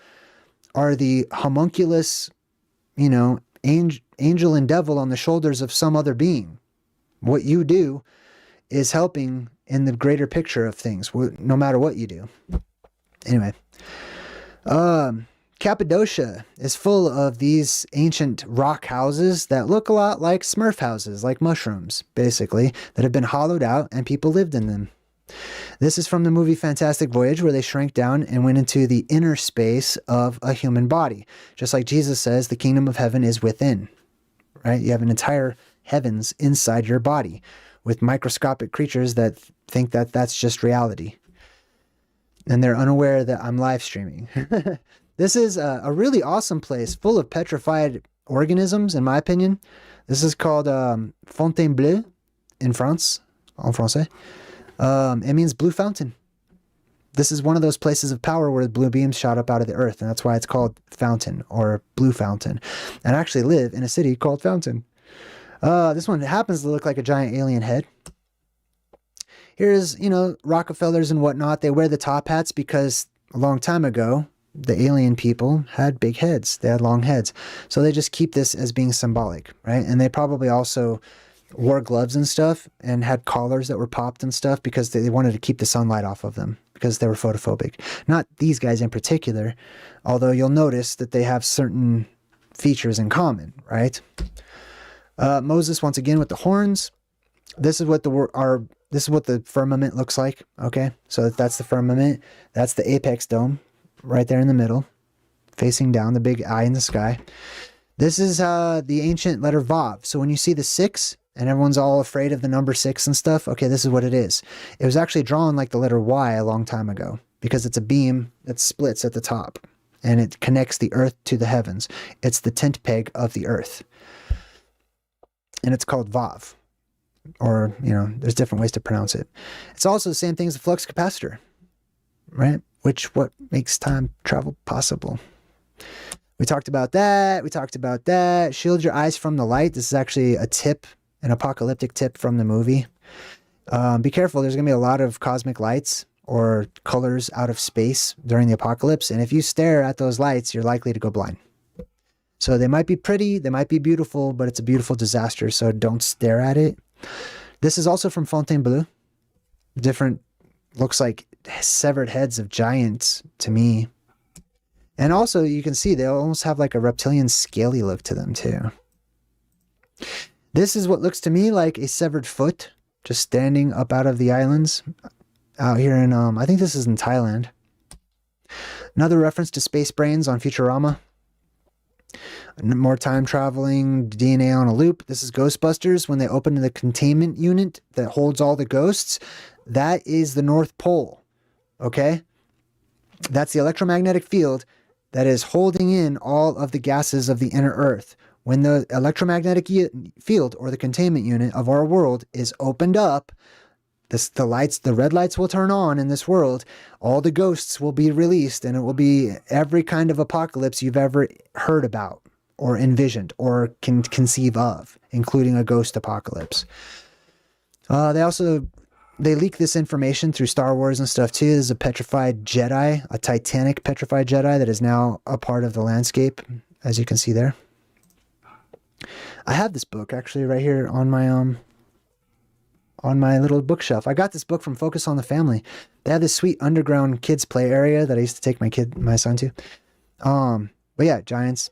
Speaker 2: are the homunculus, angel and devil on the shoulders of some other being. What you do is helping in the greater picture of things, no matter what you do. Anyway, Cappadocia is full of these ancient rock houses that look a lot like Smurf houses, like mushrooms, basically, that have been hollowed out and people lived in them. This is from the movie Fantastic Voyage, where they shrank down and went into the inner space of a human body. Just like Jesus says, the kingdom of heaven is within, right? You have an entire heavens inside your body with microscopic creatures that think that that's just reality. And they're unaware that I'm live streaming. This is a really awesome place full of petrified organisms, in my opinion. This is called Fontainebleau in France, en français. It means blue fountain. This is one of those places of power where the blue beams shot up out of the earth, and that's why it's called Fountain or Blue Fountain. And I actually live in a city called Fountain. This one happens to look like a giant alien head. Here's, Rockefellers and whatnot. They wear the top hats because a long time ago, the alien people had big heads. They had long heads. So they just keep this as being symbolic, right? And they probably also wore gloves and stuff and had collars that were popped and stuff because they wanted to keep the sunlight off of them because they were photophobic. Not these guys in particular, although you'll notice that they have certain features in common, right? Moses, once again, with the horns. This is what the firmament looks like, okay? So that's the firmament. That's the apex dome right there in the middle, facing down, the big eye in the sky. This is the ancient letter Vav. So when you see the 6, and everyone's all afraid of the number 6 and stuff, okay, this is what it is. It was actually drawn like the letter Y a long time ago because it's a beam that splits at the top and it connects the earth to the heavens. It's the tent peg of the earth. And it's called Vav. Or, there's different ways to pronounce it. It's also the same thing as the flux capacitor, right? What makes time travel possible. We talked about that. Shield your eyes from the light. This is actually a tip, an apocalyptic tip from the movie. Be careful. There's going to be a lot of cosmic lights or colors out of space during the apocalypse. And if you stare at those lights, you're likely to go blind. So they might be pretty, they might be beautiful, but it's a beautiful disaster. So don't stare at it. This is also from Fontainebleau. Looks like severed heads of giants to me. And also you can see they almost have like a reptilian scaly look to them too. This is what looks to me like a severed foot just standing up out of the islands out here in, I think this is in Thailand. Another reference to space brains on Futurama. More time traveling, DNA on a loop. This is Ghostbusters. When they open the containment unit that holds all the ghosts, that is the North Pole. Okay? That's the electromagnetic field that is holding in all of the gases of the inner Earth. When the electromagnetic field or the containment unit of our world is opened up, the red lights will turn on in this world. All the ghosts will be released, and it will be every kind of apocalypse you've ever heard about or envisioned or can conceive of, including a ghost apocalypse. They leak this information through Star Wars and stuff too. There's a petrified Jedi, a Titanic petrified Jedi that is now a part of the landscape, as you can see there. I have this book actually right here on my little bookshelf. I got this book from Focus on the Family. They have this sweet underground kids play area that I used to take my son to. But yeah, giants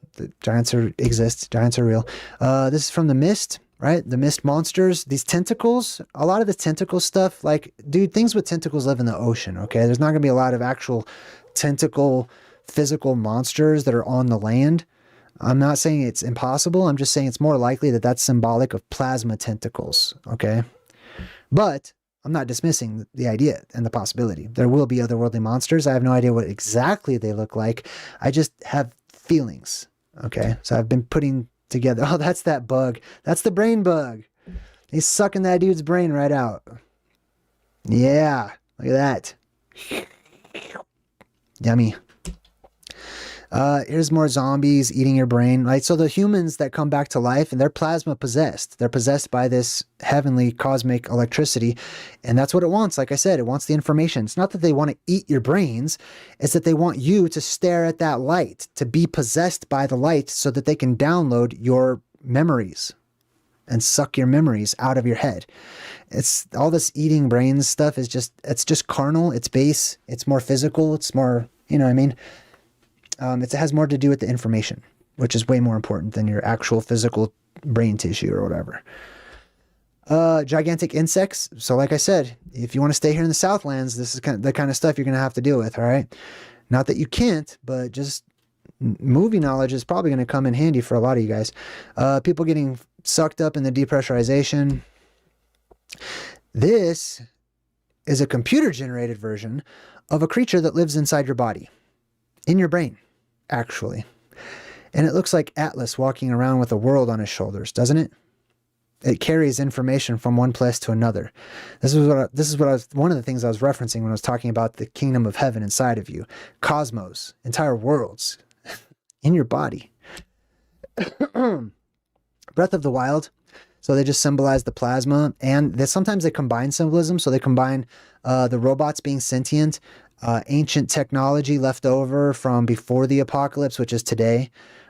Speaker 2: exist. Giants are real. This is from The Mist, right? The Mist monsters, these tentacles, a lot of the tentacle stuff, like, dude, things with tentacles live in the ocean, okay? There's not going to be a lot of actual tentacle physical monsters that are on the land. I'm not saying it's impossible. I'm just saying it's more likely that that's symbolic of plasma tentacles, okay? But I'm not dismissing the idea and the possibility. There will be otherworldly monsters. I have no idea what exactly they look like. I just have feelings, okay? So I've been putting together, oh, that's that bug. That's the brain bug. He's sucking that dude's brain right out. Yeah, look at that. Yummy. Here's more zombies eating your brain, right? So the humans that come back to life, and they're plasma possessed. They're possessed by this heavenly cosmic electricity. And that's what it wants. Like I said, it wants the information. It's not that they want to eat your brains. It's that they want you to stare at that light, to be possessed by the light so that they can download your memories and suck your memories out of your head. It's all this eating brains stuff is it's just carnal. It's base. It's more physical. It's more, you know what I mean? It has more to do with the information, which is way more important than your actual physical brain tissue or whatever. Gigantic insects. So like I said, if you want to stay here in the Southlands, this is the kind of stuff you're going to have to deal with, all right? Not that you can't, but just movie knowledge is probably going to come in handy for a lot of you guys. People getting sucked up in the depressurization. This is a computer-generated version of a creature that lives inside your body, in your brain, actually. And it looks like Atlas walking around with a world on his shoulders, doesn't it? It carries information from one place to another. This is one of the things I was referencing when I was talking about the kingdom of heaven inside of you. Cosmos, entire worlds in your body. Breath of the Wild. So they just symbolize the plasma, and sometimes they combine symbolism. So they combine the robots being sentient, ancient technology left over from before the apocalypse, which is today,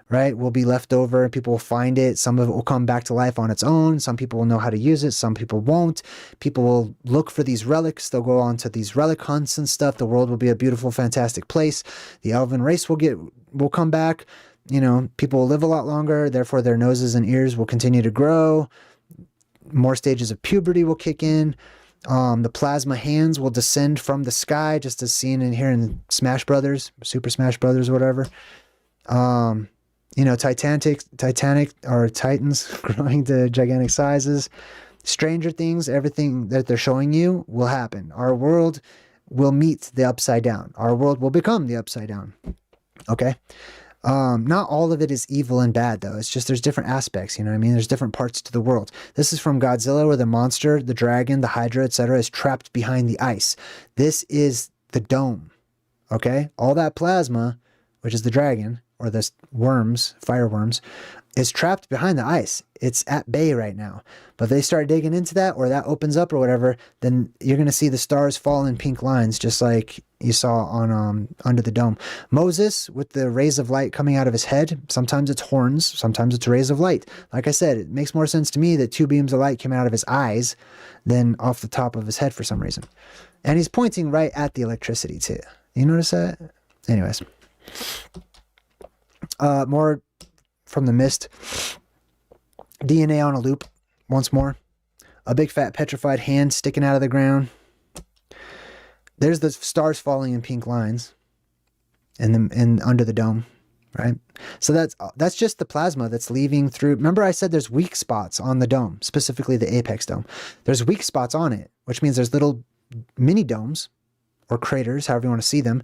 Speaker 2: right, will be left over. People will find it. Some of it will come back to life on its own. Some people will know how to use it. Some people won't. People will look for these relics. They'll go on to these relic hunts and stuff. The world will be a beautiful, fantastic place. The elven race will come back. You know, people will live a lot longer. Therefore, their noses and ears will continue to grow. More stages of puberty will kick in. The plasma hands will descend from the sky, just as seen in here in Smash Brothers, Super Smash Brothers, whatever. You know, Titanic or Titans growing to gigantic sizes. Stranger Things, everything that they're showing you will happen. Our world will meet the upside down. Our world will become the upside down. Okay? Not all of it is evil and bad, though. It's just there's different aspects, you know what I mean? There's different parts to the world. This is from Godzilla, where the monster, the dragon, the Hydra, etc., is trapped behind the ice. This is the dome, okay? All that plasma, which is the dragon, or the worms, fire worms, is trapped behind the ice. It's at bay right now. But if they start digging into that, or that opens up or whatever, then you're going to see the stars fall in pink lines, just like you saw on Under the Dome. Moses, with the rays of light coming out of his head, sometimes it's horns, sometimes it's rays of light. Like I said, it makes more sense to me that two beams of light came out of his eyes than off the top of his head for some reason. And he's pointing right at the electricity too. You notice that? Anyways. More from the Mist. DNA on a loop, once more. A big fat petrified hand sticking out of the ground. There's the stars falling in pink lines and Under the Dome, right? So that's just the plasma that's leaving through. Remember I said there's weak spots on the dome, specifically the apex dome. There's weak spots on it, which means there's little mini domes or craters, however you want to see them,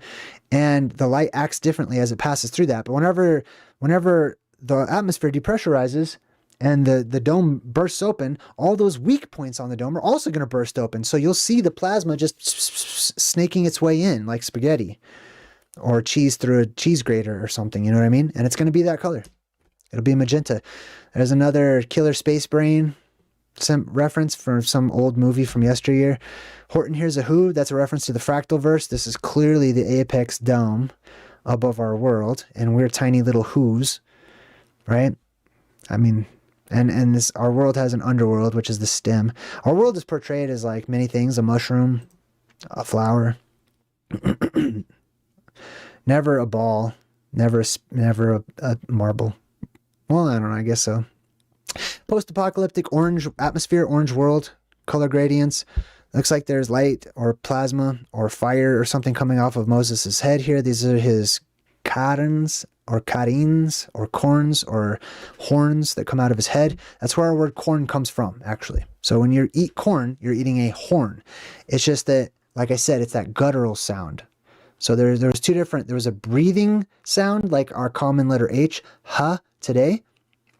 Speaker 2: and the light acts differently as it passes through that. But whenever the atmosphere depressurizes and the dome bursts open, all those weak points on the dome are also going to burst open. So you'll see the plasma just snaking its way in like spaghetti or cheese through a cheese grater or something, you know what I mean? And it's going to be that color. It'll be magenta. There's another killer space brain, some reference from some old movie from yesteryear. Horton Hears a Who, that's a reference to the Fractalverse. This is clearly the apex dome above our world, and we're tiny little who's, right? I mean, and this, our world has an underworld, which is the stem. Our world is portrayed as like many things: a mushroom, a flower, never a ball, never a marble. Well, I don't know, I guess so. Post-apocalyptic orange atmosphere, orange world, color gradients. Looks like there's light or plasma or fire or something coming off of Moses' head here. These are his karins or karins or corns or horns that come out of his head. That's where our word corn comes from, actually. So when you eat corn, you're eating a horn. It's just that, like I said, it's that guttural sound. So there was two different, there was a breathing sound like our common letter H, ha, today,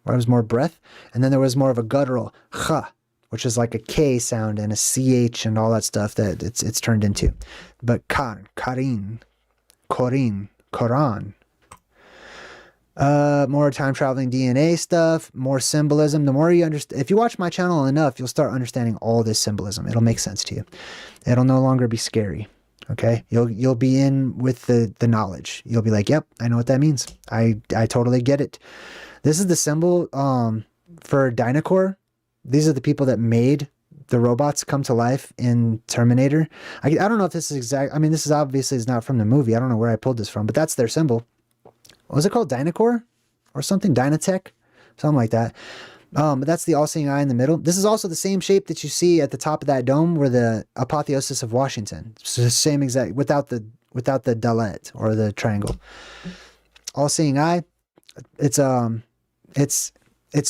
Speaker 2: where it was more breath. And then there was more of a guttural, ha, which is like a K sound and a CH and all that stuff that it's turned into. But karin, korin, koran. More time-traveling DNA stuff, more symbolism. The more you understand, if you watch my channel enough, you'll start understanding all this symbolism. It'll make sense to you. It'll no longer be scary. Okay, you'll be in with the knowledge. You'll be like, yep, I know what that means. I totally get it. This is the symbol for Dynacore. These are the people that made the robots come to life in Terminator. I don't know if this is exact. I mean, this is obviously is not from the movie. I don't know where I pulled this from, but that's their symbol. What was it called? Dynacore or something? Dynatech? Something like that. But that's the all-seeing eye in the middle. This is also the same shape that you see at the top of that dome where the apotheosis of Washington. It's the same exact, without the dalet or the triangle. All-seeing eye. It's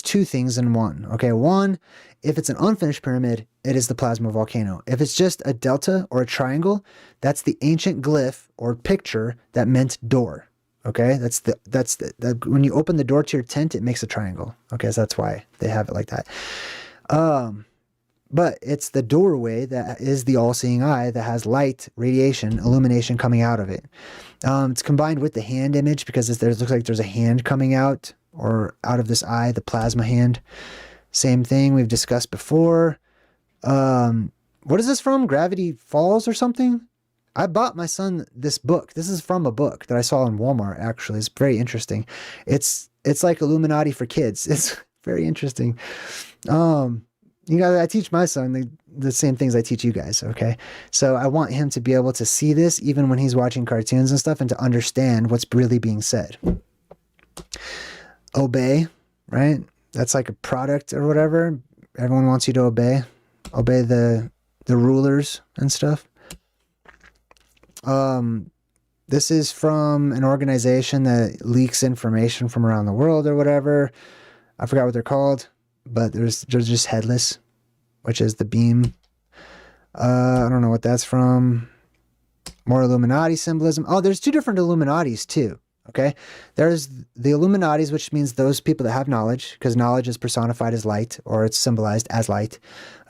Speaker 2: two things in one. Okay, one, if it's an unfinished pyramid, it is the plasma volcano. If it's just a delta or a triangle, that's the ancient glyph or picture that meant door. Okay, that's the when you open the door to your tent, it makes a triangle. Okay, so that's why they have it like that. But it's the doorway that is the all-seeing eye that has light, radiation, illumination coming out of it. It's combined with the hand image because it looks like there's a hand coming out or out of this eye, the plasma hand. Same thing we've discussed before. What is this from? Gravity Falls or something? I bought my son this book. This is from a book that I saw in Walmart, actually. It's very interesting. It's like Illuminati for kids. It's very interesting. You know, I teach my son the same things I teach you guys, okay? So I want him to be able to see this even when he's watching cartoons and stuff and to understand what's really being said. Obey, right? That's like a product or whatever. Everyone wants you to obey. Obey the rulers and stuff. This is from an organization that leaks information from around the world or whatever. I forgot what they're called, but they're just headless, which is the beam. I don't know what that's from. More Illuminati symbolism. Oh, there's two different Illuminatis too. Okay. There's the Illuminatis, which means those people that have knowledge, because knowledge is personified as light, or it's symbolized as light.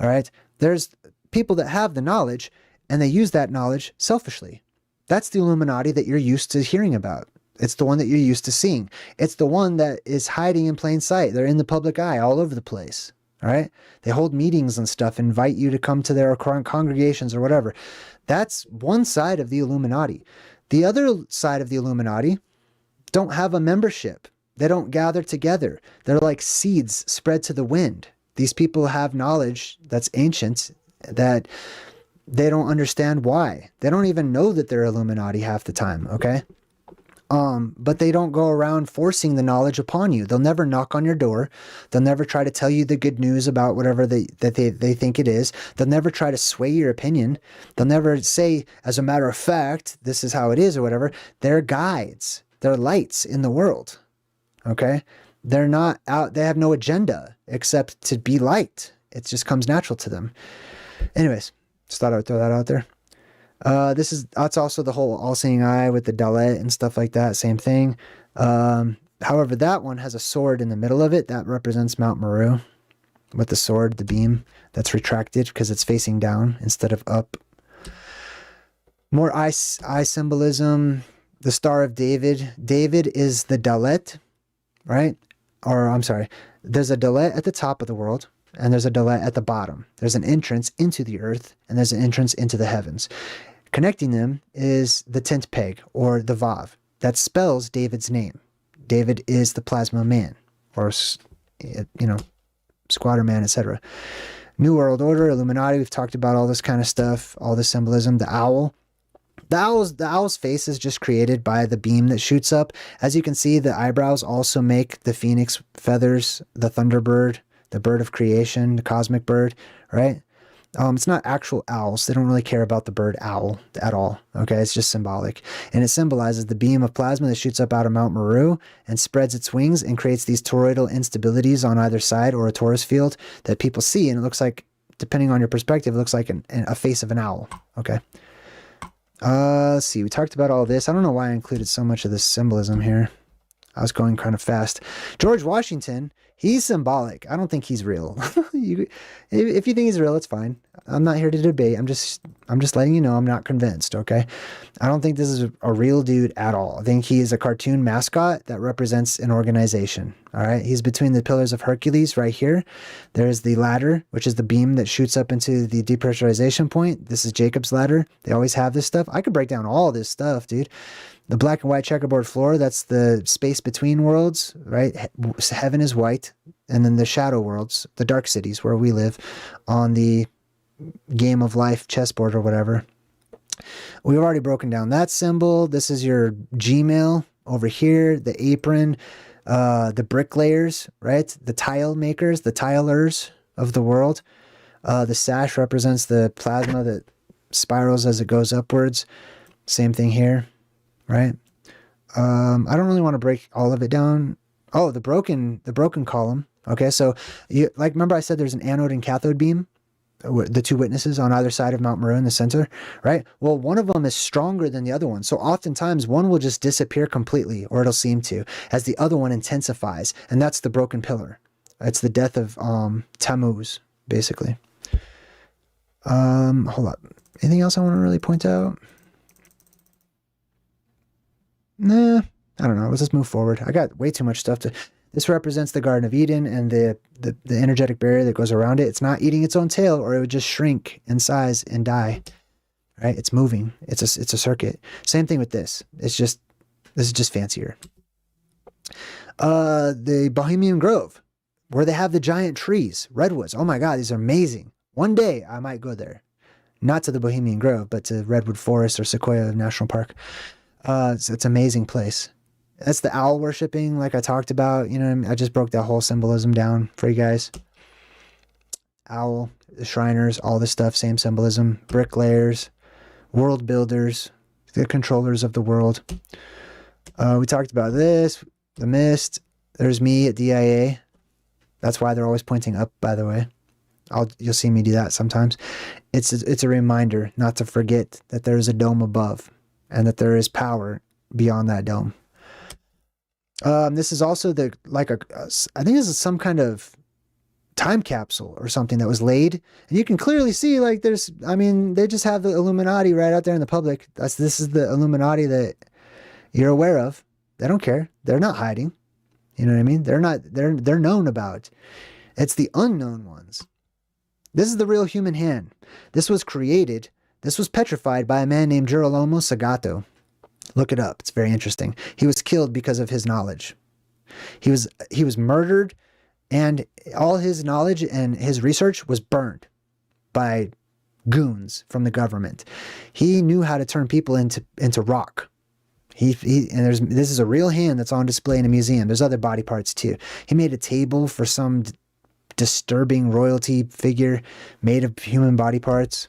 Speaker 2: All right. There's people that have the knowledge and they use that knowledge selfishly. That's the Illuminati that you're used to hearing about. It's the one that you're used to seeing. It's the one that is hiding in plain sight. They're in the public eye all over the place. All right. They hold meetings and stuff, invite you to come to their congregations or whatever. That's one side of the Illuminati. The other side of the Illuminati don't have a membership. They don't gather together. They're like seeds spread to the wind. These people have knowledge that's ancient that they don't understand why. They don't even know that they're Illuminati half the time, okay? But they don't go around forcing the knowledge upon you. They'll never knock on your door. They'll never try to tell you the good news about whatever they think it is. They'll never try to sway your opinion. They'll never say, as a matter of fact, this is how it is or whatever. They're guides. They're lights in the world. Okay? They're not out, they have no agenda except to be light. It just comes natural to them. Anyways, just thought I would throw that out there. That's also the whole all-seeing eye with the Dalet and stuff like that. Same thing. However, that one has a sword in the middle of it. That represents Mount Meru with the sword, the beam that's retracted because it's facing down instead of up. More eye symbolism. The Star of David. David is the Dalet, right? Or I'm sorry. There's a Dalet at the top of the world, and there's a Dalet at the bottom. There's an entrance into the earth, and there's an entrance into the heavens. Connecting them is the tent peg, or the Vav. That spells David's name. David is the plasma man, or, squatter man, etc. New World Order, Illuminati, we've talked about all this kind of stuff, all this symbolism. The owl. The owl's face is just created by the beam that shoots up. As you can see, the eyebrows also make the phoenix feathers, the thunderbird, the bird of creation, the cosmic bird, right? It's not actual owls. They don't really care about the bird owl at all. Okay, it's just symbolic. And it symbolizes the beam of plasma that shoots up out of Mount Meru and spreads its wings and creates these toroidal instabilities on either side, or a torus field that people see. And it looks like, depending on your perspective, it looks like a face of an owl. Okay. Let's see. We talked about all this. I don't know why I included so much of this symbolism here. I was going kind of fast. George Washington, he's symbolic. I don't think he's real. If you think he's real, it's fine. I'm not here to debate. I'm just letting you know I'm not convinced, okay? I don't think this is a real dude at all. I think he is a cartoon mascot that represents an organization, all right? He's between the pillars of Hercules right here. There's the ladder, which is the beam that shoots up into the depressurization point. This is Jacob's ladder. They always have this stuff. I could break down all this stuff, dude. The black and white checkerboard floor, that's the space between worlds, right? Heaven is white. And then the shadow worlds, the dark cities where we live on the game of life chessboard or whatever. We've already broken down that symbol. This is your Gmail over here, the apron, the bricklayers, right? The tile makers, the tilers of the world. The sash represents the plasma that spirals as it goes upwards. Same thing here. Right. I don't really want to break all of it down. Oh, the broken column. Okay. So remember I said there's an anode and cathode beam, the two witnesses on either side of Mount Meru in the center, right? Well, one of them is stronger than the other one. So oftentimes one will just disappear completely, or it'll seem to, as the other one intensifies. And that's the broken pillar. It's the death of Tammuz, basically. Hold up. Anything else I want to really point out? Nah, I don't know. Let's just move forward. I got way too much stuff to... This represents the Garden of Eden and the energetic barrier that goes around it. It's not eating its own tail, or it would just shrink in size and die. Right? It's moving. It's a circuit. Same thing with this. This is just fancier. The Bohemian Grove, where they have the giant trees, redwoods. Oh my God, these are amazing. One day I might go there. Not to the Bohemian Grove, but to Redwood Forest or Sequoia National Park. It's an amazing place. That's the owl worshipping, like I talked about. You know, I just broke that whole symbolism down for you guys. Owl, the Shriners, all this stuff, same symbolism. Bricklayers, world builders, the controllers of the world. We talked about this, the mist. There's me at DIA. That's why they're always pointing up, by the way. You'll see me do that sometimes. It's a reminder not to forget that there is a dome above, and that there is power beyond that dome. This is also I think this is some kind of time capsule or something that was laid. And you can clearly see, like, they just have the Illuminati right out there in the public. This is the Illuminati that you're aware of. They don't care. They're not hiding. You know what I mean? They're known about. It's the unknown ones. This is the real human hand. This was petrified by a man named Girolamo Sagato. Look it up. It's very interesting. He was killed because of his knowledge. He was murdered, and all his knowledge and his research was burned by goons from the government. He knew how to turn people into rock. This is a real hand that's on display in a museum. There's other body parts too. He made a table for some disturbing royalty figure made of human body parts.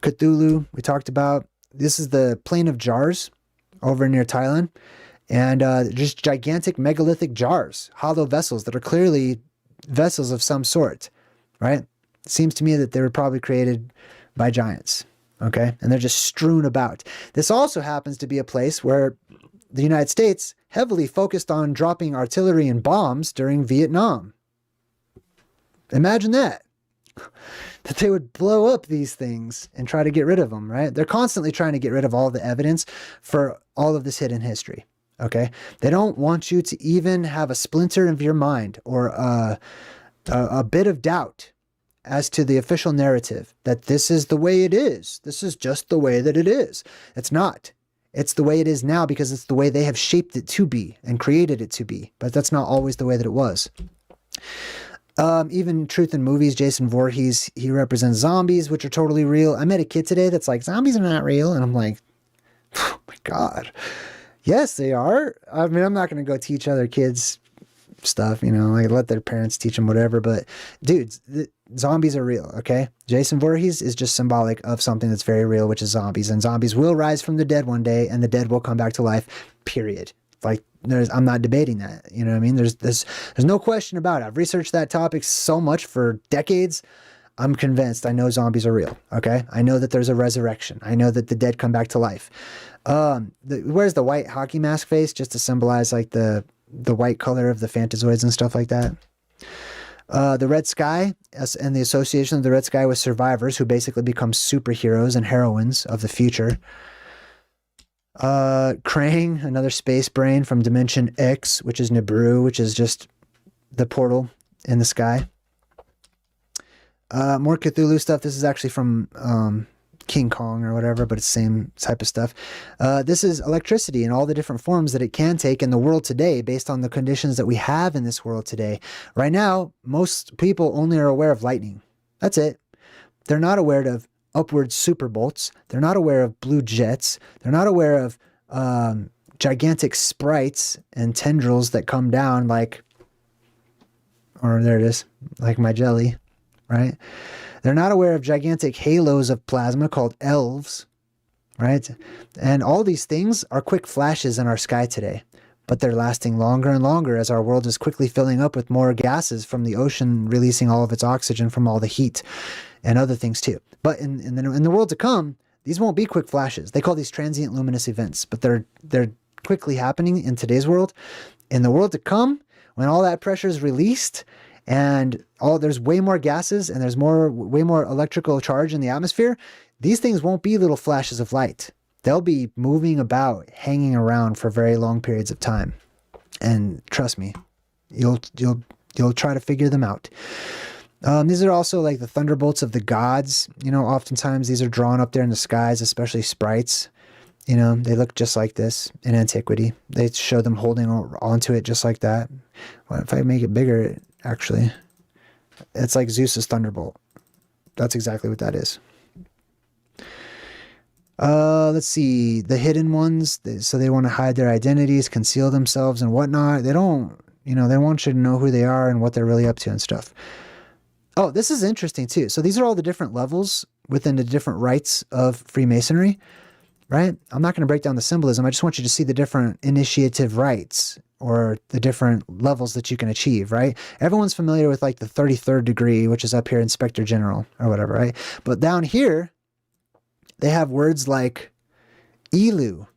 Speaker 2: Cthulhu, we talked about. This is the Plain of Jars over near Thailand. And just gigantic megalithic jars, hollow vessels that are clearly vessels of some sort, right? It seems to me that they were probably created by giants, okay? And they're just strewn about. This also happens to be a place where the United States heavily focused on dropping artillery and bombs during Vietnam. Imagine that. That they would blow up these things and try to get rid of them, right? They're constantly trying to get rid of all the evidence for all of this hidden history, okay? They don't want you to even have a splinter of your mind or a bit of doubt as to the official narrative that this is the way it is. This is just the way that it is. It's not. It's the way it is now because it's the way they have shaped it to be and created it to be. But that's not always the way that it was. Even Truth in Movies, Jason Voorhees, he represents zombies, which are totally real. I met a kid today that's like, zombies are not real. And I'm like, oh my God. Yes, they are. I mean, I'm not going to go teach other kids stuff, you know, like let their parents teach them whatever. But dudes, zombies are real, okay? Jason Voorhees is just symbolic of something that's very real, which is zombies. And zombies will rise from the dead one day, and the dead will come back to life, period. Like, I'm not debating that. You know what I mean? There's no question about it. I've researched that topic so much for decades. I'm convinced. I know zombies are real. Okay. I know that there's a resurrection. I know that the dead come back to life. Where's the white hockey mask face just to symbolize like the white color of the Fantazoids and stuff like that. The red sky and the association of the red sky with survivors who basically become superheroes and heroines of the future. Krang, another space brain from Dimension X, which is Nibiru, which is just the portal in the sky. More Cthulhu stuff. This is actually from King Kong or whatever, but it's the same type of stuff. This is electricity in all the different forms that it can take in the world today based on the conditions that we have in this world today. Right now, most people only are aware of lightning. That's it. They're not aware of upward super bolts. They're not aware of blue jets. They're not aware of gigantic sprites and tendrils that come down like, or there it is, like my jelly, right? They're not aware of gigantic halos of plasma called elves, right? And all these things are quick flashes in our sky today, but they're lasting longer and longer as our world is quickly filling up with more gases from the ocean, releasing all of its oxygen from all the heat and other things too. But in the world to come, these won't be quick flashes. They call these transient luminous events, but they're quickly happening in today's world. In the world to come, when all that pressure is released and there's way more gases and there's way more electrical charge in the atmosphere, these things won't be little flashes of light. They'll be moving about, hanging around for very long periods of time. And trust me, you'll try to figure them out. These are also like the thunderbolts of the gods. You know, oftentimes these are drawn up there in the skies, especially sprites. You know, they look just like this in antiquity. They show them holding onto it just like that. Well, if I make it bigger, actually, it's like Zeus's thunderbolt. That's exactly what that is. Let's see. The hidden ones, so they want to hide their identities, conceal themselves and whatnot. They don't, you know, they want you to know who they are and what they're really up to and stuff. Oh, this is interesting too. So these are all the different levels within the different rites of Freemasonry, right? I'm not going to break down the symbolism. I just want you to see the different initiative rites or the different levels that you can achieve, right? Everyone's familiar with like the 33rd degree, which is up here, Inspector General or whatever, right? But down here, they have words like Elu.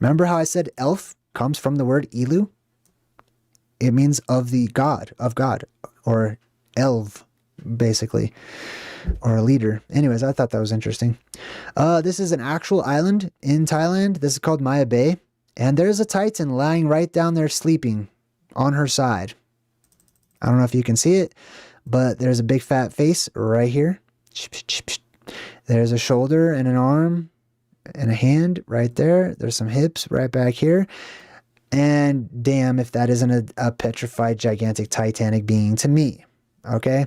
Speaker 2: Remember how I said elf comes from the word Elu? It means of God, or elf, basically, or a leader. Anyways, I thought that was interesting. This is an actual island in Thailand. This is called Maya Bay. And there's a Titan lying right down there sleeping on her side. I don't know if you can see it, but there's a big fat face right here. There's a shoulder and an arm and a hand right there. There's some hips right back here. And damn if that isn't a petrified, gigantic, titanic being to me. Okay?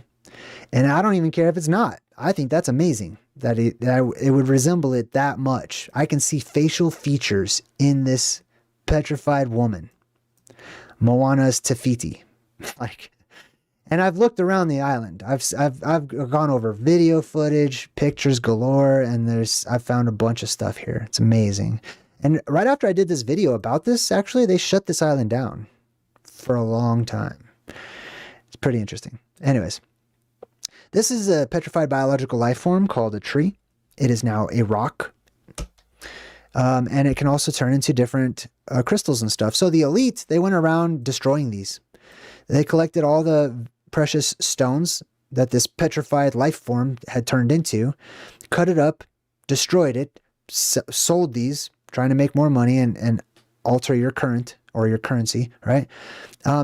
Speaker 2: And I don't even care if it's not. I think that's amazing that it would resemble it that much. I can see facial features in this petrified woman. Moana's Tafiti. And I've looked around the island. I've gone over video footage, pictures galore, and I've found a bunch of stuff here. It's amazing. And right after I did this video about this, actually, they shut this island down for a long time. It's pretty interesting. Anyways, this is a petrified biological life form called a tree. It is now a rock. And it can also turn into different crystals and stuff. So the elite, they went around destroying these. They collected all the precious stones that this petrified life form had turned into, cut it up, destroyed it, sold these, trying to make more money and alter your current or your currency, right?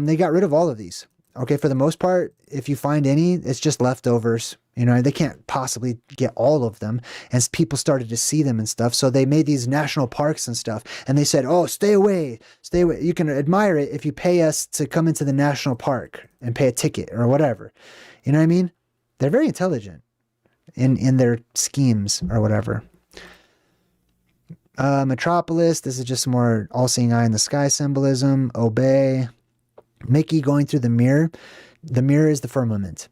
Speaker 2: They got rid of all of these. Okay, for the most part, if you find any, it's just leftovers. You know, they can't possibly get all of them. And people started to see them and stuff. So they made these national parks and stuff. And they said, oh, stay away, stay away. You can admire it if you pay us to come into the national park and pay a ticket or whatever. You know what I mean? They're very intelligent in their schemes or whatever. Metropolis, this is just more all-seeing eye in the sky symbolism. Obey. Mickey going through the mirror. The mirror is the firmament.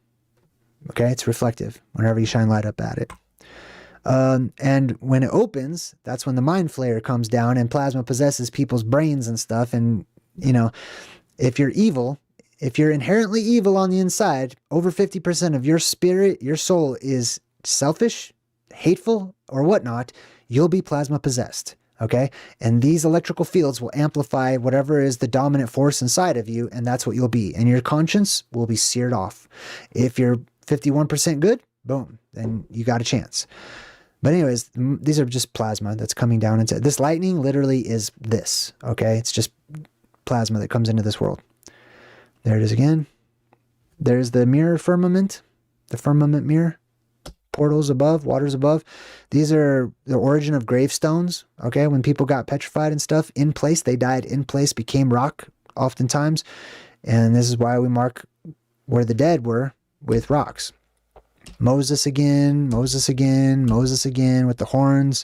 Speaker 2: Okay, it's reflective whenever you shine light up at it. And when it opens, that's when the mind flayer comes down and plasma possesses people's brains and stuff. And, you know, if you're evil, if you're inherently evil on the inside, over 50% of your spirit, your soul is selfish, hateful, or whatnot, you'll be plasma possessed. Okay. And these electrical fields will amplify whatever is the dominant force inside of you. And that's what you'll be. And your conscience will be seared off. If you're 51% good, boom, then you got a chance. But anyways, these are just plasma that's coming down into this. Lightning literally is this. Okay. It's just plasma that comes into this world. There it is again. There's the mirror firmament, the firmament mirror. Portals above, waters above. These are the origin of gravestones. Okay, when people got petrified and stuff in place, they died in place, became rock oftentimes. And this is why we mark where the dead were with rocks. Moses again, Moses again, Moses again with the horns.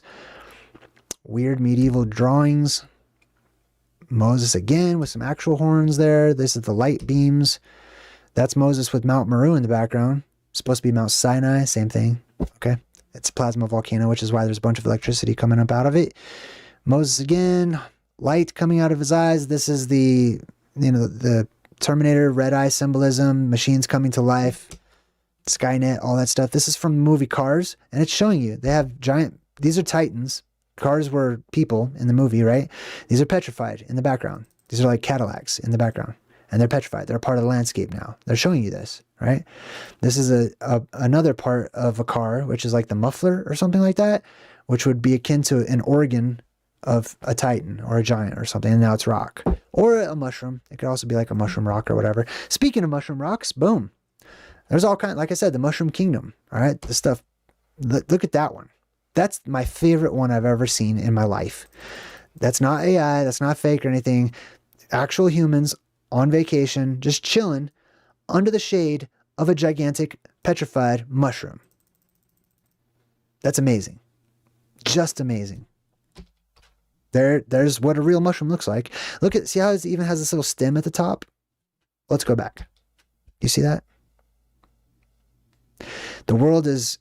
Speaker 2: Weird medieval drawings. Moses again with some actual horns there. This is the light beams. That's Moses with Mount Meru in the background. Supposed to be Mount Sinai, same thing. Okay. It's a plasma volcano, which is why there's a bunch of electricity coming up out of it. Moses again, light coming out of his eyes. This is the, you know, the Terminator red eye symbolism, machines coming to life, Skynet, all that stuff. This is from the movie Cars, and it's showing you they have giant, these are Titans. Cars were people in the movie, right? These are petrified in the background. These are like Cadillacs in the background. And they're petrified. They're a part of the landscape now. They're showing you this, right? This is another part of a car, which is like the muffler or something like that, which would be akin to an organ of a Titan or a giant or something. And now it's rock. Or a mushroom. It could also be like a mushroom rock or whatever. Speaking of mushroom rocks, boom. There's all kinds, like I said, the mushroom kingdom. All right, the stuff. Look at that one. That's my favorite one I've ever seen in my life. That's not AI. That's not fake or anything. Actual humans on vacation, just chilling under the shade of a gigantic petrified mushroom. That's amazing. Just amazing. There's what a real mushroom looks like. Look at, see how it even has this little stem at the top? Let's go back. You see that? The world has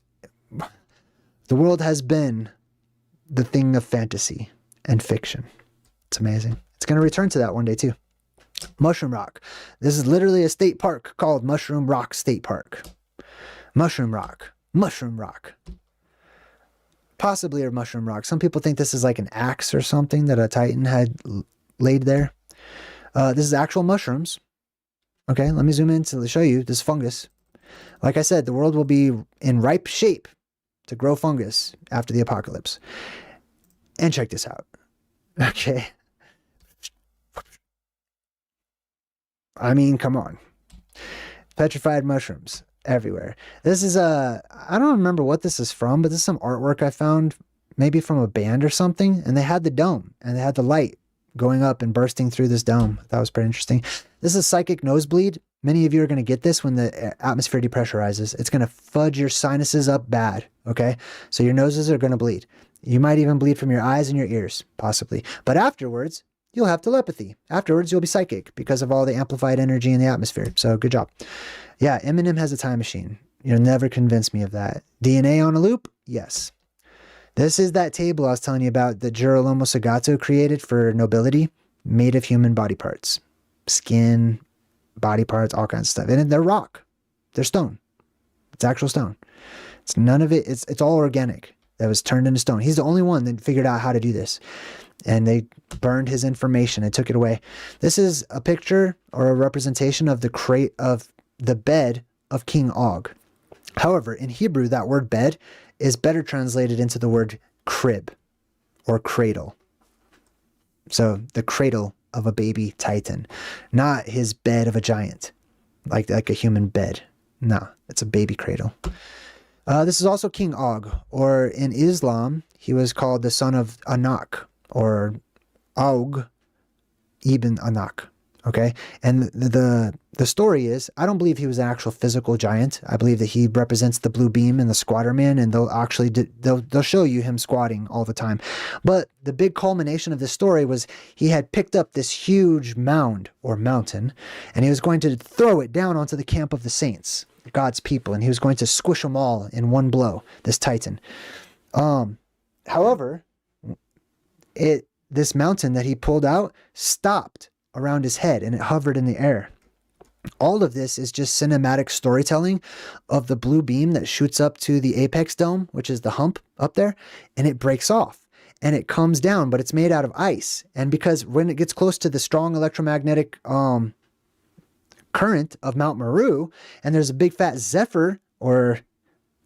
Speaker 2: been the thing of fantasy and fiction. It's amazing. It's going to return to that one day too. Mushroom Rock. This is literally a state park called Mushroom Rock State Park. Mushroom Rock. Mushroom Rock. Possibly a mushroom rock. Some people think this is like an axe or something that a Titan had laid there. This is actual mushrooms. Okay, let me zoom in to show you this fungus. Like I said, the world will be in ripe shape to grow fungus after the apocalypse. And check this out. Okay. I mean, come on. Petrified mushrooms everywhere. This is I don't remember what this is from, but this is some artwork I found, maybe from a band or something. And they had the dome and they had the light going up and bursting through this dome. That was pretty interesting. This is psychic nosebleed. Many of you are going to get this when the atmosphere depressurizes. It's going to fudge your sinuses up bad. Okay. So your noses are going to bleed. You might even bleed from your eyes and your ears, possibly. But afterwards, you'll have telepathy. Afterwards, you'll be psychic because of all the amplified energy in the atmosphere. So good job. Yeah, Eminem has a time machine. You'll never convince me of that. DNA on a loop? Yes. This is that table I was telling you about that Girolamo Sagato created for nobility, made of human body parts. Skin, body parts, all kinds of stuff. And they're rock. They're stone. It's actual stone. It's none of it. It's all organic that was turned into stone. He's the only one that figured out how to do this. And they burned his information and took it away. This is a picture or a representation of the bed of King Og. However, in Hebrew, that word bed is better translated into the word crib or cradle. So the cradle of a baby titan, not his bed of a giant, like a human bed. No, it's a baby cradle. This is also King Og, or in Islam, he was called the son of Anak, or Og ibn Anak. Okay, and the story is, I don't believe he was an actual physical giant. I believe that he represents the blue beam and the squatter man, and they'll show you him squatting all the time. But the big culmination of this story was he had picked up this huge mound or mountain, and he was going to throw it down onto the camp of the saints, God's people, and he was going to squish them all in one blow, this titan. However, this mountain that he pulled out stopped around his head, and it hovered in the air. All of this is just cinematic storytelling of the blue beam that shoots up to the apex dome, which is the hump up there, and it breaks off and it comes down, but it's made out of ice. And because when it gets close to the strong electromagnetic current of Mount Meru, and there's a big fat zephyr or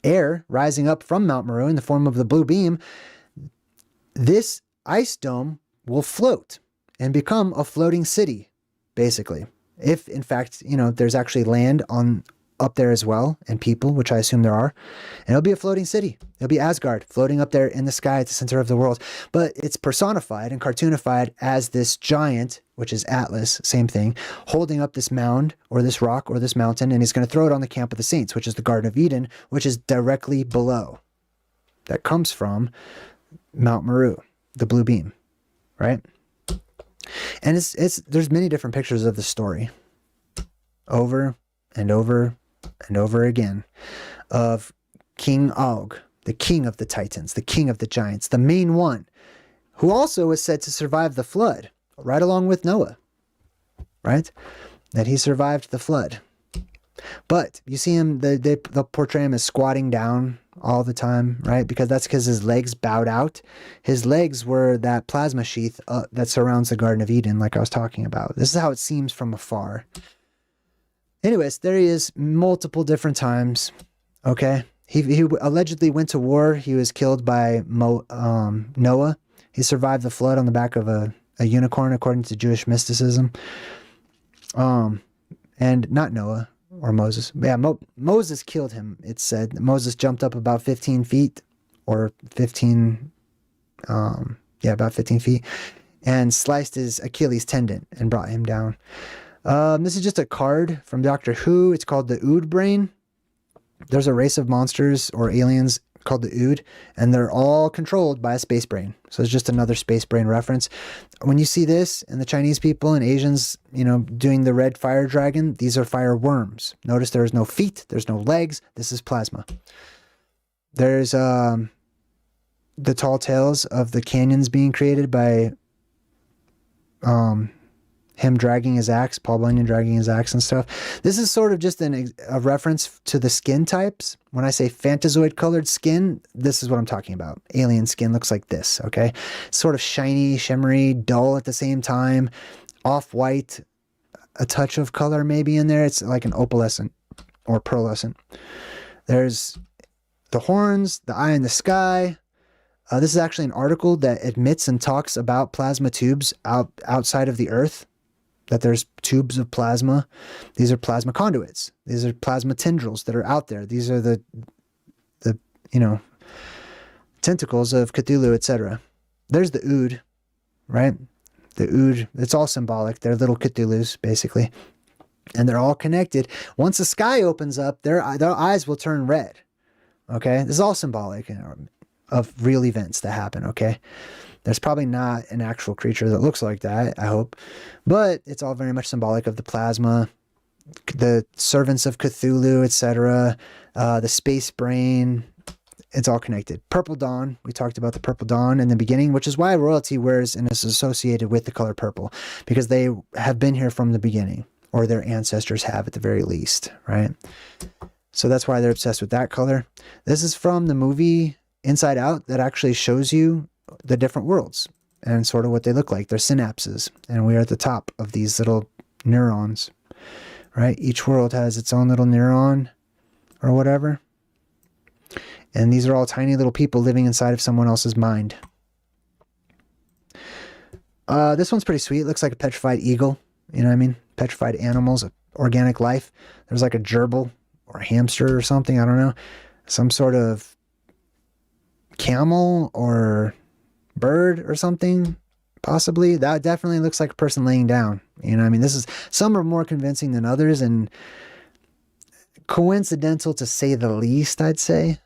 Speaker 2: air rising up from Mount Meru in the form of the blue beam, this ice dome will float and become a floating city, basically. If, in fact, there's actually land up there as well, and people, which I assume there are, and it'll be a floating city. It'll be Asgard, floating up there in the sky at the center of the world. But it's personified and cartoonified as this giant, which is Atlas, same thing, holding up this mound or this rock or this mountain, and he's going to throw it on the camp of the saints, which is the Garden of Eden, which is directly below. That comes from Mount Meru, the blue beam, right? And there's many different pictures of the story over and over and over again of King Og, the king of the Titans, the king of the giants, the main one, who also was said to survive the flood, right along with Noah, right? That he survived the flood. But you see him, they'll portray him as squatting down all the time, right? Because his legs bowed out. His legs were that plasma sheath that surrounds the Garden of Eden, like I was talking about. This is how it seems from afar. Anyways, there he is multiple different times, okay? He allegedly went to war. He was killed by Noah. He survived the flood on the back of a unicorn, according to Jewish mysticism. And not Noah. Or Moses. Yeah, Moses killed him, it's said. Moses jumped up about 15 feet, or 15, about 15 feet, and sliced his Achilles tendon and brought him down. This is just a card from Doctor Who. It's called the Ood Brain. There's a race of monsters or aliens called the Ood, and they're all controlled by a space brain. So it's just another space brain reference. When you see this, and the Chinese people and Asians, doing the red fire dragon, these are fire worms. Notice there's no feet, there's no legs. This is plasma. There's the tall tales of the canyons being created by him dragging his axe, Paul Bunyan dragging his axe and stuff. This is sort of just a reference to the skin types. When I say Fantazoid colored skin, this is what I'm talking about. Alien skin looks like this, okay? Sort of shiny, shimmery, dull at the same time, off-white, a touch of color maybe in there. It's like an opalescent or pearlescent. There's the horns, the eye in the sky. This is actually an article that admits and talks about plasma tubes outside of the Earth. That there's tubes of plasma. These are plasma conduits. These are plasma tendrils that are out there. These are the tentacles of Cthulhu, etc. There's the Ood, right? The Ood, it's all symbolic. They're little Cthulhus, basically. And they're all connected. Once the sky opens up, their eyes will turn red. Okay? This is all symbolic of real events that happen, okay? There's probably not an actual creature that looks like that, I hope. But it's all very much symbolic of the plasma, the servants of Cthulhu, etc., the space brain. it's all connected. Purple dawn, we talked about the purple dawn in the beginning, which is why royalty wears and is associated with the color purple, because they have been here from the beginning, or their ancestors have at the very least, right? So that's why they're obsessed with that color. This is from the movie Inside Out that actually shows you the different worlds and sort of what they look like. They're synapses, and we are at the top of these little neurons, right? Each world has its own little neuron or whatever. And these are all tiny little people living inside of someone else's mind. This one's pretty sweet. It looks like a petrified eagle. You know what I mean? Petrified animals, organic life. There's like a gerbil or a hamster or something. I don't know. Some sort of camel or bird or something, possibly. That definitely looks like a person laying down. You know what I mean? Some are more convincing than others, and coincidental to say the least, I'd say.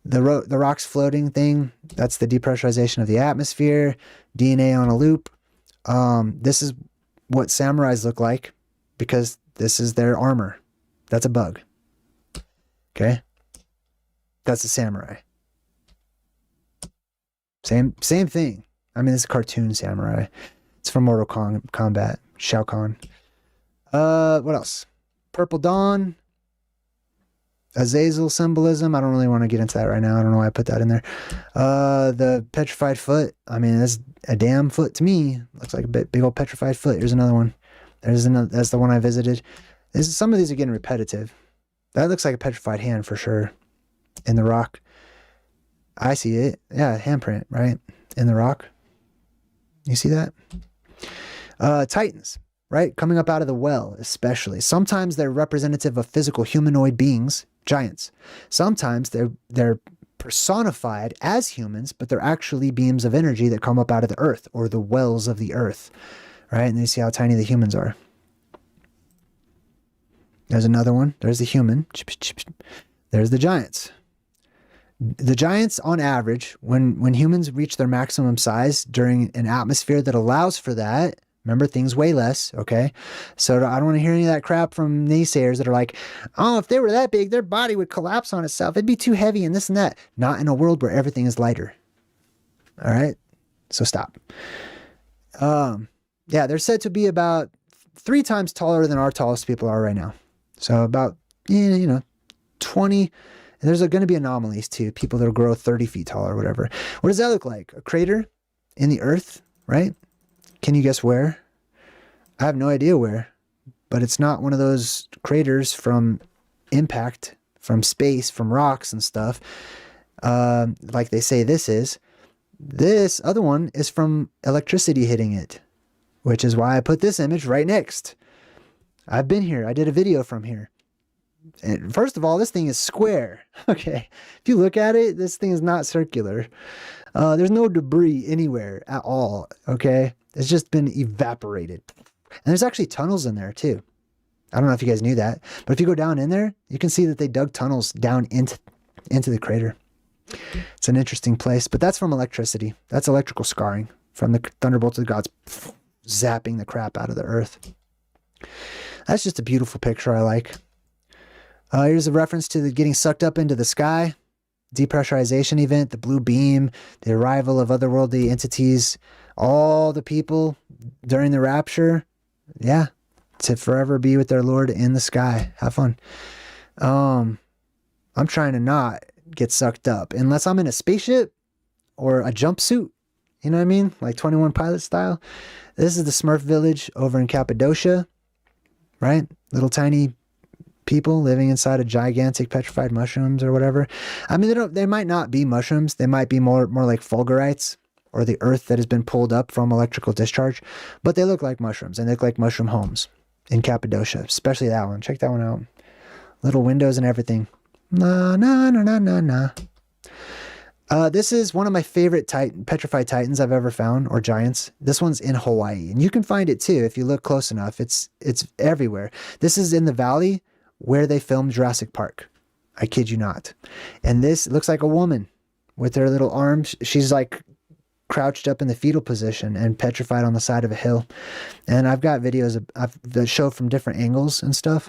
Speaker 2: The rocks floating thing, that's the depressurization of the atmosphere. DNA on a loop. This is what samurais look like, because this is their armor. That's a bug. Okay? That's a samurai. Same thing. I mean, it's a cartoon samurai. It's from Mortal Kombat. Shao Kahn. What else? Purple Dawn. Azazel symbolism. I don't really want to get into that right now. I don't know why I put that in there. The petrified foot. I mean, that's a damn foot to me. Looks like a big old petrified foot. Here's another one. That's the one I visited. Some of these are getting repetitive. That looks like a petrified hand for sure. In the rock. I see it. Yeah, handprint, right? In the rock. You see that? Titans, right? Coming up out of the well, especially. Sometimes they're representative of physical humanoid beings, giants. Sometimes they're personified as humans, but they're actually beams of energy that come up out of the earth, or the wells of the earth, right? And you see how tiny the humans are. There's another one. There's the human. There's the giants. The giants, on average, when humans reach their maximum size during an atmosphere that allows for that, remember, things weigh less, okay? So I don't want to hear any of that crap from naysayers that are like, oh, if they were that big, their body would collapse on itself. It'd be too heavy and this and that. Not in a world where everything is lighter. All right? So stop. Yeah, they're said to be about 3 times taller than our tallest people are right now. So about, 20... And there's going to be anomalies too. People that grow 30 feet tall or whatever. What does that look like? A crater in the earth, right? Can you guess where? I have no idea where. But it's not one of those craters from impact, from space, from rocks and stuff. Like they say this is. This other one is from electricity hitting it. Which is why I put this image right next. I've been here. I did a video from here. And first of all, this thing is square. Okay. If you look at it, this thing is not circular. There's no debris anywhere at all. Okay. It's just been evaporated. And there's actually tunnels in there too. I don't know if you guys knew that, but if you go down in there, you can see that they dug tunnels down into the crater. It's an interesting place, but that's from electricity. That's electrical scarring from the thunderbolts of the gods zapping the crap out of the earth. That's just a beautiful picture I like. Here's a reference to the getting sucked up into the sky, depressurization event, the blue beam, the arrival of otherworldly entities, all the people during the rapture. Yeah, to forever be with their Lord in the sky. Have fun. I'm trying to not get sucked up unless I'm in a spaceship or a jumpsuit. You know what I mean? Like 21 Pilot style. This is the Smurf village over in Cappadocia, right? Little tiny people living inside of gigantic petrified mushrooms or whatever. I mean, they might not be mushrooms. They might be more like fulgurites, or the earth that has been pulled up from electrical discharge, but they look like mushrooms, and they look like mushroom homes in Cappadocia, especially that one. Check that one out. Little windows and everything. This is one of my favorite petrified titans I've ever found, or giants. This one's in Hawaii, and you can find it too if you look close enough. It's everywhere. This is in the valley where they filmed Jurassic Park. I kid you not. And this looks like a woman with her little arms. She's like crouched up in the fetal position and petrified on the side of a hill. And I've got videos that show from different angles and stuff.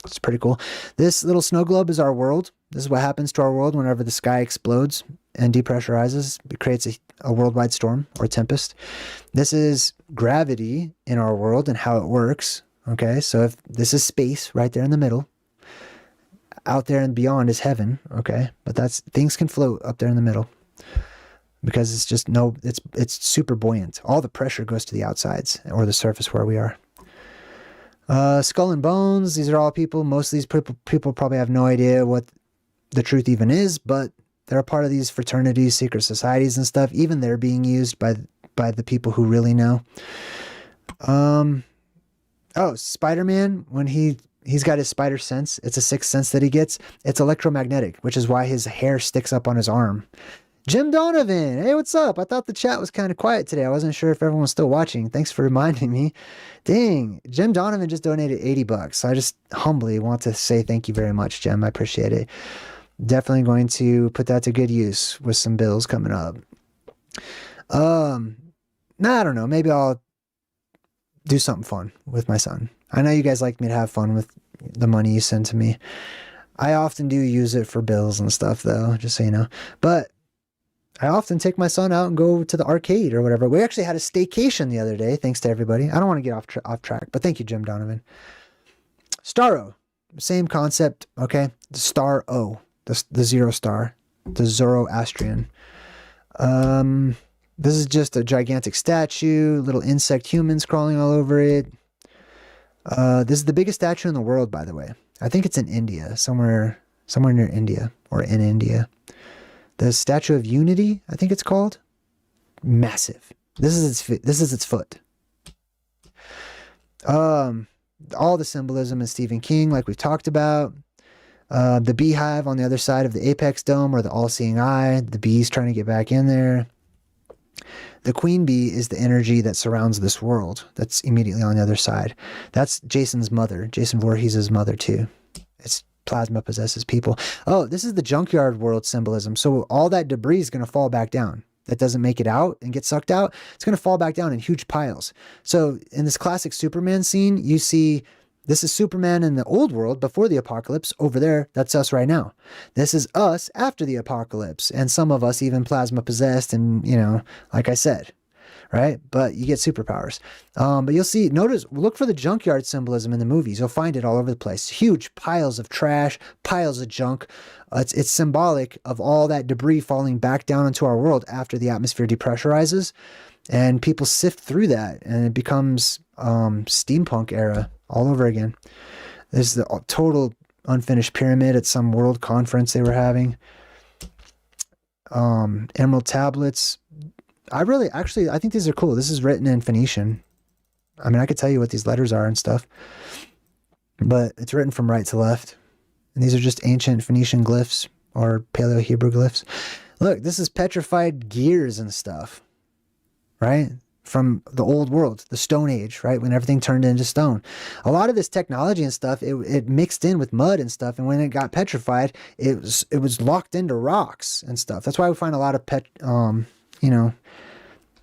Speaker 2: It's pretty cool. This little snow globe is our world. This is what happens to our world whenever the sky explodes and depressurizes. It creates a worldwide storm or tempest. This is gravity in our world and how it works. Okay, so if this is space right there in the middle, out there and beyond is heaven. Okay, but things can float up there in the middle because it's just it's super buoyant. All the pressure goes to the outsides or the surface where we are. Skull and bones. These are all people. Most of these people probably have no idea what the truth even is, but they're a part of these fraternities, secret societies and stuff. Even they're being used by the people who really know. Oh, Spider-Man, when he's got his spider sense, it's a sixth sense that he gets. It's electromagnetic, which is why his hair sticks up on his arm. Jim Donovan, hey, what's up? I thought the chat was kind of quiet today. I wasn't sure if everyone was still watching. Thanks for reminding me. Dang, Jim Donovan just donated $80. So I just humbly want to say thank you very much, Jim. I appreciate it. Definitely going to put that to good use with some bills coming up. I don't know. Maybe I'll do something fun with my son. I know you guys like me to have fun with the money you send to me. I often do use it for bills and stuff, though, just so you know. But I often take my son out and go to the arcade or whatever. We actually had a staycation the other day, thanks to everybody. I don't want to get off track, but thank you, Jim Donovan. Starro, same concept, okay? The Star O, the zero star, the Zoroastrian. This is just a gigantic statue, little insect humans crawling all over it. This is the biggest statue in the world, by the way. I think it's in India, somewhere near India or in India. The Statue of Unity, I think it's called. Massive. This is its foot. All the symbolism in Stephen King, like we've talked about. The beehive on the other side of the apex dome, or the all-seeing eye. The bee's trying to get back in there. The queen bee is the energy that surrounds this world. That's immediately on the other side. That's Jason's mother. Jason Voorhees' mother too. It's plasma possesses people. Oh, this is the junkyard world symbolism. So all that debris is going to fall back down. That doesn't make it out and get sucked out. It's going to fall back down in huge piles. So in this classic Superman scene, you see this is Superman in the old world before the apocalypse. Over there, that's us right now. This is us after the apocalypse. And some of us even plasma possessed and, you know, like I said, right? But you get superpowers. But you'll see, look for the junkyard symbolism in the movies. You'll find it all over the place. Huge piles of trash, piles of junk. It's symbolic of all that debris falling back down into our world after the atmosphere depressurizes. And people sift through that and it becomes steampunk era all over again. This is the total unfinished pyramid at some world conference they were having. Emerald tablets. I think these are cool. This is written in Phoenician. I mean, I could tell you what these letters are and stuff, but it's written from right to left. And these are just ancient Phoenician glyphs or Paleo-Hebrew glyphs. Look, this is petrified gears and stuff, right? From the old world, the Stone Age, right? When everything turned into stone. A lot of this technology and stuff, it mixed in with mud and stuff. And when it got petrified, it was locked into rocks and stuff. That's why we find a lot of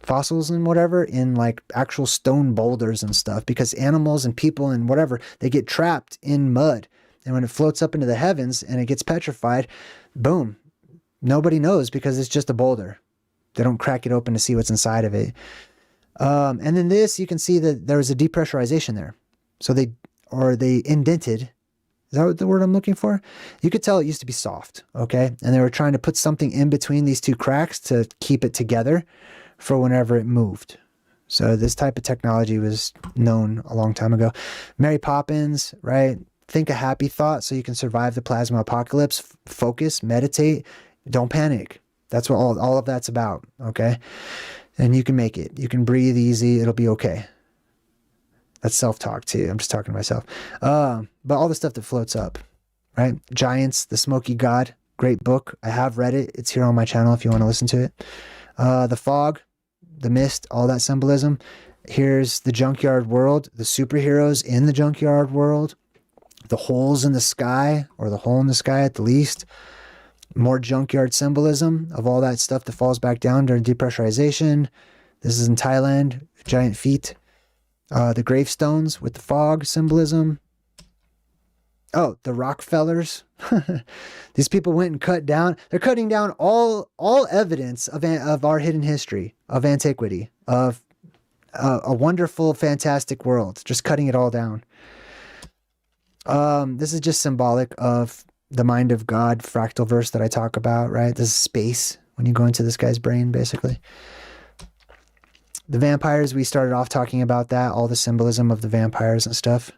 Speaker 2: fossils and whatever in like actual stone boulders and stuff, because animals and people and whatever, they get trapped in mud. And when it floats up into the heavens and it gets petrified, boom, nobody knows because it's just a boulder. They don't crack it open to see what's inside of it. And then this, you can see that there was a depressurization there. So they indented. Is that the word I'm looking for? You could tell it used to be soft, okay? And they were trying to put something in between these two cracks to keep it together for whenever it moved. So this type of technology was known a long time ago. Mary Poppins, right? Think a happy thought so you can survive the plasma apocalypse. Focus, meditate, don't panic. That's what all of that's about, okay? And you can make it. You can breathe easy. It'll be okay. That's self-talk too. I'm just talking to myself. But all the stuff that floats up, right? Giants, the Smoky God, great book. I have read it. It's here on my channel if you want to listen to it. The fog, the mist, all that symbolism. Here's the junkyard world, the superheroes in the junkyard world, the holes in the sky, or the hole in the sky at the least. More junkyard symbolism of all that stuff that falls back down during depressurization. This is in Thailand, giant feet. The gravestones with the fog symbolism. Oh, the Rockefellers. These people went and cut down. They're cutting down all evidence of our hidden history, of antiquity, of a wonderful, fantastic world. Just cutting it all down. This is just symbolic of the mind of God, Fractalverse that I talk about, right? This is space when you go into this guy's brain, basically. The vampires, we started off talking about that, all the symbolism of the vampires and stuff.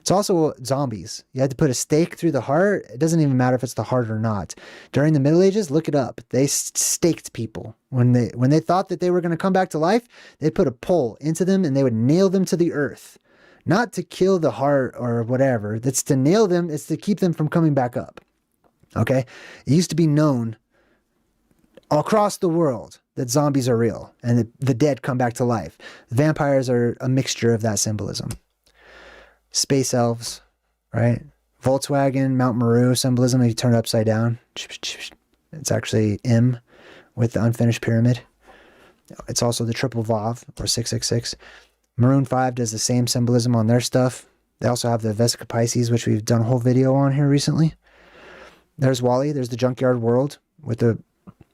Speaker 2: It's also zombies. You had to put a stake through the heart. It doesn't even matter if it's the heart or not. During the Middle Ages, look it up. They staked people. When they thought that they were going to come back to life, they'd put a pole into them and they would nail them to the earth. Not to kill the heart or whatever. That's to nail them. It's to keep them from coming back up. Okay? It used to be known across the world that zombies are real and the dead come back to life. Vampires are a mixture of that symbolism. Space elves, right? Volkswagen, Mount Meru symbolism, if you turn it upside down. It's actually M with the unfinished pyramid. It's also the triple Vav, or 666. Maroon 5 does the same symbolism on their stuff. They also have the Vesica Pisces, which we've done a whole video on here recently. There's Wally. There's the junkyard world with the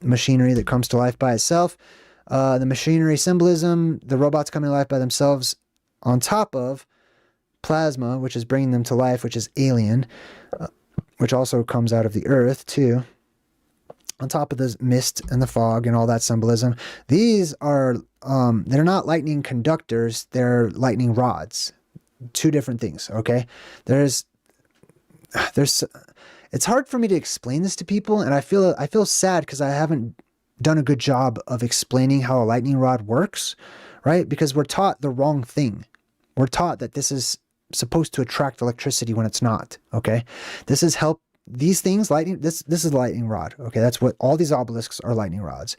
Speaker 2: machinery that comes to life by itself. The machinery symbolism, the robots coming to life by themselves on top of plasma, which is bringing them to life, which is alien, which also comes out of the earth too. On top of the mist and the fog and all that symbolism. These are, they're not lightning conductors, they're lightning rods. Two different things, okay? It's hard for me to explain this to people, and I feel sad because I haven't done a good job of explaining how a lightning rod works, right? Because we're taught the wrong thing. We're taught that this is supposed to attract electricity when it's not, okay? This is these things, lightning, this is a lightning rod, okay? That's what all these obelisks are, lightning rods.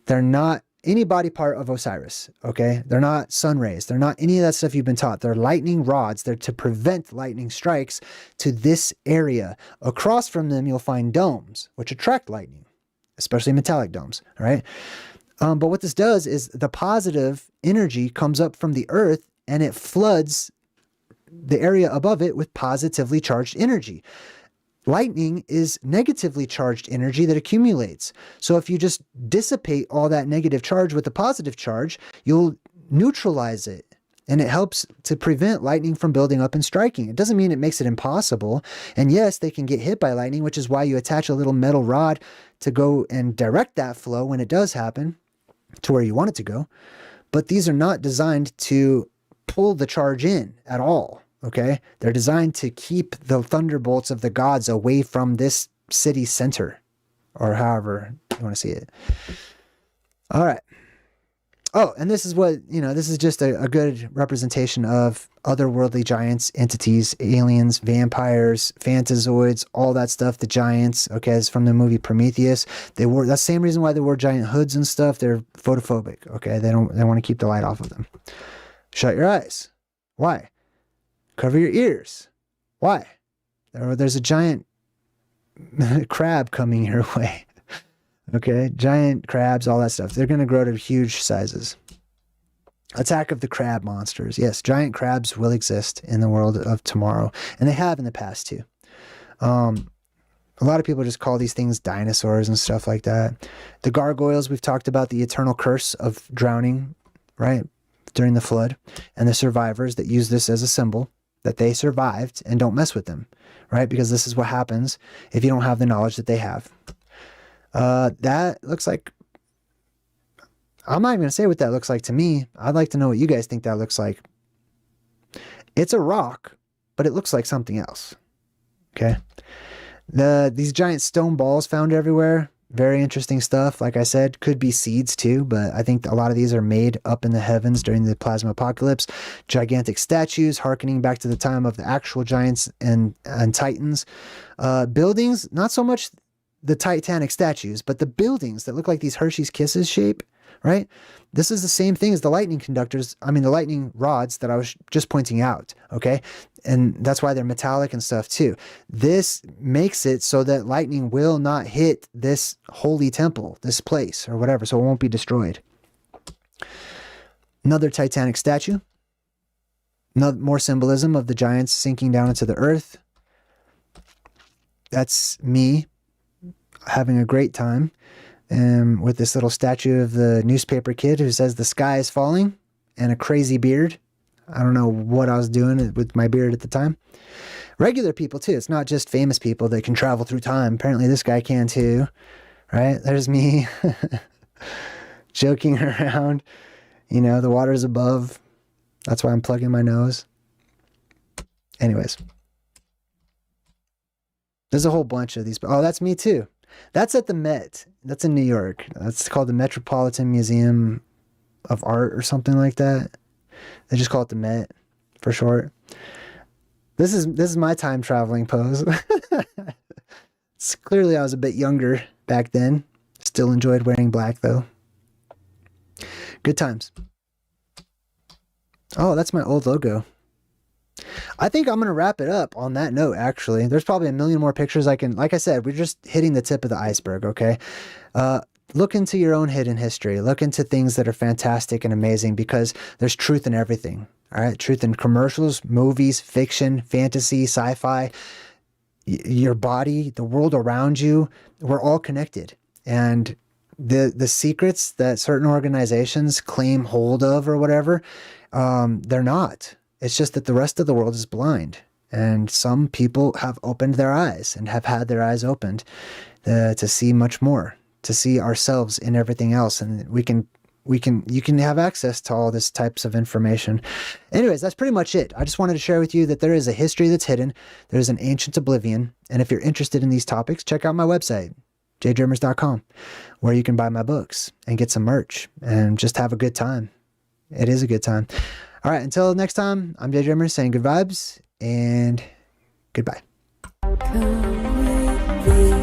Speaker 2: They're not any body part of Osiris, okay? They're not sun rays. They're not any of that stuff you've been taught. They're lightning rods. They're to prevent lightning strikes to this area. Across from them, you'll find domes, which attract lightning, especially metallic domes, all right? But what this does is the positive energy comes up from the earth and it floods the area above it with positively charged energy. Lightning is negatively charged energy that accumulates. So if you just dissipate all that negative charge with a positive charge, you'll neutralize it. And it helps to prevent lightning from building up and striking. It doesn't mean it makes it impossible. And yes, they can get hit by lightning, which is why you attach a little metal rod to go and direct that flow when it does happen to where you want it to go. But these are not designed to pull the charge in at all. Okay, they're designed to keep the thunderbolts of the gods away from this city center, or however you want to see it. All right. Oh, and this is what, this is just a good representation of otherworldly giants, entities, aliens, vampires, Fantazoids, all that stuff, the giants. Okay, it's from the movie Prometheus. That's the same reason why they wore giant hoods and stuff. They're photophobic. Okay, they want to keep the light off of them. Shut your eyes. Why? Cover your ears. Why? There's a giant crab coming your way. Okay? Giant crabs, all that stuff. They're going to grow to huge sizes. Attack of the crab monsters. Yes, giant crabs will exist in the world of tomorrow. And they have in the past too. A lot of people just call these things dinosaurs and stuff like that. The gargoyles, we've talked about the eternal curse of drowning, right? During the flood. And the survivors that use this as a symbol that they survived, and don't mess with them, right? Because this is what happens if you don't have the knowledge that they have. That looks like, I'm not even going to say what that looks like to me. I'd like to know what you guys think that looks like. It's a rock, but it looks like something else. Okay. These giant stone balls found everywhere. Very interesting stuff. Like I said, could be seeds too, but I think a lot of these are made up in the heavens during the plasma apocalypse. Gigantic statues, hearkening back to the time of the actual giants and titans. Buildings, not so much the Titanic statues, but the buildings that look like these Hershey's Kisses shape, right? This is the same thing as the lightning conductors, the lightning rods that I was just pointing out, okay? And that's why they're metallic and stuff too. This makes it so that lightning will not hit this holy temple, this place or whatever, so it won't be destroyed. Another Titanic statue. More symbolism of the giants sinking down into the earth. That's me having a great time with this little statue of the newspaper kid who says the sky is falling and a crazy beard. I don't know what I was doing with my beard at the time. Regular people too. It's not just famous people that can travel through time. Apparently this guy can too, right? There's me joking around. You know, the water's above. That's why I'm plugging my nose. Anyways. There's a whole bunch of these. Oh, that's me too. That's at the Met. That's in New York. That's called the Metropolitan Museum of Art or something like that. They just call it the Met for short. This is my time traveling pose. It's clearly I was a bit younger back then. Still enjoyed wearing black though. Good times. Oh, that's my old logo. I think I'm going to wrap it up on that note, actually. There's probably a million more pictures I can... Like I said, we're just hitting the tip of the iceberg, okay? Look into your own hidden history. Look into things that are fantastic and amazing because there's truth in everything, all right? Truth in commercials, movies, fiction, fantasy, sci-fi, your body, the world around you. We're all connected. And the secrets that certain organizations claim hold of or whatever, they're not. It's just that the rest of the world is blind. And some people have opened their eyes and have had their eyes opened to see much more, to see ourselves in everything else. And you can have access to all this types of information. Anyways, that's pretty much it. I just wanted to share with you that there is a history that's hidden. There's an ancient oblivion. And if you're interested in these topics, check out my website, JayDreamerZ.com, where you can buy my books and get some merch and just have a good time. It is a good time. All right, until next time, I'm JayDreamerZ saying good vibes and goodbye.
Speaker 4: Come with me.